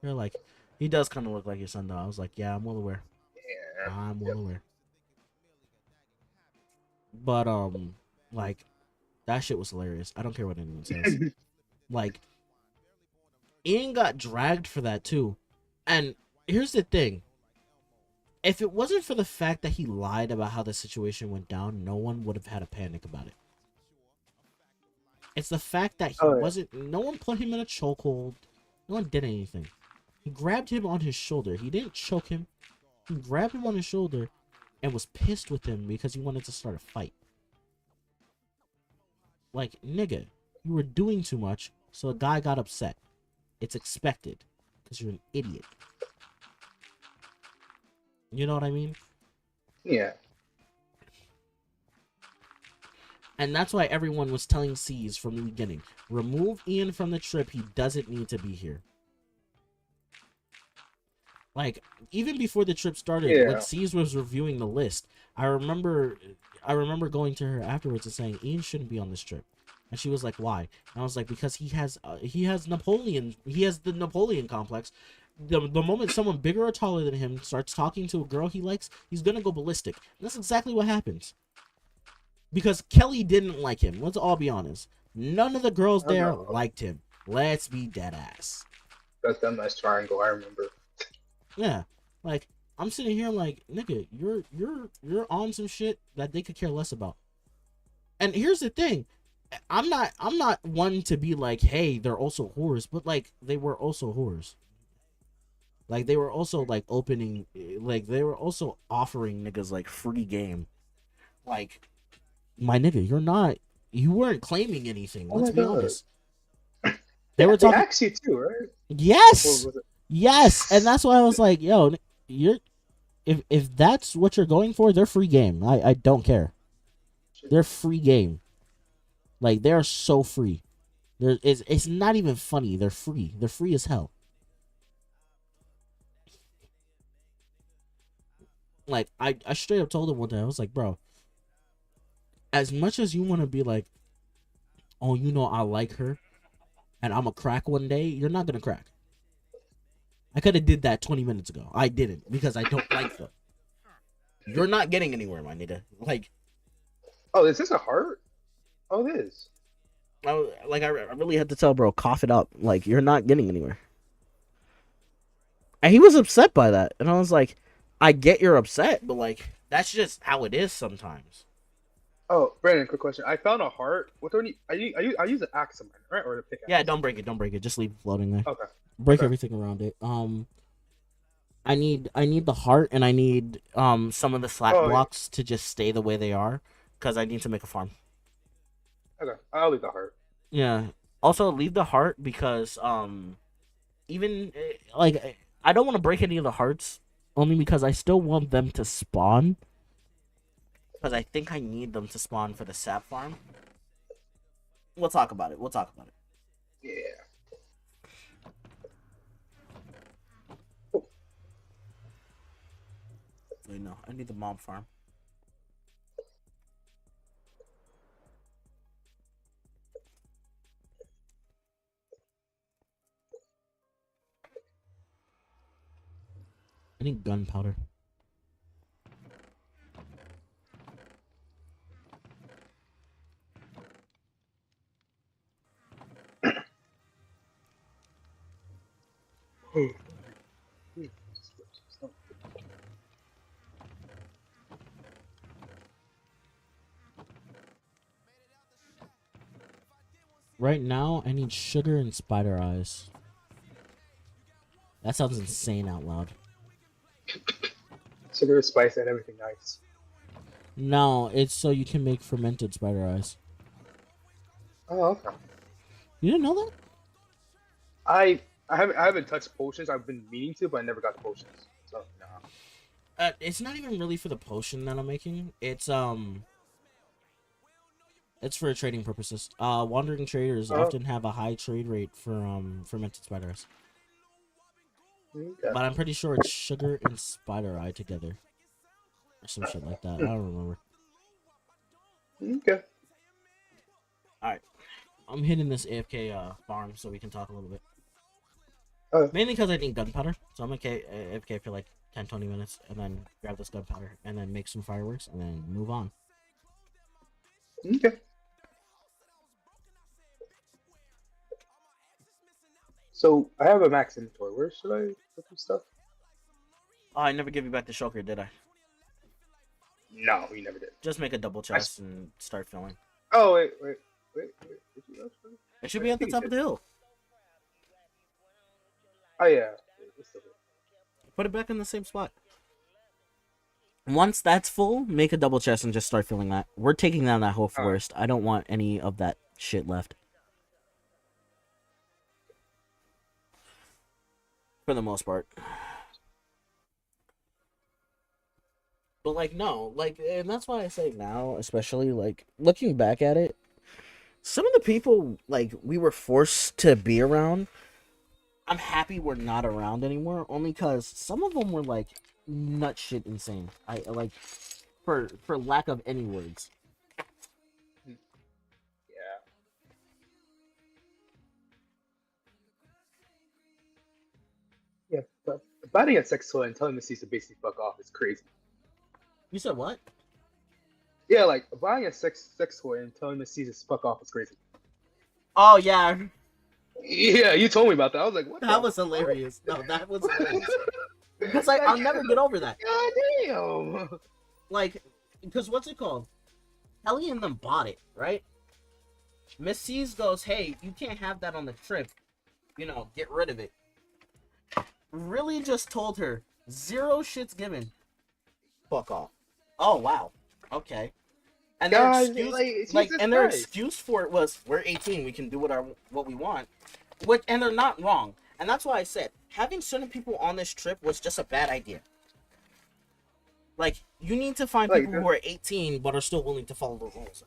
They're like, he does kind of look like your son, though. I was like, yeah, I'm well aware. Yeah. I'm well Yep. aware. But like, that shit was hilarious. I don't care what anyone says. Like, Ian got dragged for that too. And here's the thing. If it wasn't for the fact that he lied about how the situation went down, no one would have had a panic about it. It's the fact that he Oh, yeah. wasn't, no one put him in a chokehold. No one did anything. He grabbed him on his shoulder. He didn't choke him. He grabbed him on his shoulder and was pissed with him because he wanted to start a fight. Like, nigga, you were doing too much, so a guy got upset. It's expected because you're an idiot. You know what I mean? Yeah. And that's why everyone was telling C's from the beginning, remove Ian from the trip. He doesn't need to be here. Like, even before the trip started, Yeah. when C's was reviewing the list, I remember going to her afterwards and saying, Ian shouldn't be on this trip. And she was like, why? And I was like, because he has the Napoleon complex. The moment someone bigger or taller than him starts talking to a girl he likes, he's gonna go ballistic. And that's exactly what happens. Because Kelly didn't like him. Let's all be honest. None of the girls I there know. liked him. Let's be dead ass. That's that nice triangle. I remember. Yeah, like, I'm sitting here like, nigga, you're on some shit that they could care less about. And here's the thing, I'm not one to be like, hey, they're also whores, but like, they were also whores. Like, they were also like opening, like, they were also offering niggas like free game. Like, my nigga, you weren't claiming anything. Oh Let's my be God. honest. They were They talking. asked you too, right? Yes. Or was it? Yes, and that's why I was like, yo, you're if that's what you're going for, they're free game. I don't care. They're free game. Like, they're so free. It's not even funny. They're free. They're free as hell. Like, I straight up told him one day, I was like, bro, as much as you want to be like, oh, you know, I like her and I'm a crack one day, you're not gonna crack. I could have did that 20 minutes ago. I didn't because I don't like them. You're not getting anywhere, my nigga. Like, Oh, is this a heart? Oh, it is. I really had to tell bro, cough it up. Like, you're not getting anywhere. And he was upset by that. And I was like, I get you're upset, but like, that's just how it is sometimes. Oh, Brandon, quick question. I found a heart. What do I need? I use an axe on mine, right? Or a pickaxe? Yeah, don't break it. Just leave it floating there. Okay. Break Okay. everything around it. I need the heart, and I need some of the slat Oh, yeah. blocks to just stay the way they are, because I need to make a farm. Okay. I'll leave the heart. Yeah. Also, leave the heart because even like I don't want to break any of the hearts, only because I still want them to spawn. Because I think I need them to spawn for the sap farm. We'll talk about it. We'll talk about it. Yeah. Wait, no, I need the mob farm. I need gunpowder. Right now, I need sugar and spider eyes. That sounds insane out loud. Sugar, spice, and everything nice. No, it's so you can make fermented spider eyes. Oh, okay. You didn't know that? I haven't touched potions. I've been meaning to, but I never got the potions. So no. It's not even really for the potion that I'm making. It's for trading purposes. Wandering traders Oh, often have a high trade rate for fermented spider eyes. okay. But I'm pretty sure it's sugar and spider eye together. Or some shit like that. I don't remember. Okay. Alright. I'm hitting this AFK farm so we can talk a little bit. Oh, Mainly because I need gunpowder. So I'm okay AFK for like 10-20 minutes and then grab this gunpowder and then make some fireworks and then move on. okay. So I have a max inventory. Where should I put some stuff? Oh, I never gave you back the shulker, did I? No, you never did. Just make a double chest and start filling. Oh wait. Did you actually? It should be at the top of the hill. Oh yeah. It's still here. Put it back in the same spot. Once that's full, make a double chest and just start filling that. We're taking down that whole forest. I don't want any of that shit left. For the most part. But, like, no. Like, and that's why I say now, especially, like, looking back at it, some of the people, like, we were forced to be around, I'm happy we're not around anymore, only because some of them were, like, nut shit insane. I, like, for lack of any words. Yeah. Yeah, but biting a sex toy and telling Missy to basically fuck off is crazy. You said what? Yeah, like buying a sex toy and telling Missy to fuck off is crazy. Oh, yeah. Yeah, you told me about that. I was like, what? That was hilarious. No, that was hilarious. Because I'll never get over that. God damn. Like, because what's it called? Ellie and them bought it, right? Miss C's goes, hey, you can't have that on the trip. You know, get rid of it. Really just told her, zero shits given. Fuck off. Oh, wow. Okay. And their God, excuse, like, and their Christ. excuse for it was, we're 18, we can do what we want. Which, and they're not wrong. And that's why I said, having certain people on this trip was just a bad idea. Like, you need to find people who are 18 but are still willing to follow the rules.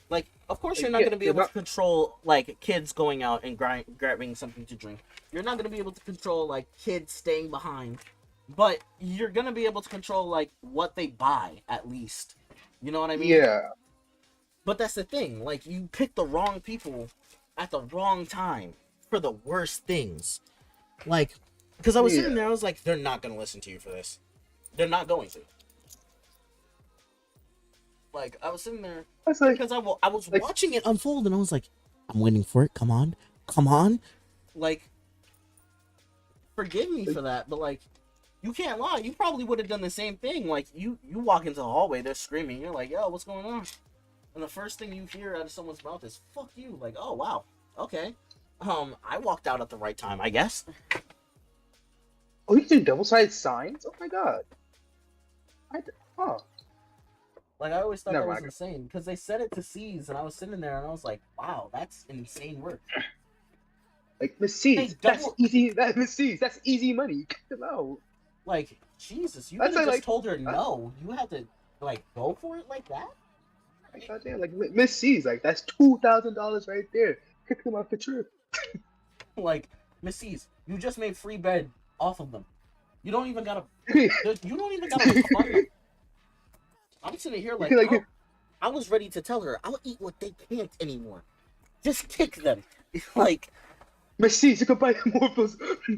Like, of course you're not going to be able to control, like, kids going out and grabbing something to drink. You're not going to be able to control, like, kids staying behind. But you're going to be able to control, like, what they buy, at least. You know what I mean? Yeah. But that's the thing. Like, you pick the wrong people at the wrong time for the worst things. Like, because I was sitting there, I was like, they're not going to listen to you for this. They're not going to. Like, I was sitting there, because I was watching it unfold, and I was like, I'm waiting for it, come on, come on. Like, forgive me for that, but, like, you can't lie, you probably would have done the same thing. Like, you walk into the hallway, they're screaming, you're like, yo, what's going on? And the first thing you hear out of someone's mouth is, fuck you. Like, oh, wow, okay. I walked out at the right time, I guess. Oh, you do double-sided signs? Oh my god. Like, I always thought that was insane, because they said it to C's, and I was sitting there, and I was like, wow, that's insane work. Like Miss They C's, that's double easy. That Miss C's, that's easy money. No, like Jesus. You could that's have just like told her uh, no. You had to like go for it like that. like goddamn, like Miss C's, like that's $2,000 right there. Kick them off the trip. Like Missy's, you just made free bed off of them. You don't even gotta. You don't even gotta refund them. I'm sitting here like like I was ready to tell her I'll eat what they can't anymore. Just kick them. Like Miss C's, you could buy more of those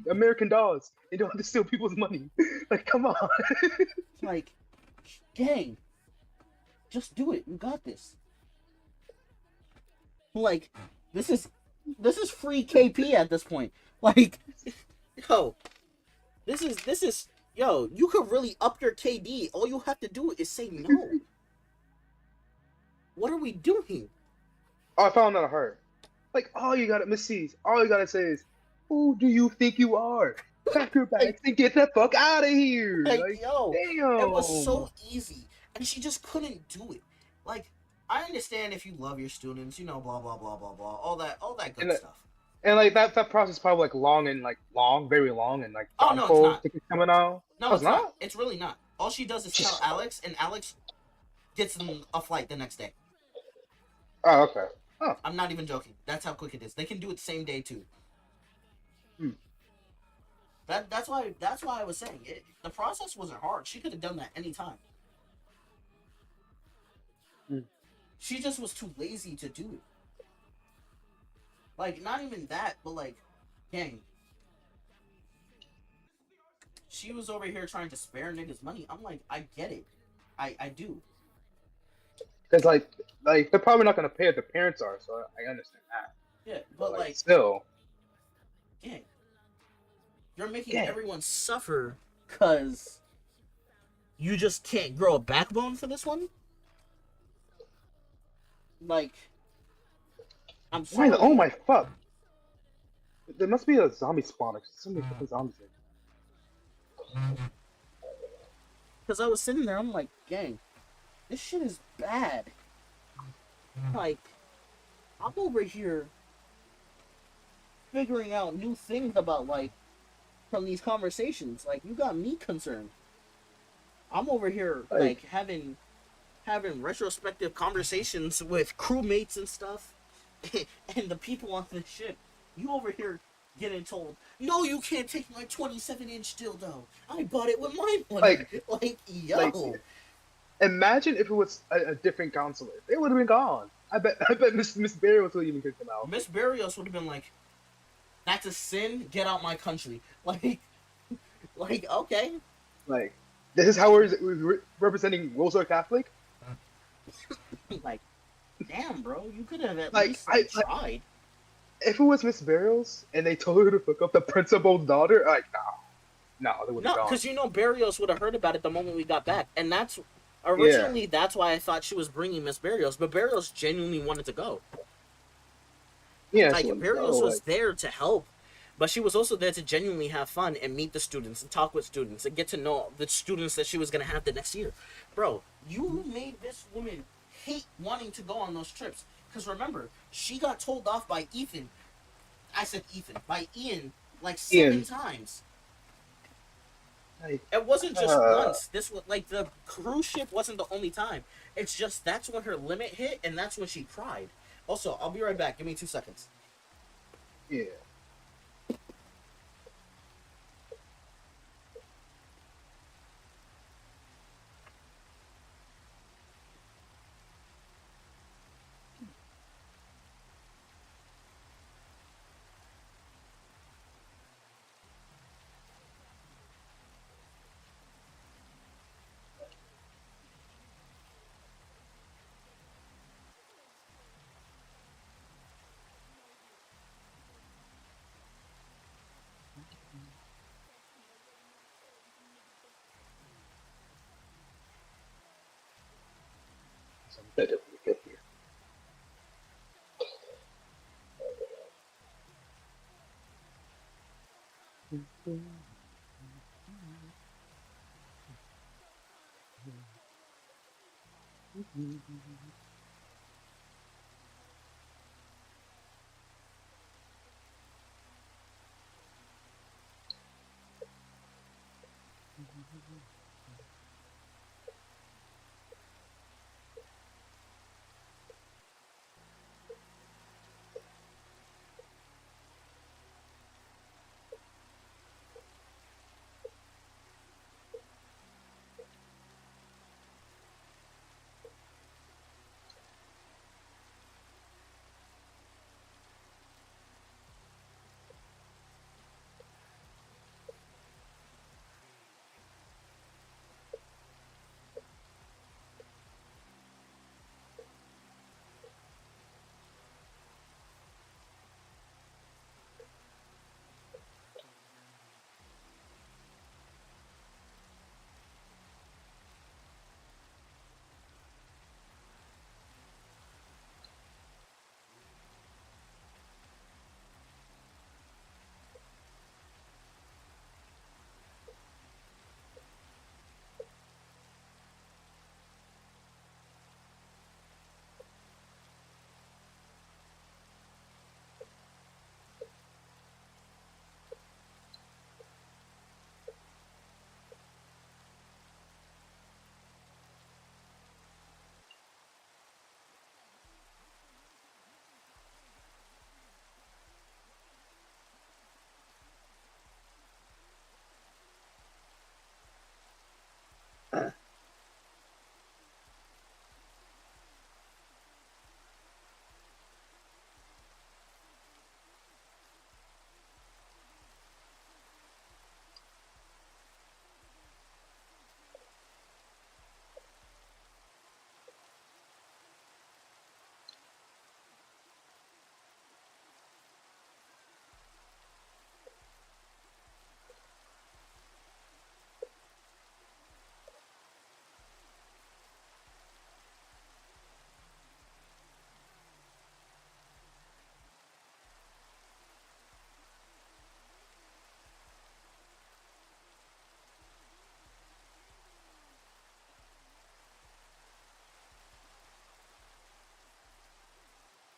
American dolls. You don't have to steal people's money. Like, come on. like, gang, just do it. You got this. Like, this is this is free KP at this point. Like, yo, this is yo. You could really up your KD. All you have to do is say no. What are we doing? Oh, I found out her. Like, all you gotta, Miss C's, all you gotta say is, who do you think you are? Pack your Like, bags and get the fuck out of here. like, Like, yo, it was damn. so easy, and she just couldn't do it. Like, I understand if you love your students, you know, blah blah blah blah blah, all that good And stuff. and like that process is probably like long and like long, very long, and like Oh John no, it's Cole not. tickets coming out. No, Oh, it's it's not. not. It's really not. All she does is tell She's, Alex, and Alex gets them a flight the next day. oh, okay. Oh, I'm not even joking. That's how quick it is. They can do it same day too. hmm. That's why I was saying it. The process wasn't hard. She could have done that anytime. Hmm. She just was too lazy to do it. Like not even that, but like, dang, she was over here trying to spare niggas money. I'm like, I get it. I do. Because like they're probably not gonna pay if the parents are, so I understand that. Yeah, But but like like, still, dang, you're making yeah. everyone suffer because you just can't grow a backbone for this one. Like, I'm Why? Oh sorry. my fuck! There must be a zombie spawner. So many fucking zombies. Because I was sitting there, I'm like, gang, this shit is bad. Like, I'm over here figuring out new things about life from these conversations. Like, you got me concerned. I'm over here Like, like having retrospective conversations with crewmates and stuff, and the people on the ship. You over here getting told, no, you can't take my 27-inch dildo. I bought it with my money. like, Like, like, yo, imagine if it was a different counselor. They would have been gone. I bet Miss Barrios would even kick them out. Miss Barrios would have been like, that's a sin. Get out my country. Like, okay, Like, this is how we're representing Rosa Catholic. like, damn, bro, you could have at Like, least like tried. if it was Miss Barrios and they told her to fuck up the principal's daughter, like, no, they would have No, gone. because you know Barrios would have heard about it the moment we got back, and that's Yeah, originally that's why I thought she was bringing Miss Barrios, but Barrios genuinely wanted to go. yeah, she Like wouldn't go. Barrios was Like, there to help, but she was also there to genuinely have fun and meet the students and talk with students and get to know the students that she was gonna have the next year. Bro, you made this woman hate wanting to go on those trips. Because remember, she got told off by Ethan. I said Ethan by Ian like seven Ian, times. like, It wasn't just uh, once. This was like the cruise ship wasn't the only time. It's just that's when her limit hit, and that's when she cried. Also, I'll be right back. Give me 2 seconds. yeah. So I'm definitely good here.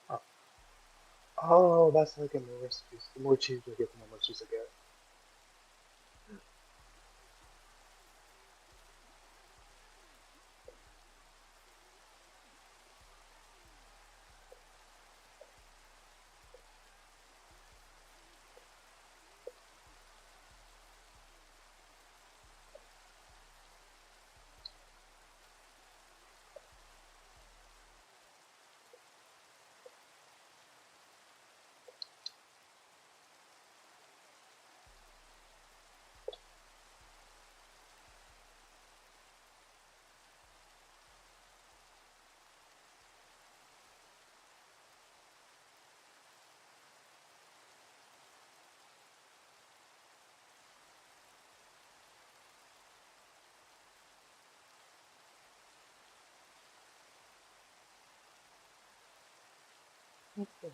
Oh, oh, that's like in the recipes. The more cheese we get, the more cheese I get. Okay.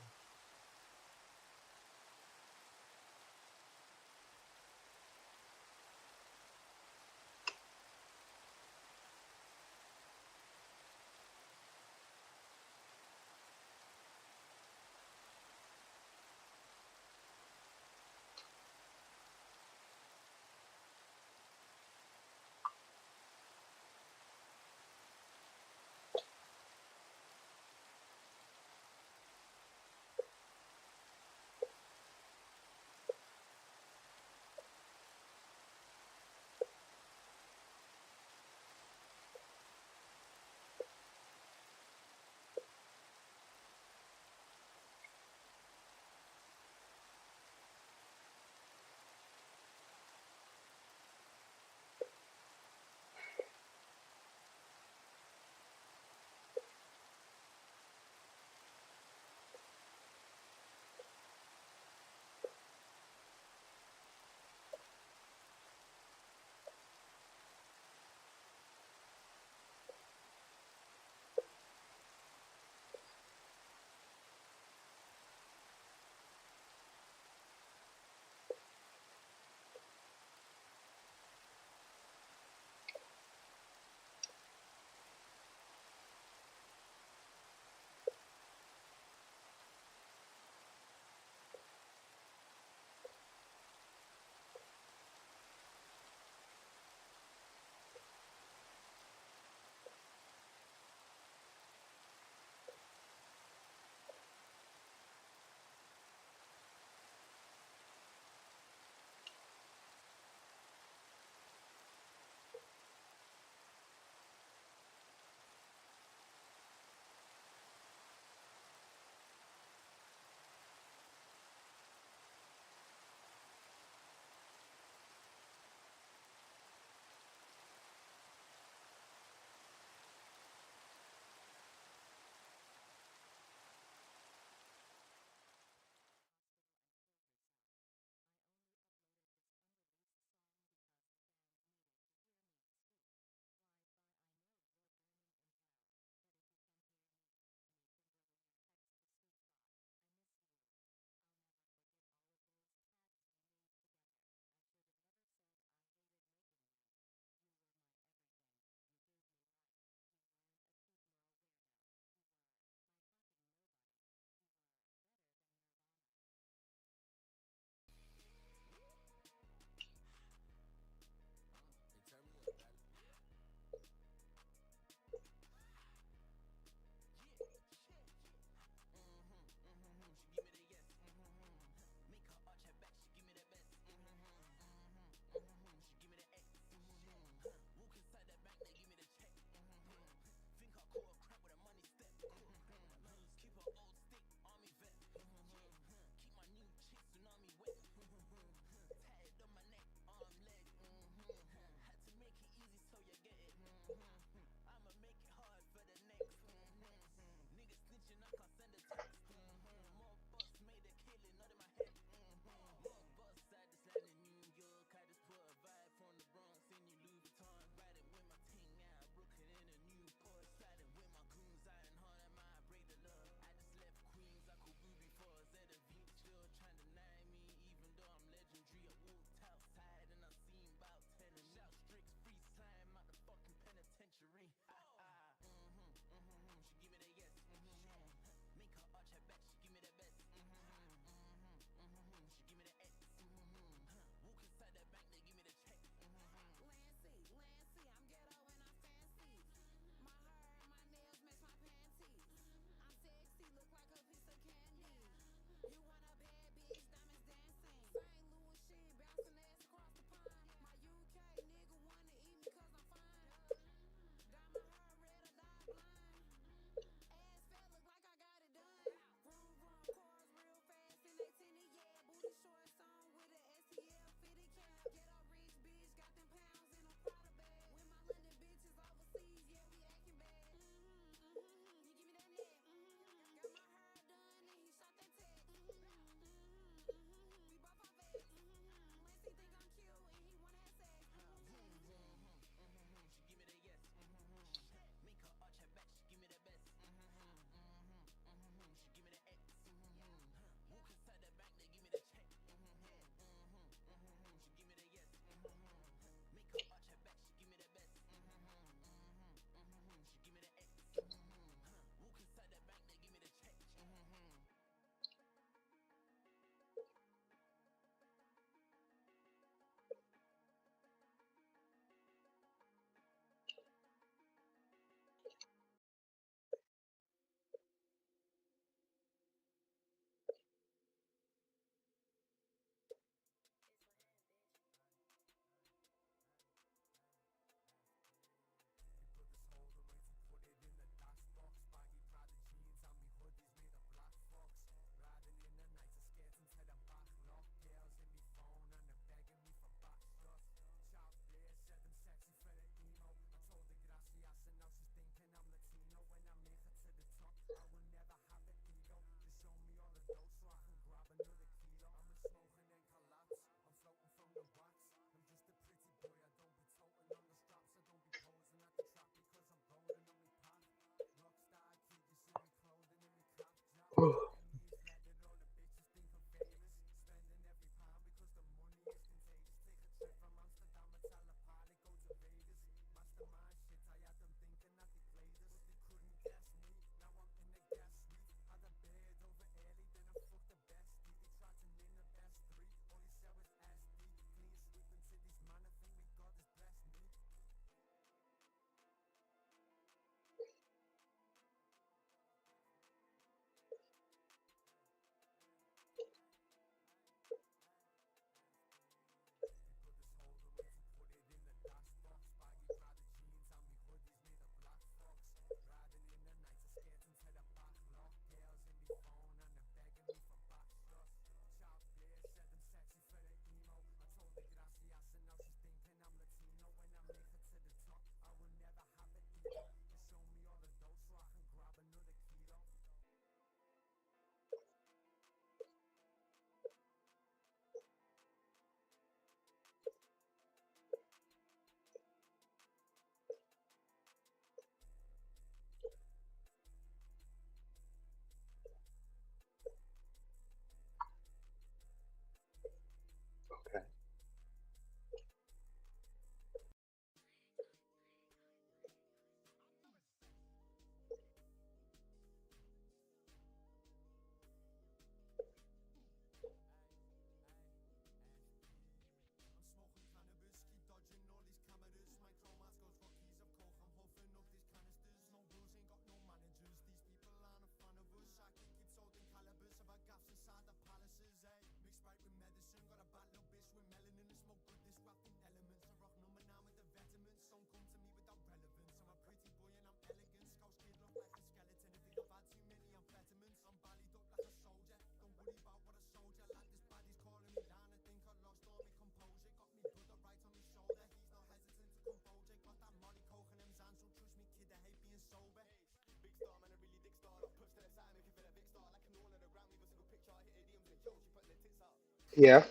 Yeah.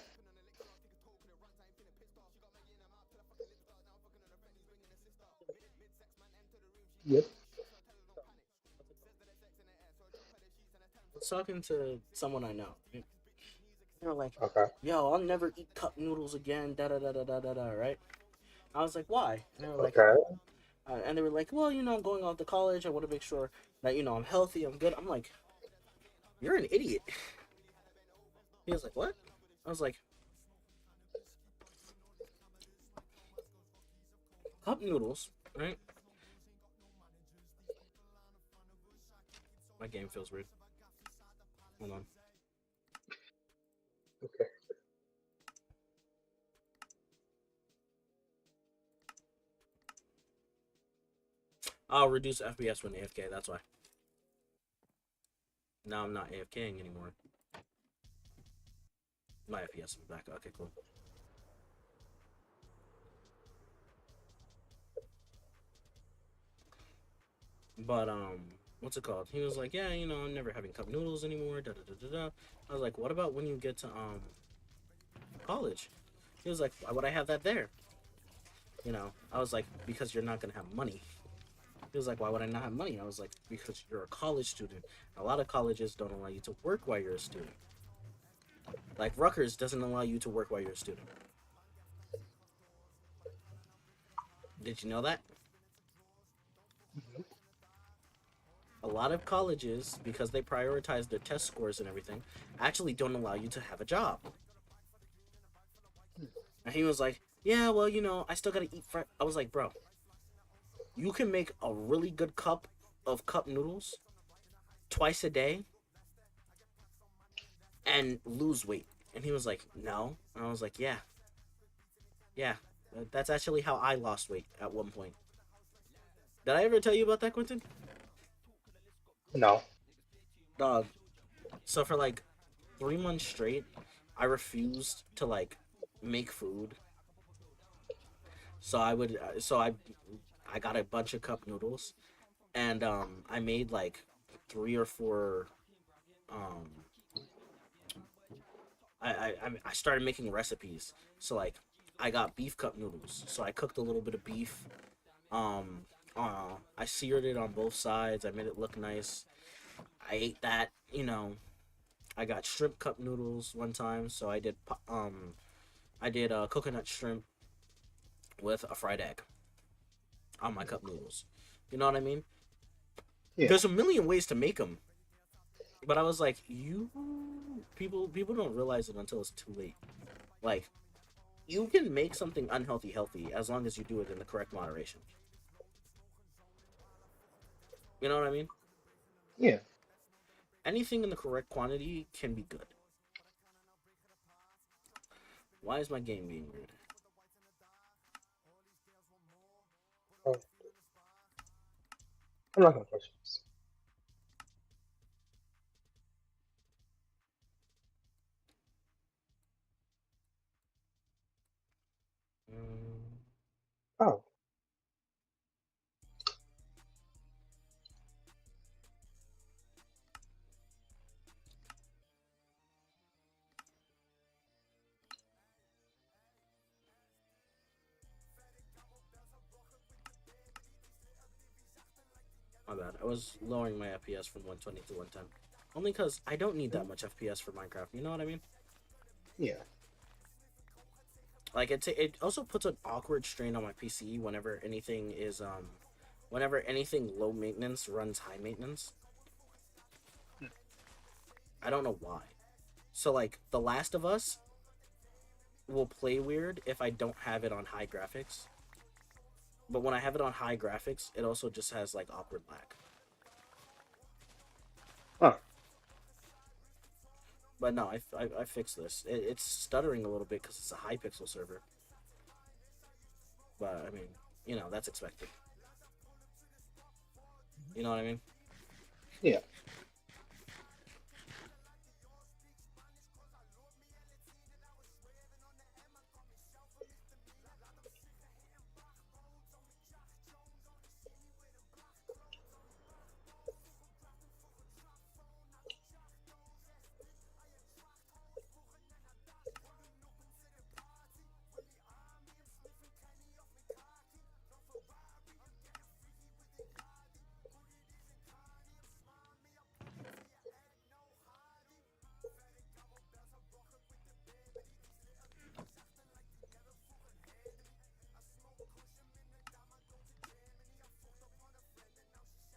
Yep. I was talking to someone I know. They were like, Okay. "Yo, I'll never eat cup noodles again." Da da da da da da da. Right? I was like, "Why?" Okay. And they were like, "Well, I'm going off to college. I want to make sure that I'm healthy. I'm good." I'm like, "You're an idiot." He was like, "What?" I was like, "Cup noodles, right?" My game feels weird. Hold on. Okay. I'll reduce FPS when AFK. That's why. Now I'm not AFKing anymore. My FPS is back. Okay, cool. But what's it called? He was like, "Yeah, I'm never having cup noodles anymore." Da da da da da. I was like, "What about when you get to college?" He was like, "Why would I have that there?" I was like, "Because you're not gonna have money." He was like, "Why would I not have money?" I was like, "Because you're a college student. A lot of colleges don't allow you to work while you're a student. Like Rutgers doesn't allow you to work while you're a student. Did you know that? Mhm. A lot of colleges, because they prioritize their test scores and everything, actually don't allow you to have a job." And he was like, "Yeah, well, I still gotta eat." I was like, "Bro, you can make a really good cup of cup noodles twice a day and lose weight." And he was like, "No." And I was like, "Yeah, yeah. That's actually how I lost weight at one point." Did I ever tell you about that, Quentin? No. Dog. So for like 3 months straight, I refused to like make food. So I would, I got a bunch of cup noodles, and I made like 3 or 4. Um, I started making recipes. So like, I got beef cup noodles. So I cooked a little bit of beef. Um, I seared it on both sides. I made it look nice. I ate that. I got shrimp cup noodles one time. So I did coconut shrimp with a fried egg on my cup noodles. You know what I mean? Yeah. There's a million ways to make them, but I was like, people don't realize it until it's too late. Like, you can make something unhealthy healthy as long as you do it in the correct moderation. You know what I mean? Yeah. Anything in the correct quantity can be good. Why is my game being weird? Oh, I'm not gonna touch this. Mm, Oh. my bad. I was lowering my FPS from 120 to 110. Only because I don't need that much FPS for Minecraft. You know what I mean? Yeah. Like it also puts an awkward strain on my PC whenever anything low maintenance runs high maintenance. I don't know why. So like The Last of Us will play weird if I don't have it on high graphics. But when I have it on high graphics, it also just has like awkward lag. Huh. But no, I fixed this. It's stuttering a little bit because it's a high pixel server. But I mean, that's expected. You know what I mean? Yeah.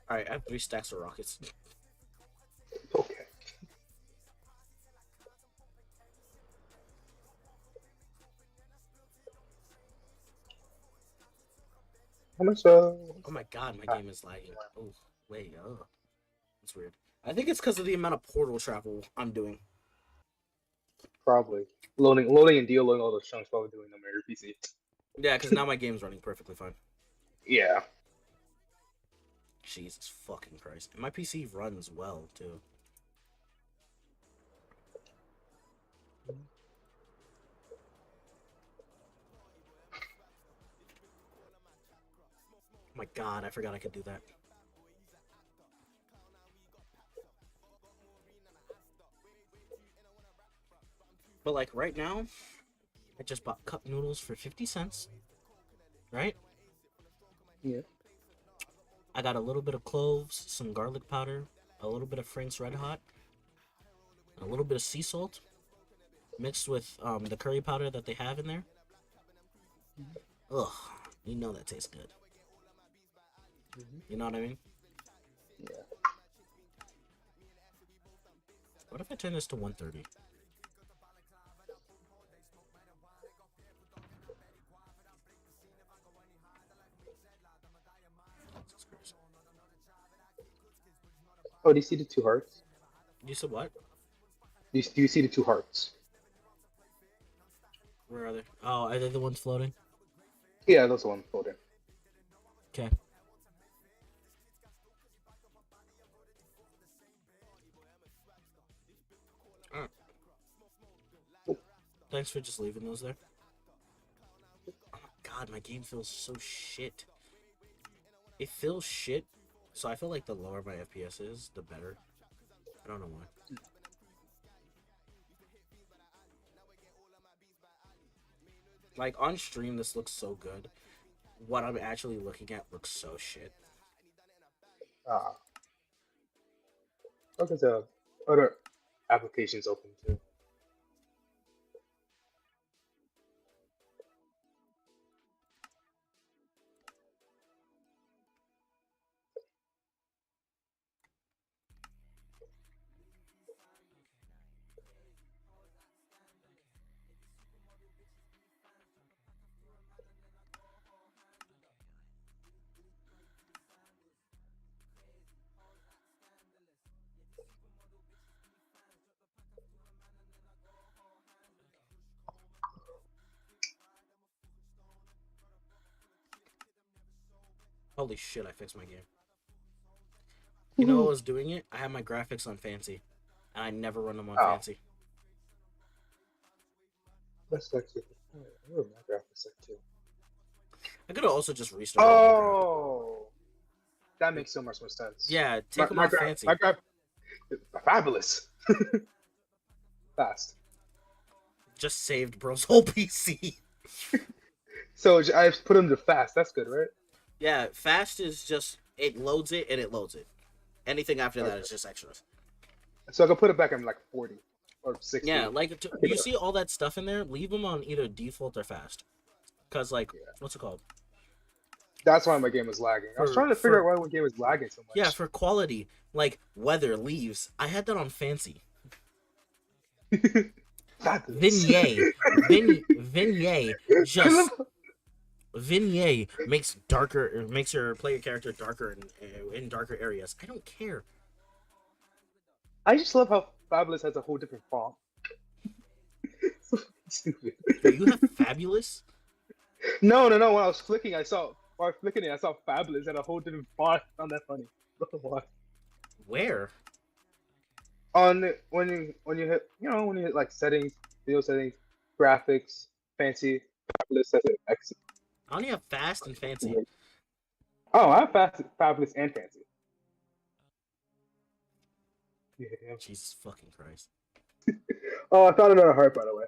All right, I have 3 stacks of rockets. Okay. How much? Oh my god, my Ah, game is lagging. Oh wait, that's weird. I think it's because of the amount of portal travel I'm doing. probably loading and deloading all those chunks while we're doing them on your PC. Yeah, because now my game's running perfectly fine. Yeah. Jesus fucking Christ. And my PC runs well, too. Oh my god, I forgot I could do that. But, like, right now, I just bought cup noodles for 50 cents, right? Yeah. I got a little bit of cloves, some garlic powder, a little bit of Frank's Red Hot, and a little bit of sea salt, mixed with the curry powder that they have in there. Ugh, you know that tastes good. Mm-hmm. You know what I mean? Yeah. What if I turn this to 130? Oh, do you see the 2 hearts? You said what? Do you see the 2 hearts? Where are they? Oh, are they the ones floating? Yeah, those ones floating. Okay. Alright. Thanks for just leaving those there. Oh my god, my game feels so shit. It feels shit, so I feel like the lower my FPS is, the better. I don't know why. Like, on stream, this looks so good. What I'm actually looking at looks so shit. Ah, look at the other applications open too. Holy shit, I fixed my game. You know what Woohoo! was doing it? I had my graphics on fancy, and I never run them on Oh, fancy. that's actually. Oh, my graphics like too. I could have also just restarted all my graphics. Oh, that makes so much more sense. Yeah, My take them my off graph my fancy. graph fabulous. Fast. Just saved bro's whole PC. So I put them to fast. That's good, right? Yeah, fast is just it loads it and it loads it. Anything after that Okay. is just extras. So I can put it back in like 40 or Yeah, 60. like you see all that stuff in there, leave them on either default or fast. Cause like, Yeah. what's it called? That's why my game was lagging. I was For trying to figure for out why my game was lagging so yeah, much. for quality, like weather, leaves. I had that on fancy. Fabulous. Vignette, Vignette, I love. just Vignette makes your player character darker in darker areas. I don't care. I just love how Fabulous has a whole different font. So stupid. Wait, you have fabulous? No, no, no. When I was flicking, while I was flicking it, I saw Fabulous had a whole different font. I found that funny. I don't know why. Where? When you hit when you hit like settings, video settings, graphics, fancy, Fabulous has an X. I only have fast and fancy. Oh, I have Fabulous and fancy. Yeah. Jesus fucking Christ. Oh, I found another heart by the way.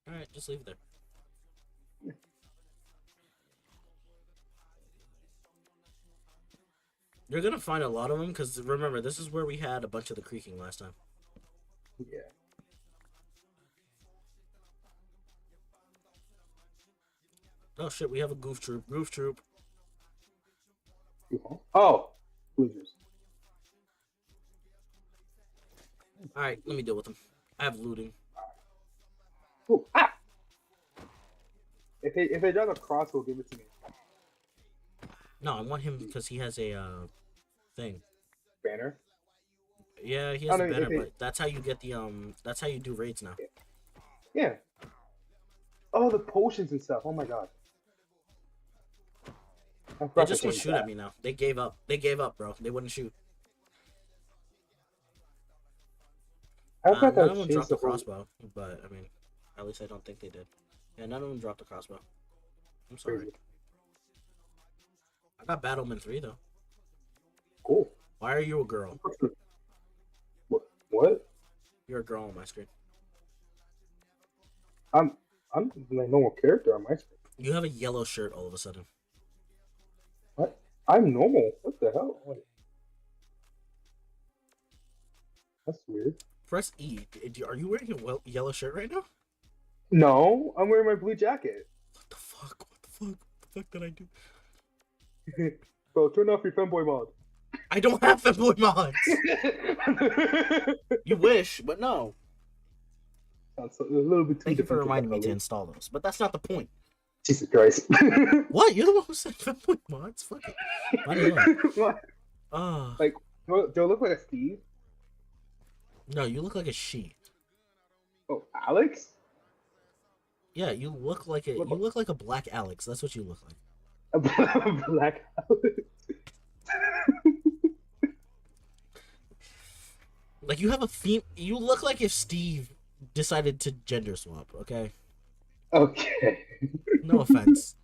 All right, just leave it there. You're gonna find a lot of them because remember, this is where we had a bunch of the creaking last time. Yeah. Oh shit, we have a goof troop. Goof troop. Oh. villagers. All right, let me deal with him. I have looting. Ooh, ah! If they drop a crossbow, give it to me. No, I want him because he has a thing. Banner. Yeah, he I has the don't know if banner, they. but that's how you get the That's how you do raids now. Yeah. Oh, the potions and stuff. Oh my god. I They forgot to just won't change shoot at that. me now. They gave up. They gave up, bro. They wouldn't shoot. I forgot None to of them change dropped the the whole. crossbow, but I mean, at least I don't think they did. Yeah, none of them dropped the crossbow. I'm sorry. Crazy. I got Battleman 3 though. Cool. Why are you a girl? What? What? You're a girl on my screen. I'm I'm my normal character on my screen. You have a yellow shirt all of a sudden. What? I'm normal. What the hell? Wait, that's weird. Press E. Are you wearing a yellow shirt right now? No, I'm wearing my blue jacket. What the fuck? What the fuck? What the fuck did I do? Bro, turn off your femboy mod. I don't have femboy mods. You wish, but no. Sounds a little bit too Thank you for defensive. reminding me to install those, but that's not the point. Jesus Christ. What? You're the one who said femboy mods? Fuck it. I don't know. What? Ah. Like, do I look like a Steve? No, you look like a she. Oh, Alex? Yeah, you look like a black Alex. That's what you look like. A black Alex? Like you have a theme. You look like if Steve decided to gender swap. Okay. Okay. No offense.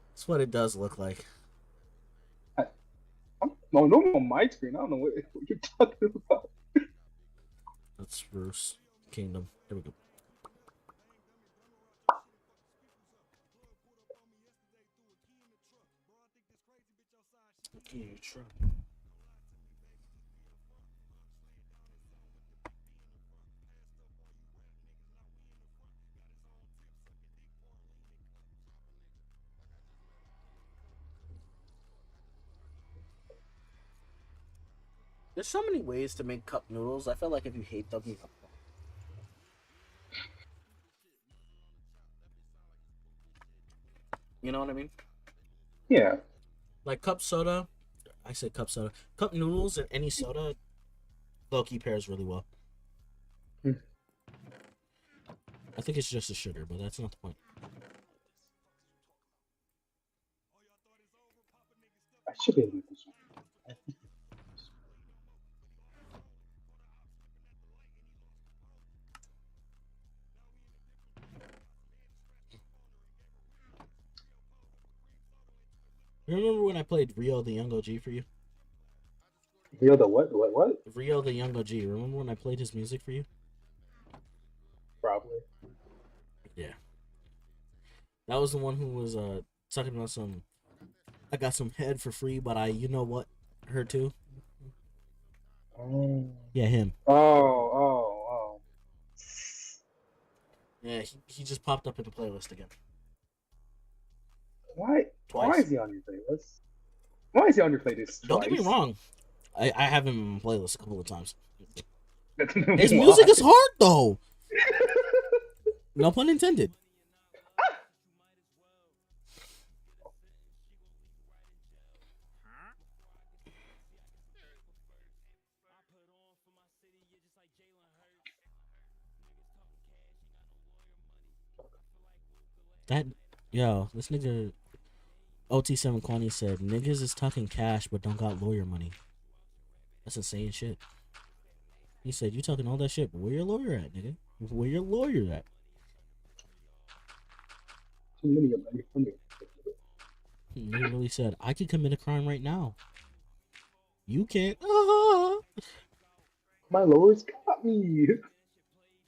That's what it does look like. I'm normal on my screen. I don't know what you're talking about. That's Bruce Kingdom. There we go. Okay, sure. There's so many ways to make cup noodles. I feel like if you hate them, you know what I mean? Yeah. Like cup soda. I said cup soda. Cup noodles and any soda, low-key pairs really well. Hmm. I think it's just the sugar, but that's not the point. I should be able to do this one. You remember when I played Rio the Young OG for you? Rio the what? What? Rio the Young OG. Remember when I played his music for you? Probably. Yeah. That was the one who was talking about some. I got some head for free, but you know what? Her too. Oh. Yeah, him. Oh. Yeah, he just popped up in the playlist again. Why? Twice. Why is he on your playlist? Why is he on your playlist? Don't twice? get me wrong. I have him in my playlist a couple of times. Why? His music is hard though. No pun intended. That this nigga OT7 Kwani said niggas is talking cash but don't got lawyer money. That's insane shit. He said you talking all that shit, but where your lawyer at, nigga? Where your lawyer at? He literally said I could commit a crime right now. You can't. My lawyer's got me.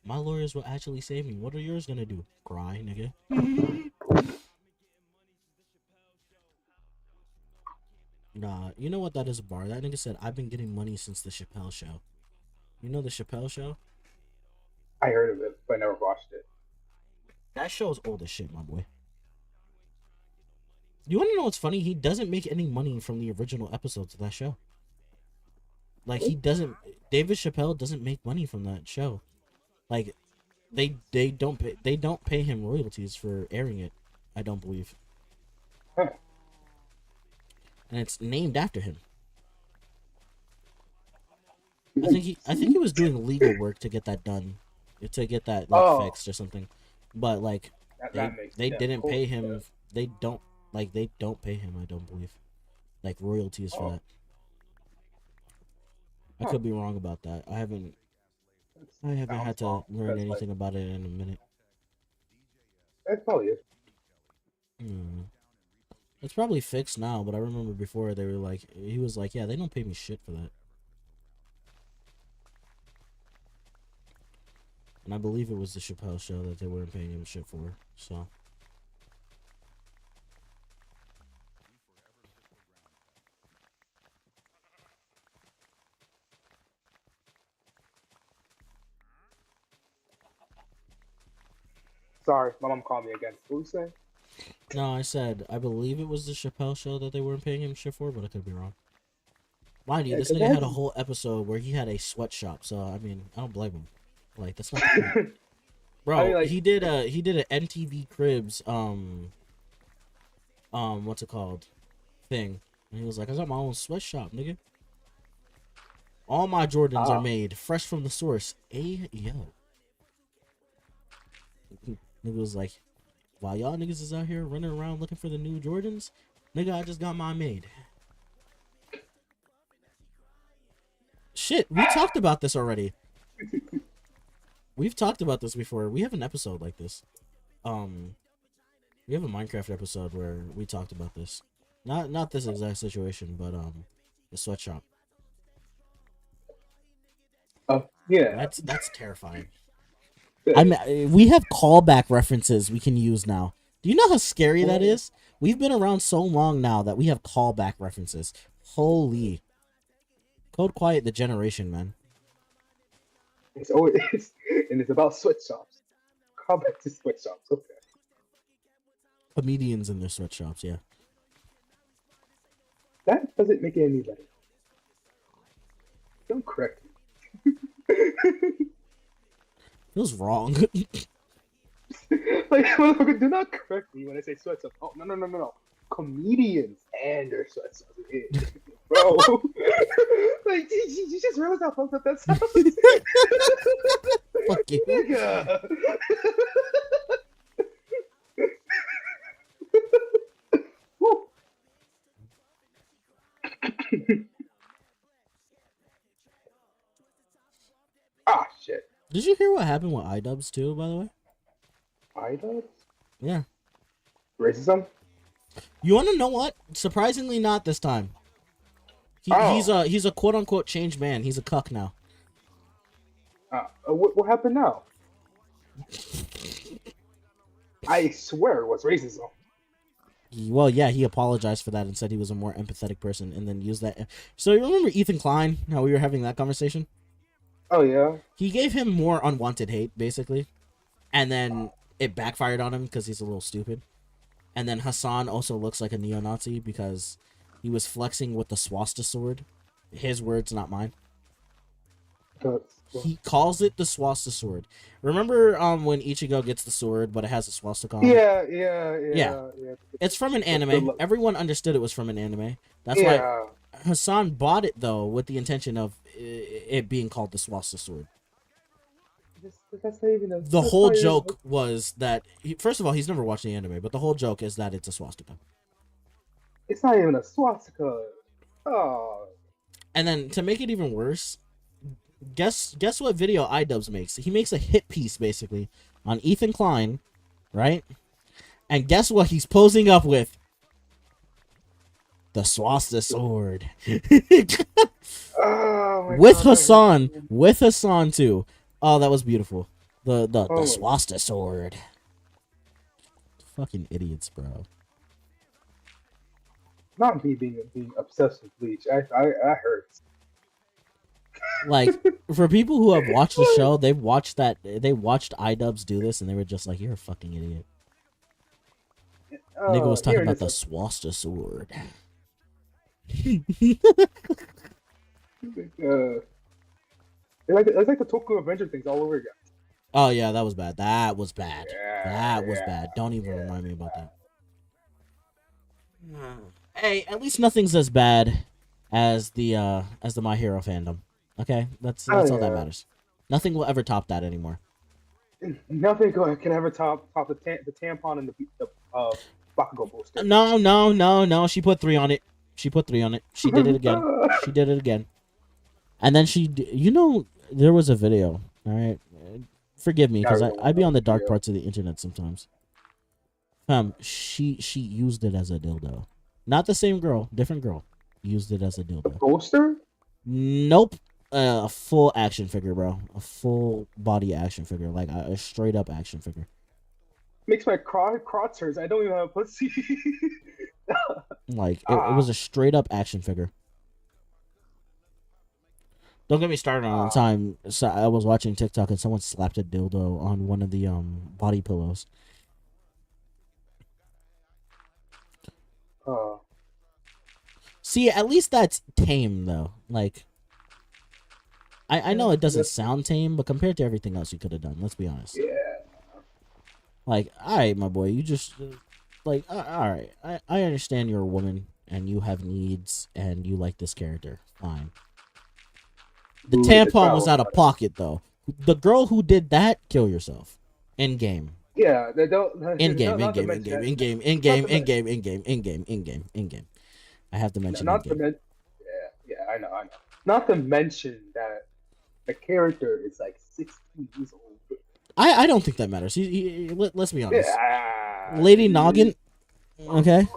My lawyers will actually save me. What are yours gonna do? Cry, nigga. Nah, you know what that is a bar. That nigga said I've been getting money since the Chappelle show. You know the Chappelle show? I heard of it, but I never watched it. That show's old as shit, my boy. You want to know what's funny? He doesn't make any money from the original episodes of that show. Like he doesn't. David Chappelle doesn't make money from that show. Like they don't pay him royalties for airing it. I don't believe, Huh. and it's named after him. I think he was doing legal work to get that done, to get that like Oh, fixed or something. But like that makes they yeah, of didn't course. pay Yeah. him. They don't pay him. I don't believe like royalties for Oh, that. I huh. could be wrong about that. That I haven't sounds had to wrong. learn That's like anything about it in a minute. that's probably it. Hmm. It's probably fixed now, but I remember before they were like, he was like, yeah, they don't pay me shit for that. And I believe it was the Chappelle show that they weren't paying him shit for. So Sorry, my mom called me again. What were you saying? no, I said I believe it was the Chappelle show that they weren't paying him shit for, but I could be wrong. Mind you, Yeah, this because nigga had a that's whole episode where he had a sweatshop. So I mean, I don't blame him. Like that's not the point, I mean bro. like He did an MTV Cribs what's it called thing, and he was like, I got my own sweatshop, nigga. All my Jordans are ah made fresh from the source. Hey yo, nigga was like, while y'all niggas is out here running around looking for the new Jordans, nigga, I just got mine made. Shit, we talked about this already. We've talked about this before. We have an episode like this. Um, we have a Minecraft episode where we talked about this. Not this exact situation, but the sweatshop. yeah. That's terrifying. We have callback references we can use now. Do you know how scary that Well, is? We've been around so long now that we have callback references. Holy. Code Quiet the generation, man. it's always and it's about sweatshops. Call back to sweatshops. Okay. Comedians in their sweatshops, yeah. That doesn't make it any better. Don't correct me. Feels wrong. Like, motherfucker, do not correct me when I say sweatshops. Oh, no. Comedians and their sweatshops. Bro. Like, you just realized how fucked up that sounds? Fuck you. Nigga. Woo. Ah, shit. Did you hear what happened with iDubbbz too, by the way? Idols? Yeah. Racism? You want to know what? Surprisingly, not this time. Oh. He's a quote unquote changed man. He's a cuck now. What happened now? I swear it was racism. Well, yeah, he apologized for that and said he was a more empathetic person, and then used that. So you remember Ethan Klein? How we were having that conversation? Oh, yeah? He gave him more unwanted hate, basically, and then it backfired on him because he's a little stupid. And then Hassan also looks like a neo-Nazi because he was flexing with the swastika sword. His words, not mine. He calls it the swastika sword. Remember when Ichigo gets the sword, but it has a swastika on it? Yeah. It's from an anime. Everyone understood it was from an anime. That's why Yeah. Hassan bought it, though, with the intention of it being called the swastika sword. That's not even a, The that's whole not even- joke was that, first of all, he's never watched the anime, but the whole joke is that it's a swastika. It's not even a swastika. Oh. And then to make it even worse, guess what video iDubbbz makes? He makes a hit piece basically on Ethan Klein, right? And guess what he's posing up with? The swastika sword. Oh my With God, Hassan too. Oh, that was beautiful. The Oh. swastika sword. Fucking idiots, bro. Not me being obsessed with Bleach. I hurts. Like, for people who have watched the show, they watched iDubbbz do this, and they were just like, "You're a fucking idiot." Nigga was talking Hearing about this, the swasta sword. it's like the Tokyo Avenger things all over again. Oh yeah, that was bad. That was bad. Yeah, That was yeah, bad. Don't even yeah. remind me about that. Hey, at least nothing's as bad as the My Hero fandom. Okay, Oh that's all that yeah. matters. Nothing will ever top that anymore. Nothing can ever top the tampon and the Bakugo booster. No, no, no, no. She put 3 on it. She put 3 on it. She did it again. She did it again. And then there was a video. All right, forgive me because I be on the dark parts of the internet sometimes. She used it as a dildo. Not the same girl, different girl. Used it as a The dildo. poster? Nope. A full action figure, bro. A full body action figure, like a straight up action figure. Makes my crotch hurts. I don't even have a pussy. Like it was a straight up action figure. Don't get me started on the time. So I was watching TikTok and someone slapped a dildo on one of the body pillows. See, at least that's tame though. Like I know it doesn't sound tame, but compared to everything else you could have done, let's be honest. Yeah. Like, all right, my boy, you just like, all right, I understand you're a woman and you have needs and you like this character. Fine. The tampon was out of pocket though. The girl who did that, kill yourself. In game. Yeah, they don't. In game. I have to mention yeah, I know. Not to mention that the character is like 16 years old. I don't think that matters. Let's be honest. Yeah. Lady Noggin, okay?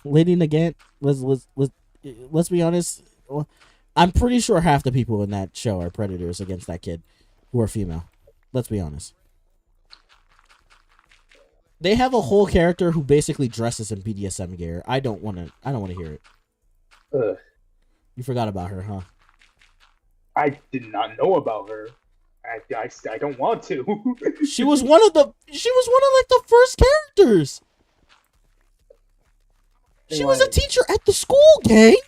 Lady Nagant, let's be honest. I'm pretty sure half the people in that show are predators against that kid who are female. Let's be honest. They have a whole character who basically dresses in BDSM gear. I don't want to hear it. Ugh. You forgot about her, huh? I did not know about her. I don't want to. She was one of like the first characters. She was a teacher at the school, gang.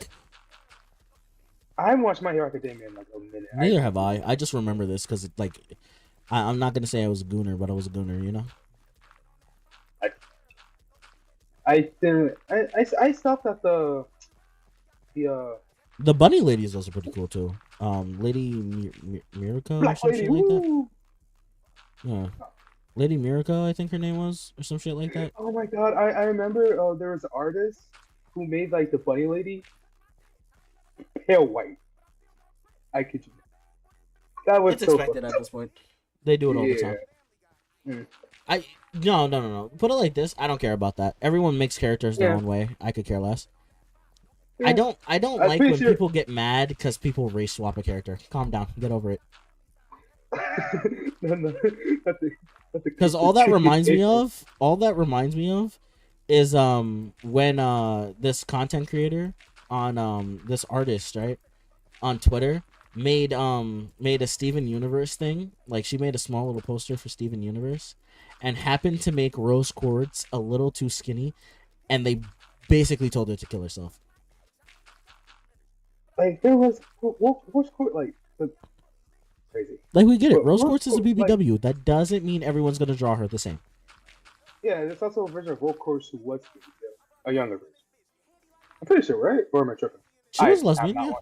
I haven't watched My Hero Academia in like a minute. Neither have I. I just remember this because like, I'm not gonna say I was a gooner, but I was a gooner, you know. I stopped at the bunny lady is also pretty cool too. Lady Mirko or some shit like that. Yeah, Lady Mirko, I think her name was, or some shit like that. Oh my god, I remember there was an artist who made like the bunny lady pale white. I kid you. That was it's so expected fun. at this point. They do it all the time. No. Put it like this. I don't care about that. Everyone makes characters their own way. I could care less. Yeah. I don't like when people get mad because people race swap a character. Calm down. Get over it. Because all that reminds me of is when this content creator on this artist, right, on Twitter made a Steven Universe thing. Like, she made a small little poster for Steven Universe and happened to make Rose Quartz a little too skinny, and they basically told her to kill herself. Like, there was Rose Quartz, like, crazy. Like, we get it. Rose Quartz is a BBW. Like, that doesn't mean everyone's gonna draw her the same. Yeah, there's also a version of Rose Quartz who was a younger version. I'm pretty sure, right? Or am I tripping? She was lesbian, yeah.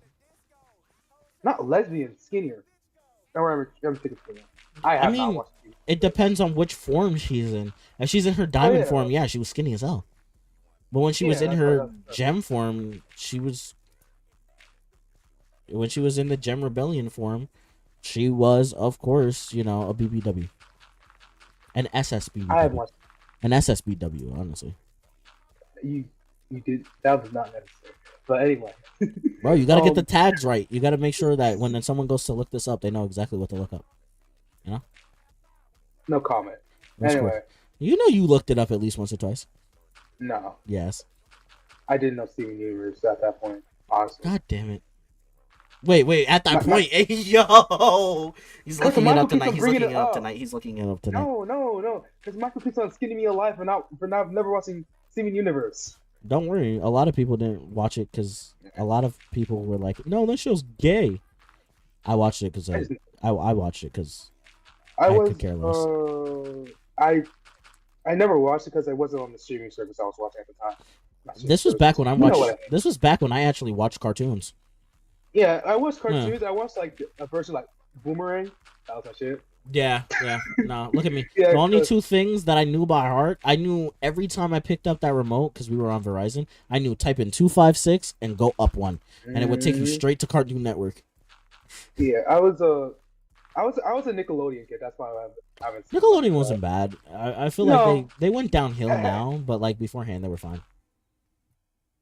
Not lesbian, skinnier. I'm thinking skinnier. I mean, not watched it. It depends on which form she's in. If she's in her diamond form, yeah, she was skinny as hell. But when she was in her gem form, she was... When she was in the Gem Rebellion form, she was, of course, a BBW. An SSBW. An SSBW, honestly. You did... That was not necessary. But anyway. Bro, you gotta get the tags right. You gotta make sure that when someone goes to look this up, they know exactly what to look up. You know? No comment. Anyway. You know you looked it up at least once or twice. No. Yes. I didn't know Steven Universe at that point, honestly. God damn it. Wait, at that point. Hey, yo! He's looking it up tonight. He's looking it up tonight. No. Because Michael keeps on skinning me alive for never watching Steven Universe. Don't worry, a lot of people didn't watch it because a lot of people were like, "No, that show's gay." I watched it because I, just, I watched it because I I could was care less. I never watched it because I wasn't on the streaming service I was watching at the time. This was back when I You know watched. what I mean. This was back when I actually watched cartoons. Yeah, I watched Yeah. cartoons. I watched like a version like Boomerang. That was my shit. Yeah. No, look at me. Yeah, The only 'cause- two things that I knew by heart, I knew every time I picked up that remote because we were on Verizon. I knew type in 256 and go up one, and it would take you straight to Cartoon Network. Yeah, I was a Nickelodeon kid. That's why I haven't seen Nickelodeon that. wasn't bad. I feel No. like they went downhill now, but like beforehand they were fine.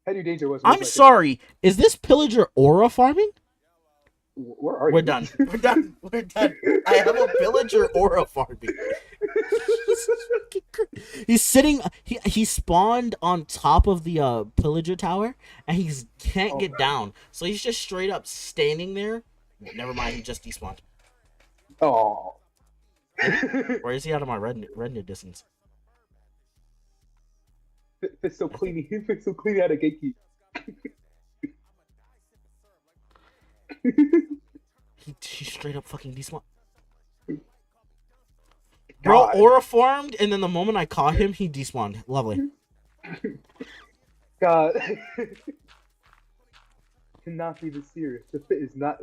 Henry Danger was. I'm sorry. Is this pillager aura farming? Where are you? We're done. We're done. We're done. I have a villager aura farming. He's sitting. He spawned on top of the pillager tower, and he can't get down. So he's just straight up standing there. Never mind. He just despawned. Oh. Or is he out of my render distance? It's so clean. It's so clean out of gatekeep. He straight up fucking despawned. Bro, aura farmed, and then the moment I caught him, he despawned. Lovely. God. Cannot be this serious. The fit is not.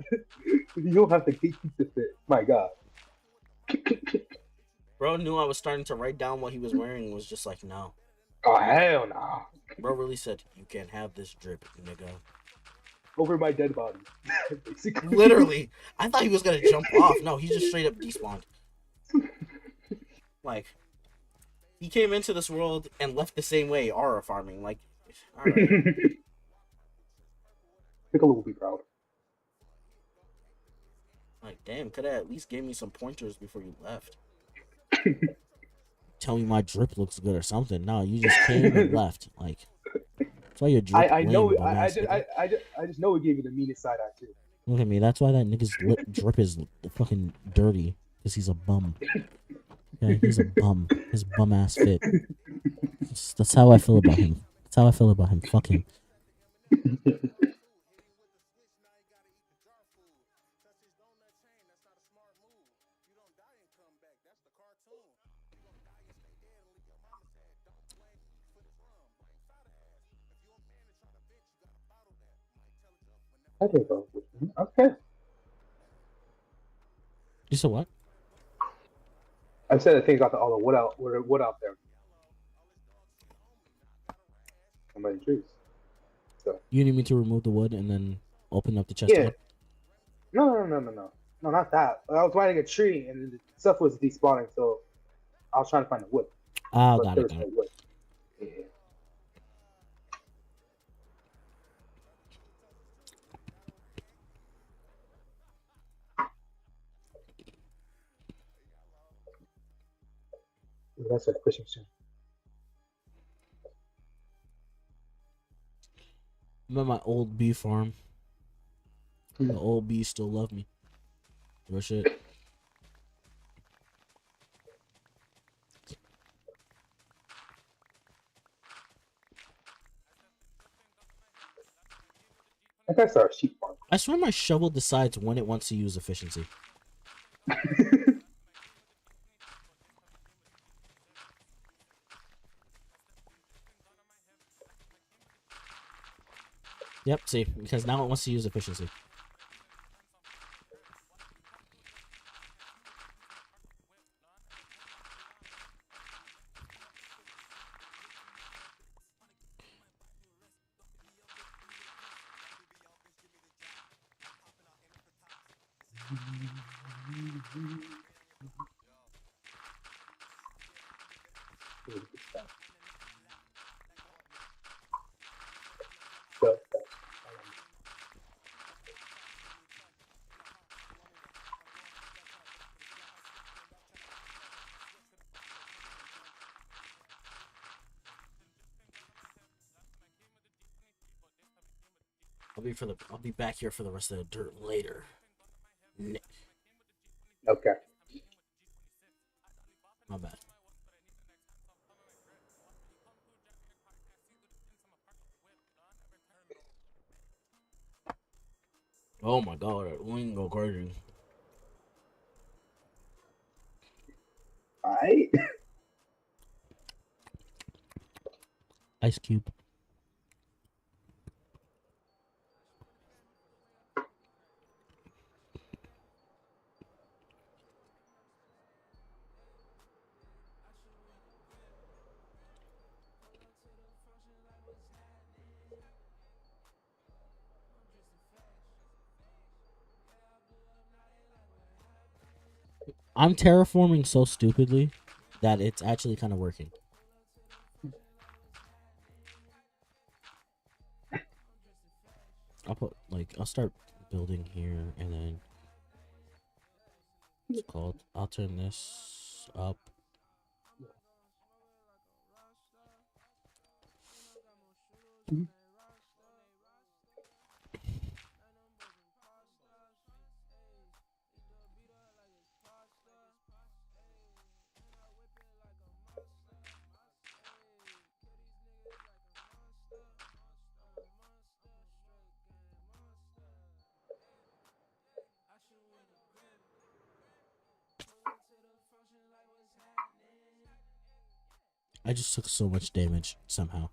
You don't have to gatekeep the fit. My God. Bro knew I was starting to write down what he was wearing and was just like, no. Oh, hell no. Bro really said, you can't have this drip, nigga. Over my dead body. Basically. Literally. I thought he was gonna jump off. No, he just straight up despawned. Like, he came into this world and left the same way, aura farming. Like, alright. Piccolo will be proud. Like, damn, could have at least gave me some pointers before you left. Tell me my drip looks good or something. No, you just came and left. Like, that's why your drip. I know. lame, I dumbass. just know it gave you the meanest side eye too. Look at me. That's why that nigga's drip is fucking dirty. Because he's a bum. Yeah, he's a bum. His bum ass fit. That's how I feel about him. That's how I feel about him. Fuck him. Okay, bro. Okay. You said what? I said the thing got all the wood out there. I'm by the trees. So. You need me to remove the wood and then open up the chest? Yeah. No, not that. I was lighting a tree and the stuff was despawning, so I was trying to find the wood. Oh, But got there it. was no wood. Yeah. That's a fishing soon. I'm at my old bee farm. The old bees still love me. Real shit. I guess our sheep farm. I swear my shovel decides when it wants to use efficiency. Yep, see, because now it wants to use efficiency. I'll be back here for the rest of the dirt later. Okay. My bad. Oh my god, we can go crazy. Alright. Ice Cube. I'm terraforming so stupidly that it's actually kind of working. I'll start building here and then it's called. I'll turn this up. I just took so much damage somehow.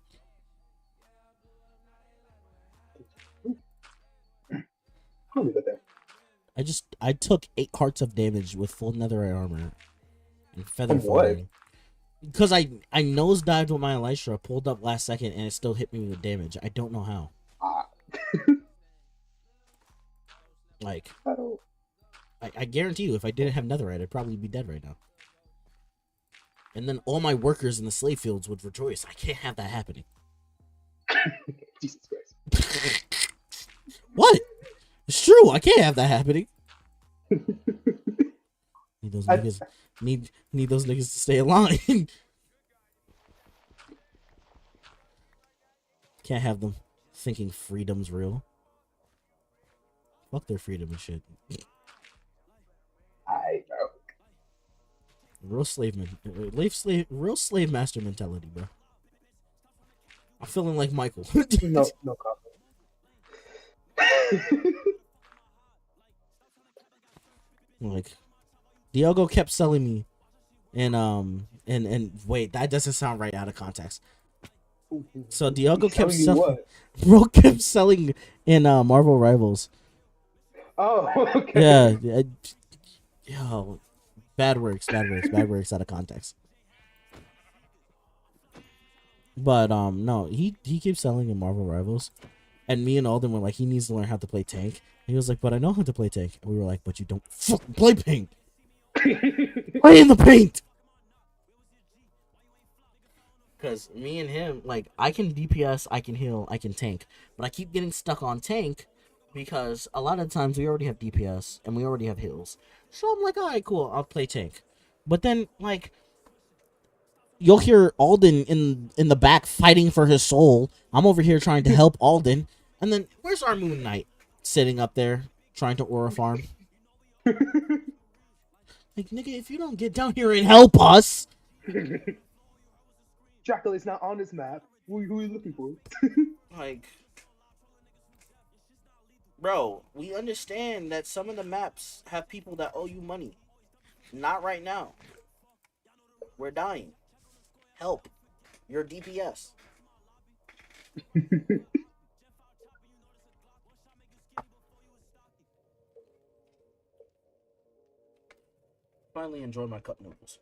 I'll leave it there. I took 8 hearts of damage with full netherite armor and feather From what? falling. Because I nosedived with my elytra, pulled up last second, and it still hit me with damage. I don't know how. Ah. Like, I don't. I guarantee you, if I didn't have netherite, I'd probably be dead right now. And then all my workers in the slave fields would rejoice. I can't have that happening. Jesus Christ. What? It's true. I can't have that happening. Need those niggas. Need those niggas to stay alive. Can't have them thinking freedom's real. Fuck their freedom and shit. I know. Real real slave master mentality, bro. I'm feeling like Michael. No comment. Like, Diogo kept selling me, and wait, that doesn't sound right out of context. So Diogo kept selling. Bro kept selling in Marvel Rivals. Oh, okay. Yeah, yo, bad works out of context. But no, he keeps selling in Marvel Rivals, and me and Alden were like, he needs to learn how to play tank. And he was like, but I know how to play tank. And we were like, but you don't fucking play paint. Play in the paint. Because me and him, like, I can DPS, I can heal, I can tank, but I keep getting stuck on tank because a lot of times we already have DPS and we already have heals. So I'm like, all right, cool, I'll play tank. But then, like, you'll hear Alden in the back fighting for his soul. I'm over here trying to help Alden. And then, where's our Moon Knight? Sitting up there, trying to aura farm. Like, nigga, if you don't get down here and help us... Dracula's not on this map. Who are you looking for? Like... Bro, we understand that some of the maps have people that owe you money. Not right now. We're dying. Help. You're DPS. Finally enjoy my cup noodles.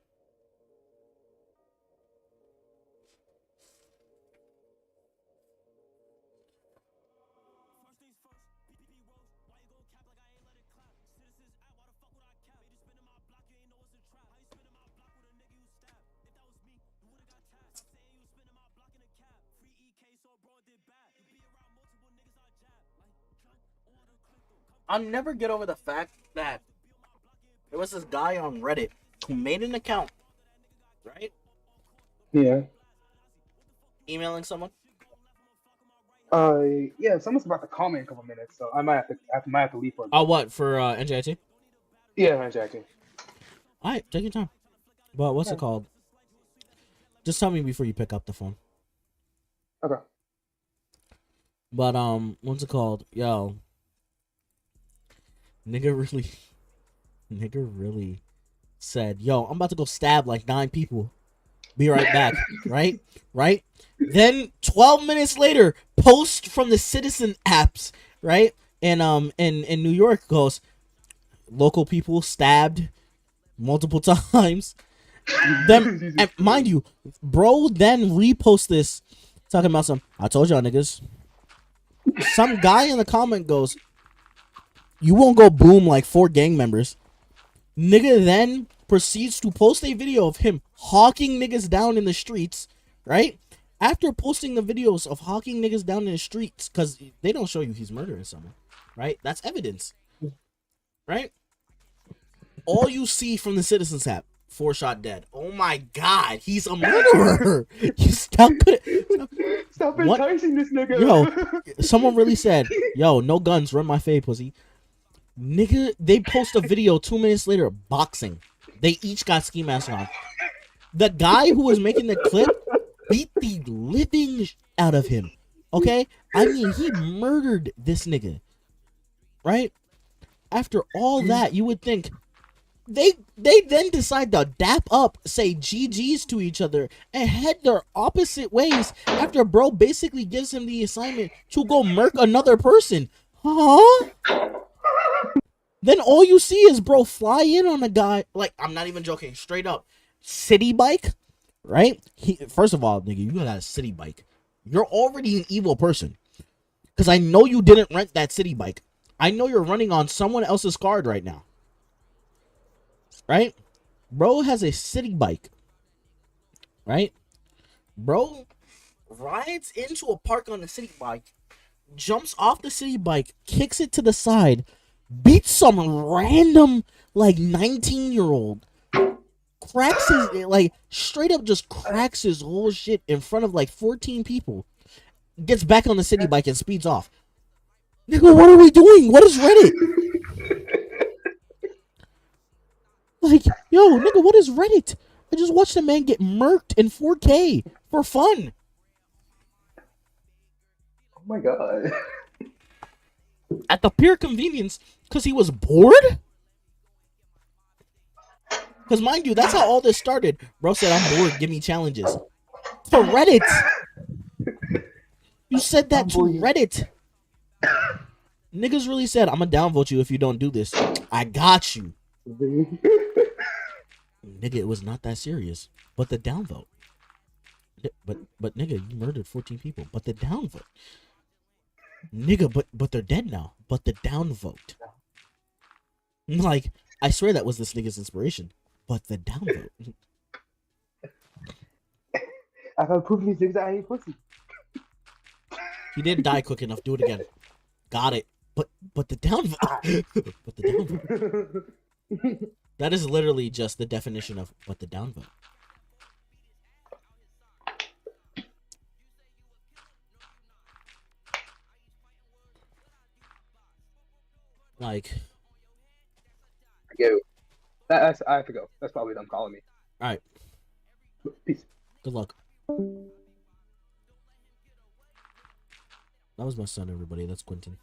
I'll never get over the fact that there was this guy on Reddit who made an account, right? Yeah. Emailing someone. Yeah. Someone's about to call me in a couple minutes, so I might have to leave for a bit. Oh, what for NJIT? Yeah, man, Jackie. All right, take your time. But what's it called? Just tell me before you pick up the phone. Okay. But what's it called? Yo, Nigga really, nigga really said, "Yo, I'm about to go stab like 9 people. Be right back." Right, right. Then 12 minutes later, post from the Citizen apps, right, and in New York goes, local people stabbed multiple times. Them, Jesus and mind Christ. you, bro, then repost this talking about some. I told y'all niggas. Some guy in the comment goes, "You won't go boom like 4 gang members." Nigga then proceeds to post a video of him hawking niggas down in the streets, right? After posting the videos of hawking niggas down in the streets, because they don't show you he's murdering someone, right? That's evidence, right? All you see from the Citizens app, 4 shot dead. Oh my god, he's a murderer. You stop. Stop What? enticing this Yo, nigga. someone really said, "Yo, no guns, run my fade, pussy." Nigga, they post a video 2 minutes later, boxing. They each got ski masks on. The guy who was making the clip beat the living out of him. Okay? I mean, he murdered this nigga. Right? After all that, you would think they then decide to dap up, say GG's to each other, and head their opposite ways after bro basically gives him the assignment to go murk another person. Huh? Then all you see is bro fly in on a guy. Like, I'm not even joking. Straight up. City bike, right? First of all, nigga, you got a city bike. You're already an evil person. Because I know you didn't rent that city bike. I know you're running on someone else's card right now. Right? Bro has a city bike. Right? Bro rides into a park on a city bike, jumps off the city bike, kicks it to the side, beats some random like 19-year-old, cracks his, like, straight up just cracks his whole shit in front of like 14 people, gets back on the city bike and speeds off. Nigga, what are we doing? What is Reddit? Like, yo, nigga, what is Reddit? I just watched a man get murked in 4K for fun. Oh my god. At the pure convenience, because he was bored? Because mind you, that's how all this started. Bro said, "I'm bored, give me challenges." To Reddit. You said that to Reddit. Niggas really said, "I'm gonna downvote you if you don't do this." I got you. Nigga, it was not that serious. But the downvote. But nigga, you murdered 14 people. But the downvote. Nigga, but they're dead now. But the downvote. Like, I swear that was this nigga's inspiration. But the downvote. I got proof these niggas I ain't pussy. He didn't die quick enough. Do it again. Got it. But the downvote. But the downvote. That is literally just the definition of what the downvote. Like, Yo, that's I have to go. That's probably them calling me. all right. Peace. Good luck. That was my son, everybody. That's Quentin.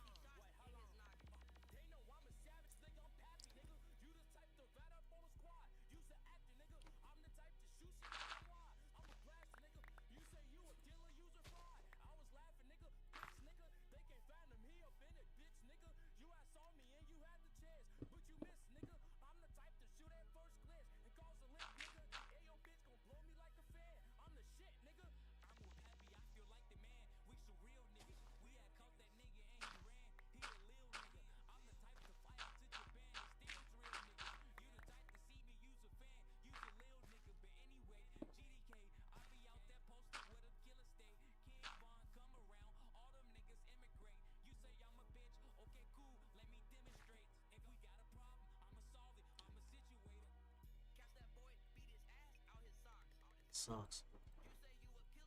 Sucks.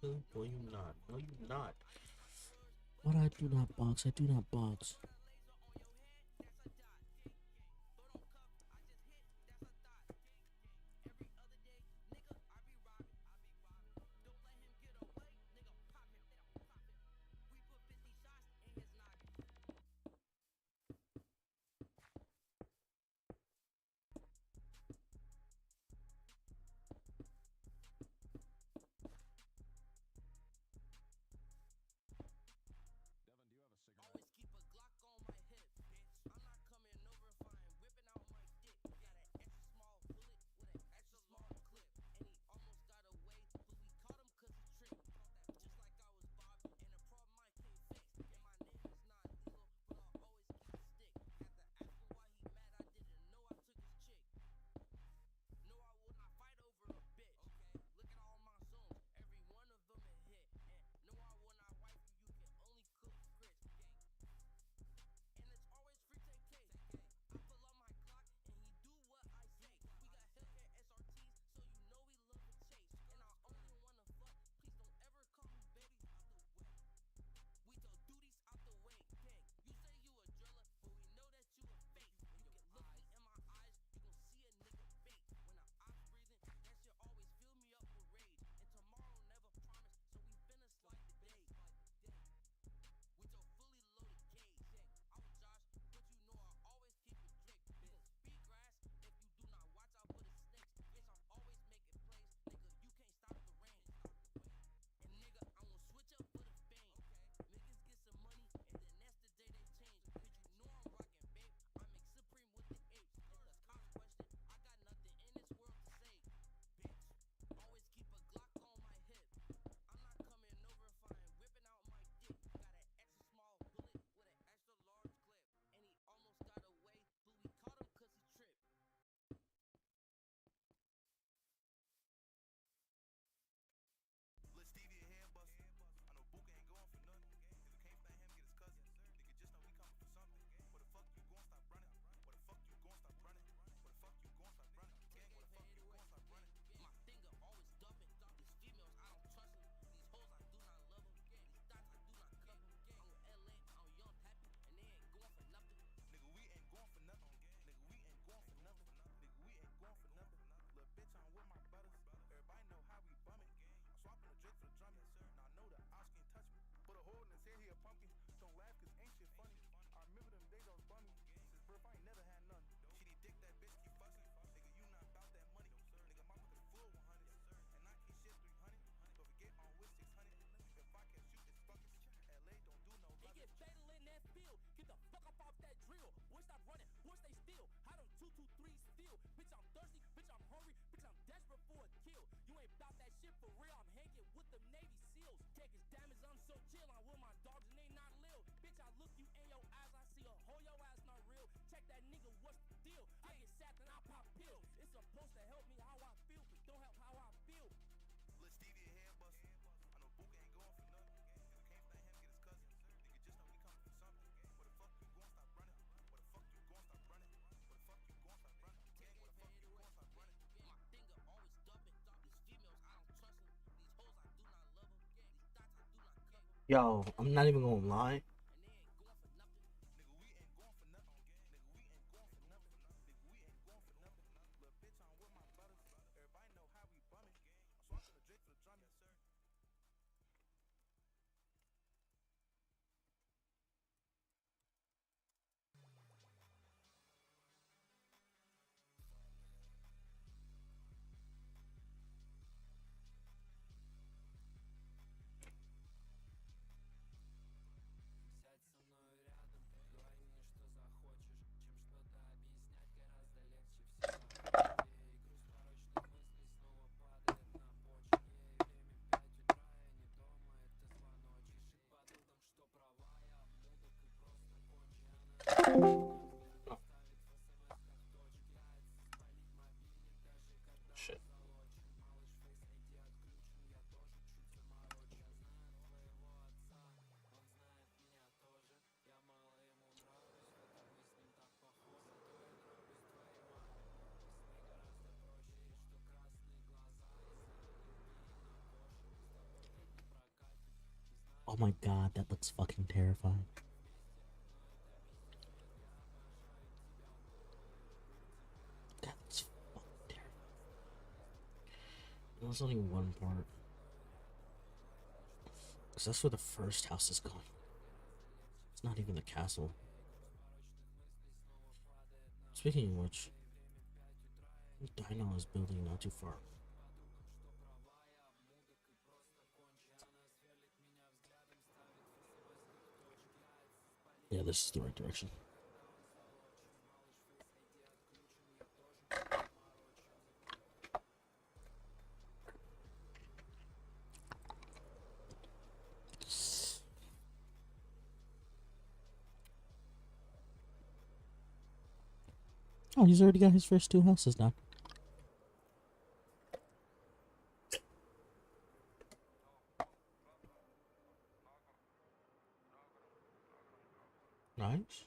No, boy, you not. No, you not. But I do not box. I do not box. Yo, I'm not even gonna lie. Oh, shit. Oh my god, that looks fucking terrifying. That looks fucking terrifying. There's only one part. Because that's where the first house is going. It's not even the castle. Speaking of which, Dino is building not too far. Yeah, this is the right direction. Oh, he's already got his first two houses done. Nice.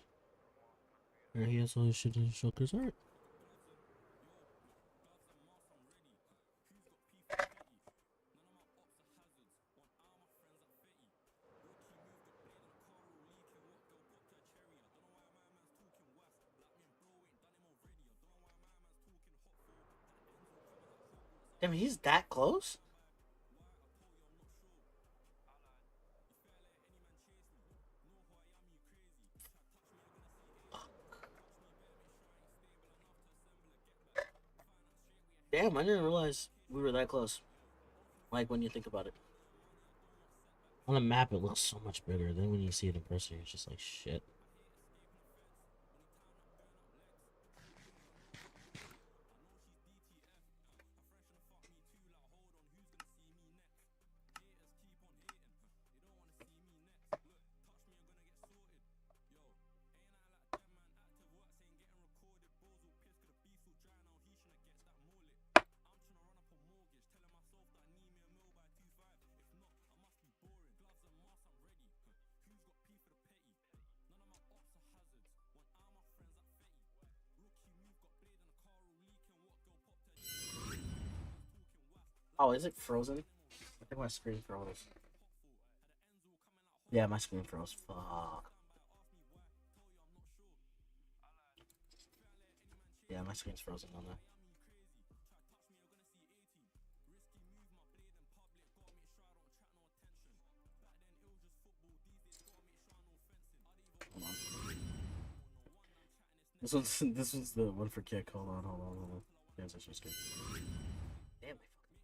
There he has all his shit in his shulkers. Alright. Damn, he's that close? Damn, I didn't realize we were that close. Like, when you think about it. On the map, it looks so much bigger. Then when you see it in person, it's just like shit. Oh, is it frozen? I think my screen froze. Yeah, my screen froze. Fuck. Yeah, my screen's frozen on that. Hold on. This one's the one for kick. Hold on. Transition screen. Damn, they fucking.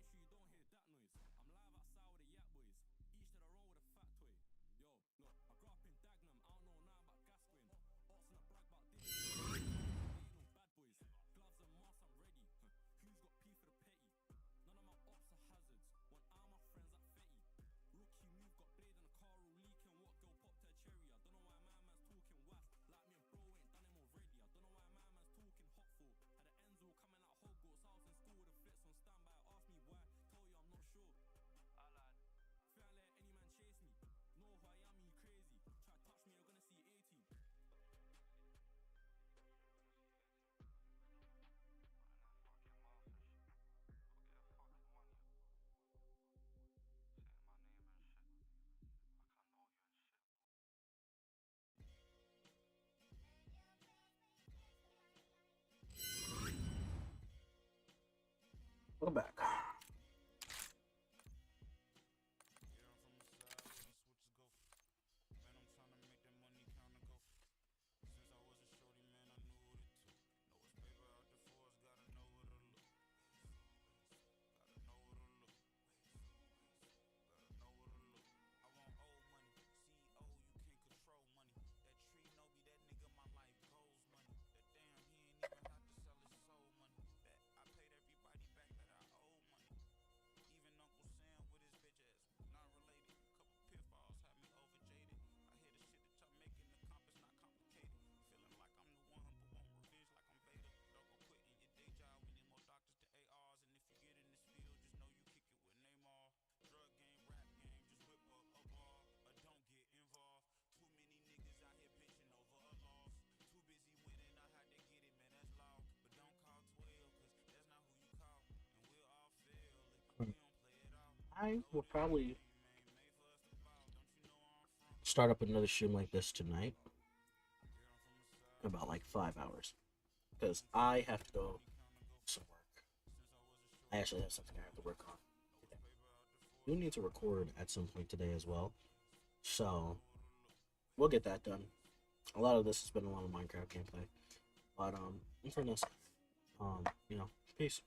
I will probably Start up another stream like this tonight. in about like 5 hours because I have to go do some work. I actually have something I have to work on today. You need to record at some point today as well. So we'll get that done. A lot of this has been a lot of Minecraft gameplay, but in fairness, peace.